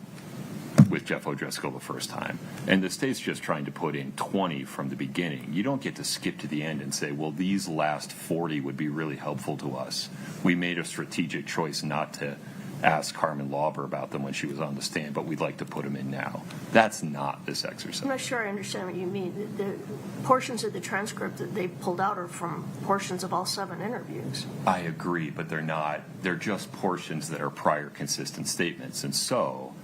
with Jeff O'Driscoll the first time, and the state's just trying to put in 20 from the beginning. You don't get to skip to the end and say, well, these last 40 would be really helpful to us. We made a strategic choice not to ask Carmen Lauber about them when she was on the stand, but we'd like to put them in now. That's not this exercise. I'm not sure I understand what you mean. The portions of the transcript that they pulled out are from portions of all 7 interviews. I agree, but they're not. They're just portions that are prior consistent statements. And so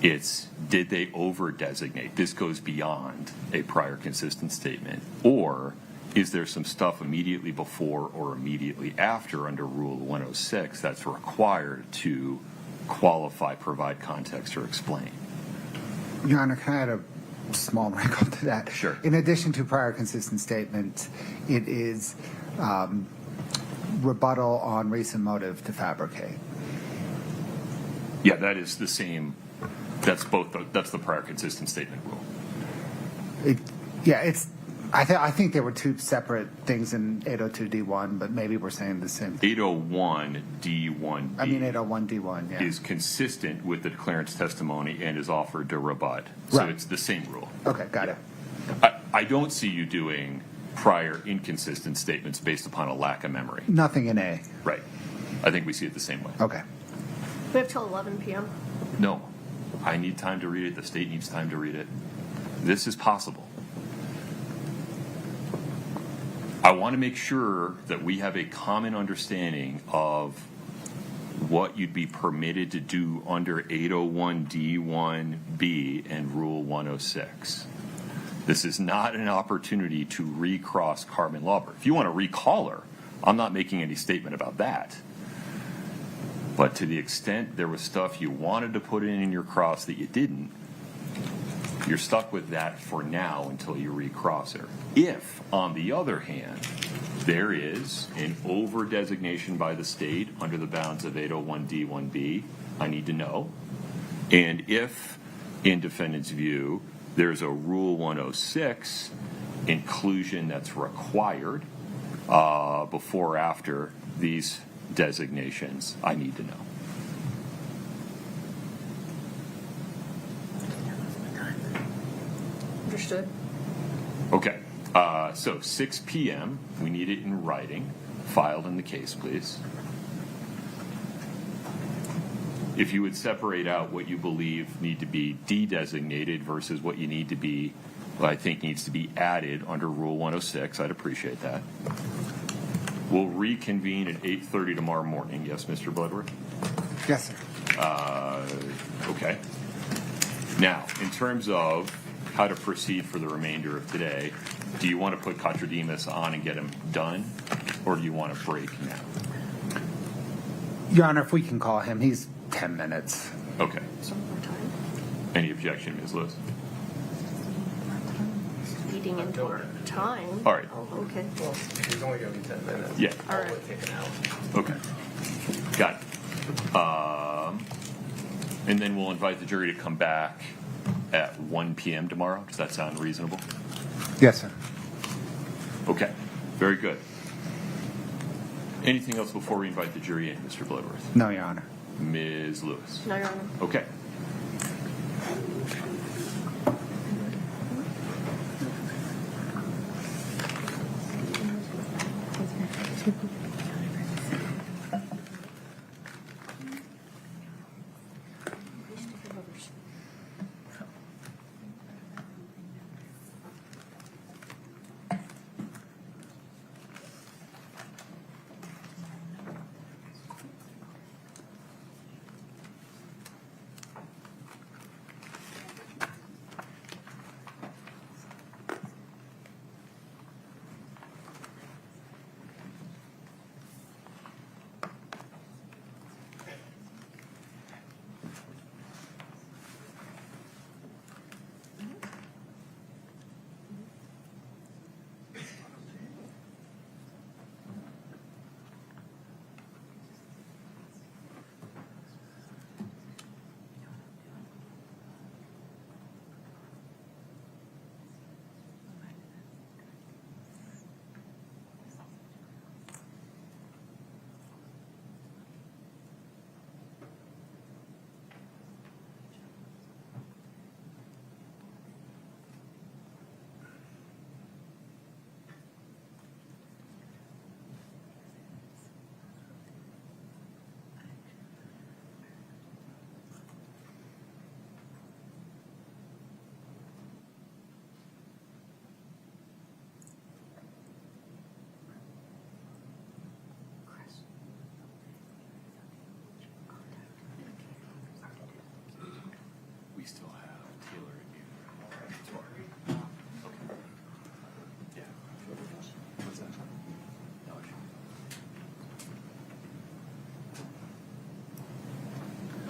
it's, did they over-designate? This goes beyond a prior consistent statement. Or is there some stuff immediately before or immediately after under Rule 106 that's required to qualify, provide context, or explain? Your Honor, can I add a small wrinkle to that? Sure. In addition to prior consistent statements, it is rebuttal on recent motive to fabricate. Yeah, that is the same. That's that's the prior consistent statement rule. I think there were 2 separate things in 802D1, but maybe we're saying the same thing. 801D1B. I mean 801D1, yeah. Is consistent with the declarant's testimony and is offered to rebut. So Right. it's the same rule. Okay, got it. I don't see you doing prior inconsistent statements based upon a lack of memory. Nothing in A. Right. I think we see it the same way. Okay. We have till 11 p.m. No. I need time to read it. The state needs time to read it. This is possible. I want to make sure that we have a common understanding of what you'd be permitted to do under 801D1B and Rule 106. This is not an opportunity to recross Carmen Lauber. If you want to recall her, I'm not making any statement about that. But to the extent there was stuff you wanted to put in your cross that you didn't, you're stuck with that for now until you recross her. If, on the other hand, there is an over-designation by the state under the bounds of 801D1B, I need to know. And if, in defendant's view, there's a Rule 106 inclusion that's required before or after these designations, I need to know. Understood. Okay, so 6 p.m., we need it in writing, filed in the case, please. If you would separate out what you believe need to be de-designated versus what you need to be, what I think needs to be added under Rule 106, I'd appreciate that. We'll reconvene at 8:30 tomorrow morning. Yes, Mr. Bloodworth? Yes, sir. Okay. Now, in terms of how to proceed for the remainder of today, do you want to put Kotradimus on and get him done, or do you want to break now? Your Honor, if we can call him, he's 10 minutes. Okay. Some more time. Any objection, Ms. Lewis? Eating into our time. All right. Oh, okay. Well, he's only going to be 10 minutes. Yeah. All All right. would take an hour. Okay. Got it. And then we'll invite the jury to come back at 1 p.m. tomorrow. Does that sound reasonable? Yes, sir. Okay. Very good. Anything else before we invite the jury in, Mr. Bloodworth? No, Your Honor. Ms. Lewis? No, Your Honor. Okay.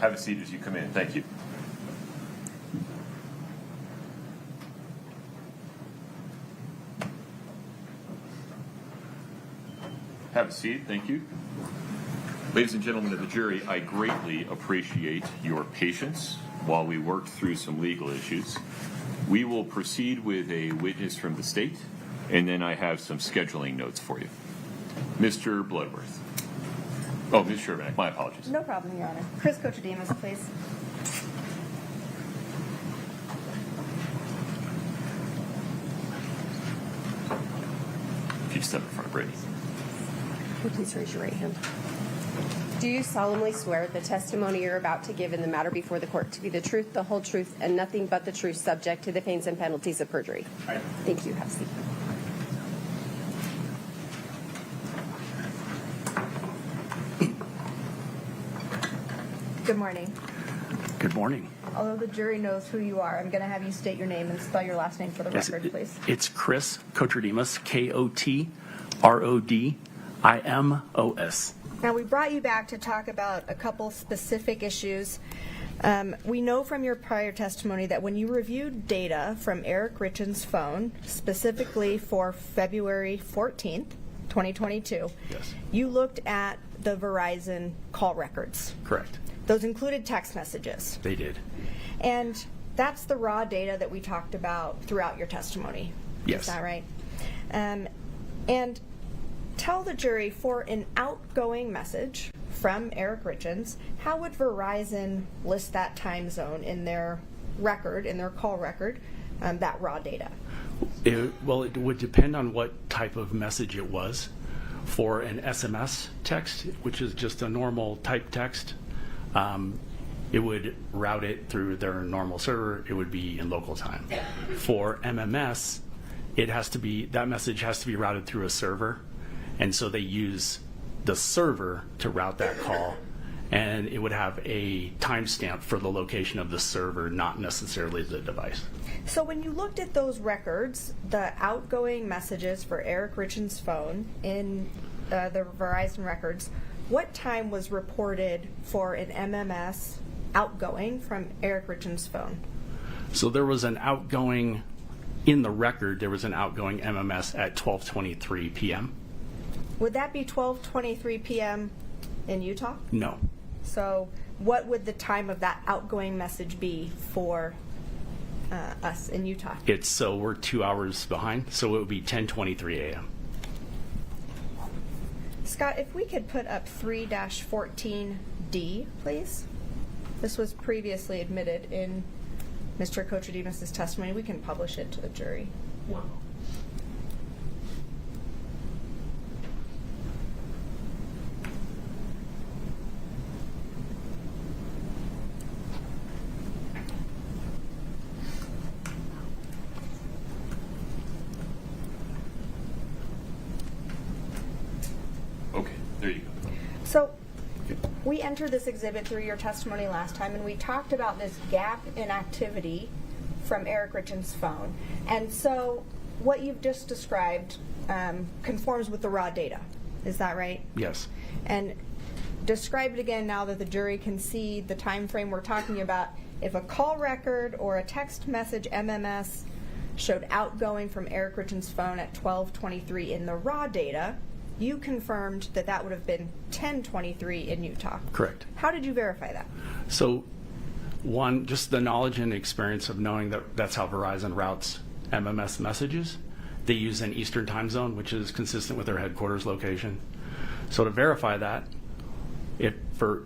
Have a seat as you come in. Thank you. Have a seat. Thank you. Ladies and gentlemen of the jury, I greatly appreciate your patience while we worked through some legal issues. We will proceed with a witness from the state, and then I have some scheduling notes for you. Mr. Bloodworth. Oh, Ms. Sherback, my apologies. No problem, Your Honor. Chris Kochademus, please. If you step in front of Brady. Will you please raise your right hand? Do you solemnly swear the testimony you're about to give in the matter before the court to be the truth, the whole truth, and nothing but the truth, subject to the pains and penalties of perjury? Aye. Thank you. Have a seat. Good morning. Good morning. Although the jury knows who you are, I'm going to have you state your name and spell your last name for the record, please. It's Chris Kotrodimus, Kotrodimos. Now, we brought you back to talk about a couple specific issues. We know from your prior testimony that when you reviewed data from Eric Richins' phone, specifically for February 14th, 2022, Yes. you looked at the Verizon call records. Correct. Those included text messages. They did. And that's the raw data that we talked about throughout your testimony. Yes. Is that right? And tell the jury, for an outgoing message from Eric Richins, how would Verizon list that time zone in their record, in their call record, that raw data? Well, it would depend on what type of message it was. For an SMS text, which is just a normal type text, it would route it through their normal server. It would be in local time. For MMS, that message has to be routed through a server, and so they use the server to route that call, and it would have a timestamp for the location of the server, not necessarily the device. So when you looked at those records, the outgoing messages for Eric Richins' phone in the Verizon records, what time was reported for an MMS outgoing from Eric Richins' phone? So there was an outgoing, in the record, there was an outgoing MMS at 12:23 p.m. Would that be 12:23 p.m. in Utah? No. So what would the time of that outgoing message be for us in Utah? So we're 2 hours behind, so it would be 10:23 a.m. Scott, if we could put up 3-14D, please. This was previously admitted in Mr. Kochademus' testimony. We can publish it to the jury. Okay, there you go. So we entered this exhibit through your testimony last time, and we talked about this gap in activity from Eric Richins' phone. And so what you've just described conforms with the raw data. Is that right? Yes. And describe it again now that the jury can see the time frame we're talking about. If a call record or a text message MMS showed outgoing from Eric Richins' phone at 12:23 in the raw data, you confirmed that that would have been 10:23 in Utah. Correct. How did you verify that? So, one, just the knowledge and experience of knowing that that's how Verizon routes MMS messages. They use an Eastern time zone, which is consistent with their headquarters location. So to verify that,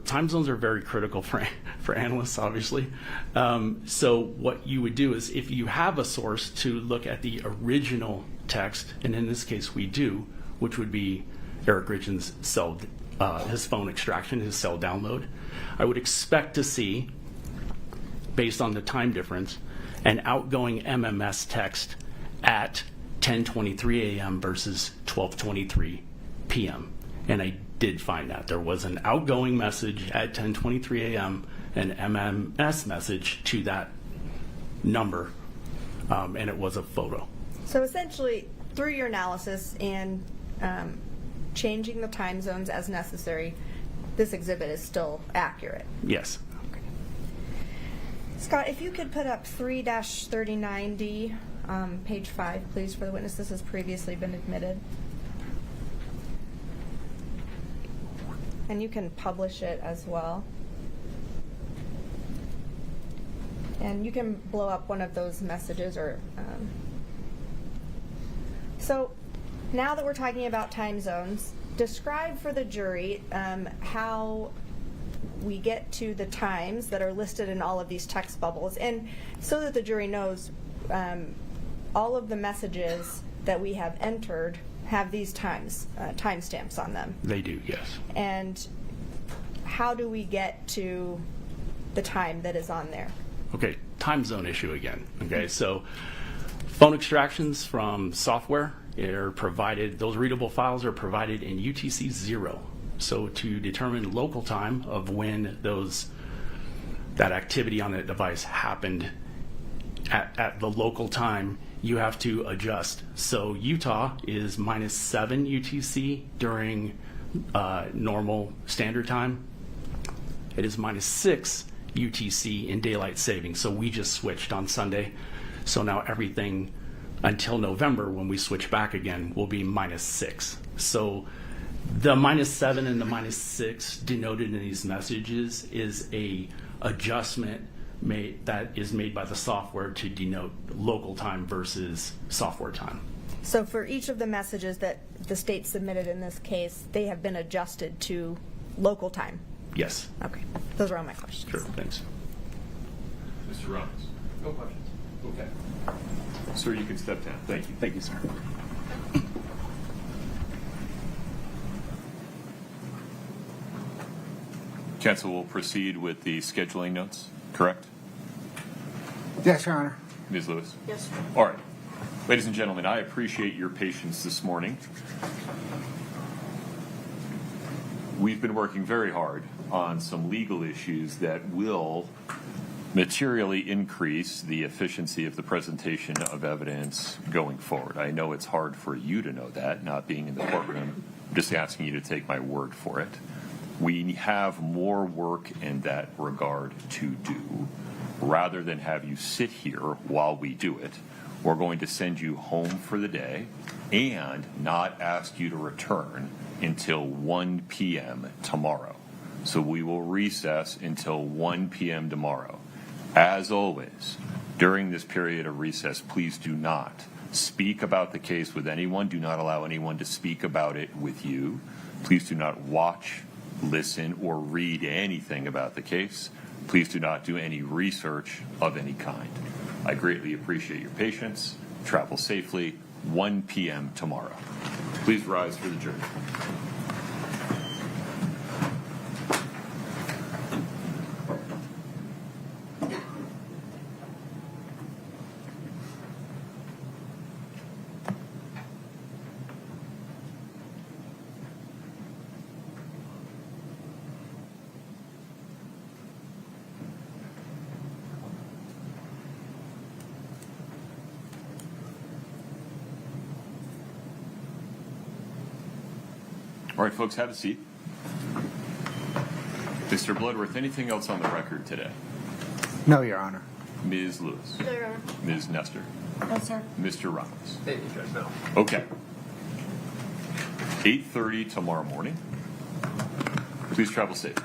time zones are very critical for analysts, obviously. So what you would do is, if you have a source to look at the original text, and in this case we do, which would be Eric Richins' his phone extraction, his cell download, I would expect to see, based on the time difference, an outgoing MMS text at 10:23 a.m. versus 12:23 p.m. And I did find that. There was an outgoing message at 10:23 a.m., an MMS message to that number, and it was a photo. So essentially, through your analysis and changing the time zones as necessary, this exhibit is still accurate. Yes. Scott, if you could put up 3-39D, page 5, please, for the witness. This has previously been admitted. And you can publish it as well. And you can blow up one of those messages or... So now that we're talking about time zones, describe for the jury how we get to the times that are listed in all of these text bubbles. And so that the jury knows, all of the messages that we have entered have these timestamps on them. They do, yes. And how do we get to the time that is on there? Okay, time zone issue again. Okay, so phone extractions from software are provided, those readable files are provided in UTC 0. So to determine local time of when that activity on that device happened at the local time, you have to adjust. So Utah is -7 UTC during normal standard time. It is -6 UTC in daylight savings. So we just switched on Sunday. So now everything until November, when we switch back again, will be -6. So the -7 and the -6 denoted in these messages is a adjustment that is made by the software to denote local time versus software time. So for each of the messages that the state submitted in this case, they have been adjusted to local time? Yes. Okay. Those are all my questions. Sure, thanks. Mr. Ramos. No questions. Okay. Sir, you can step down. Thank you. Thank you, sir. Council will proceed with the scheduling notes, correct? Yes, Your Honor. Ms. Lewis? Yes. All right. Ladies and gentlemen, I appreciate your patience this morning. We've been working very hard on some legal issues that will materially increase the efficiency of the presentation of evidence going forward. I know it's hard for you to know that, not being in the courtroom. I'm just asking you to take my word for it. We have more work in that regard to do. Rather than have you sit here while we do it, we're going to send you home for the day and not ask you to return until 1 p.m. tomorrow. So we will recess until 1 p.m. tomorrow. As always, during this period of recess, please do not speak about the case with anyone. Do not allow anyone to speak about it with you. Please do not watch, listen, or read anything about the case. Please do not do any research of any kind. I greatly appreciate your patience. Travel safely. 1 p.m. tomorrow. Please rise for the jury. All right, folks, have a seat. Mr. Bloodworth, anything else on the record today? No, Your Honor. Ms. Lewis? No, Your Honor. Ms. Nestor? No, sir. Mr. Ramos? Thank you, Judge. No. Okay. 8:30 tomorrow morning. Please travel safe.